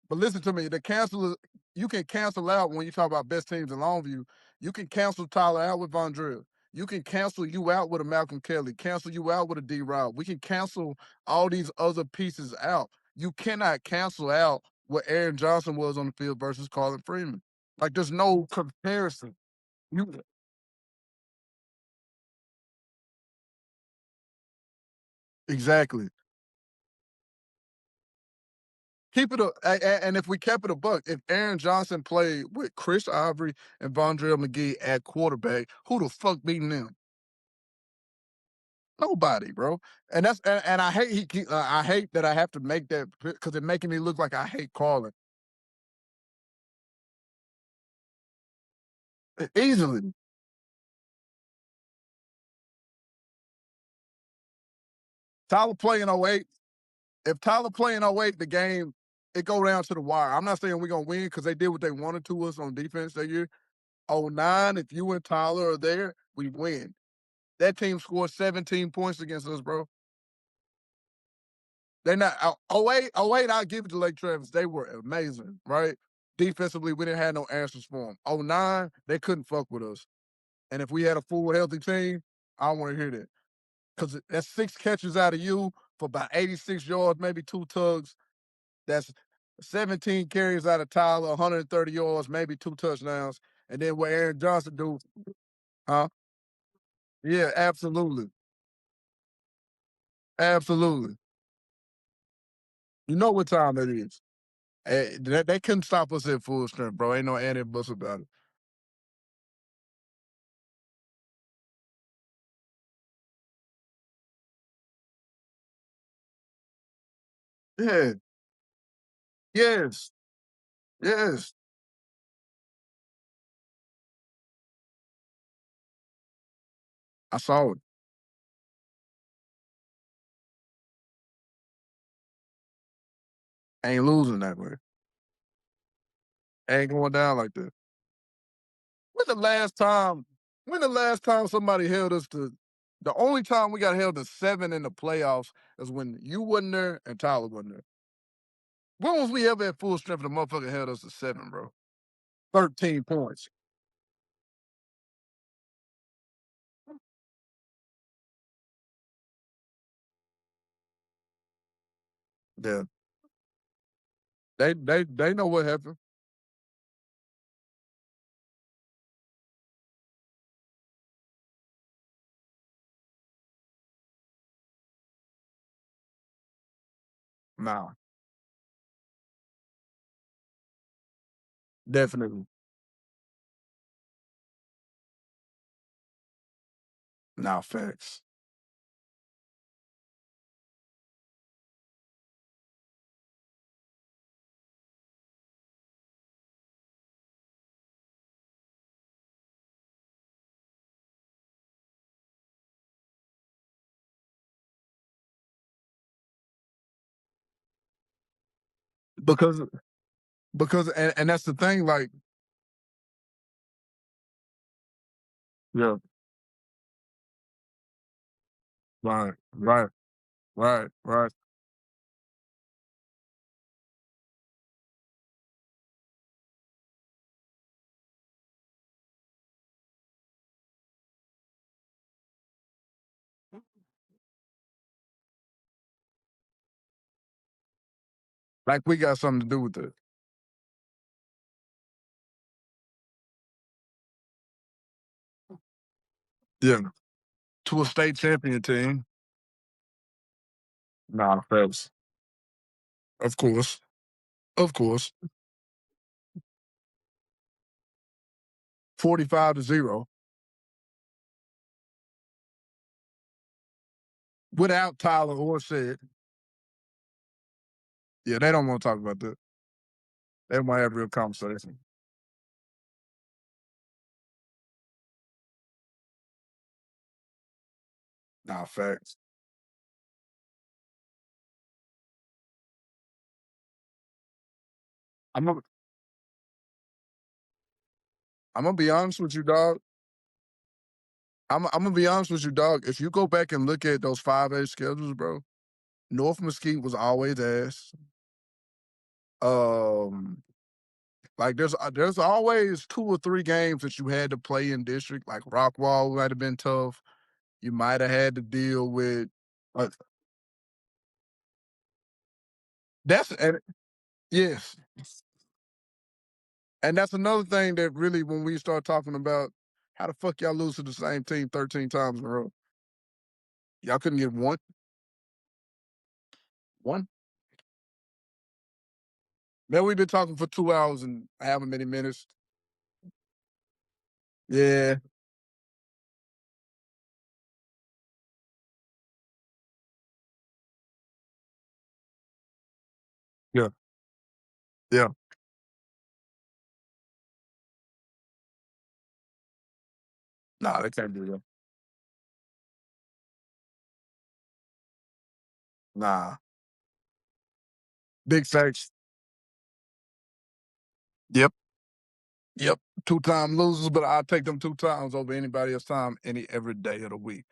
But listen to me, the cancel, you can cancel out when you talk about best teams in Longview. You can cancel Tyler out with Von Drill. You can cancel you out with a Malcolm Kelly, cancel you out with a D Rob. We can cancel all these other pieces out. You cannot cancel out what Aaron Johnson was on the field versus Carlin Freeman. Like there's no comparison. You exactly. Keep it and if we kept it a buck, if Aaron Johnson played with Chris Ivory and Vondrell McGee at quarterback, who the fuck beating them? Nobody, bro. And I hate I hate that I have to make that because it making me look like I hate Carlin. Easily. Tyler play in '08. If Tyler play in '08, the game, it go down to the wire. I'm not saying we're gonna win because they did what they wanted to us on defense that year. '09, if you and Tyler are there, we win. That team scored 17 points against us, bro. They're not '08, I'll give it to Lake Travis. They were amazing, right? Defensively, we didn't have no answers for them. '09, they couldn't fuck with us. And if we had a full healthy team, I don't want to hear that. Because that's 6 catches out of you for about 86 yards, maybe 2 tugs. That's 17 carries out of Tyler, 130 yards, maybe 2 touchdowns. And then what Aaron Johnson do, huh? Yeah, absolutely. Absolutely. You know what time it is. They couldn't stop us at full strength, bro. Ain't no and if buts about it. Yeah. Yes. Yes. I saw it. Ain't losing that way. Ain't going down like that. When the last time when the last time somebody held us to the only time we got held to 7 in the playoffs is when you wasn't there and Tyler wasn't there. When was we ever at full strength and the motherfucker held us to 7, bro? 13 points. Yeah. They know what happened. Nah, definitely. Nah, facts. because and that's the thing, like, yeah, right, right, right. Like we got something to do with it. Yeah, to a state champion team. Nah, facts. Of course, of course. 45-0 without Tyler or Shed. Yeah, they don't want to talk about that. They might have real conversation. Nah, facts. I'm gonna I'm gonna be honest with you, dog. I'm gonna be honest with you, dog. If you go back and look at those 5A schedules, bro, North Mesquite was always ass. Um, like there's always 2 or 3 games that you had to play in district. Like Rockwall might have been tough. You might have had to deal with. Uh, that's and yes, and that's another thing that really when we start talking about how the fuck y'all lose to the same team 13 times in a row. Y'all couldn't get one. One. Man, we've been talking for 2 hours and however many minutes. Yeah, yeah, yeah. Nah, they can't do that. Nah. Big facts. Yep. Yep. 2-time losers, but I'll take them 2 times over anybody else time any every day of the week.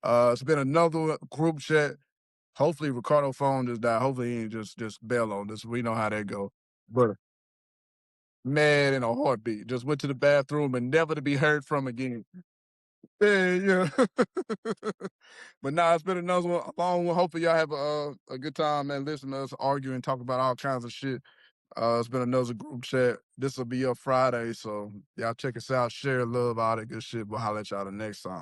It's been another group chat. Hopefully Ricardo phone just died. Hopefully he ain't just bail on this. We know how that go. But mad in a heartbeat. Just went to the bathroom and never to be heard from again. Yeah, yeah. But nah, it's been another one, a long one. Hopefully y'all have a good time, man. Listen to us argue and talk about all kinds of shit. It's been another group chat. This will be up Friday, so y'all check us out, share love, all that good shit. We'll holler at y'all the next time.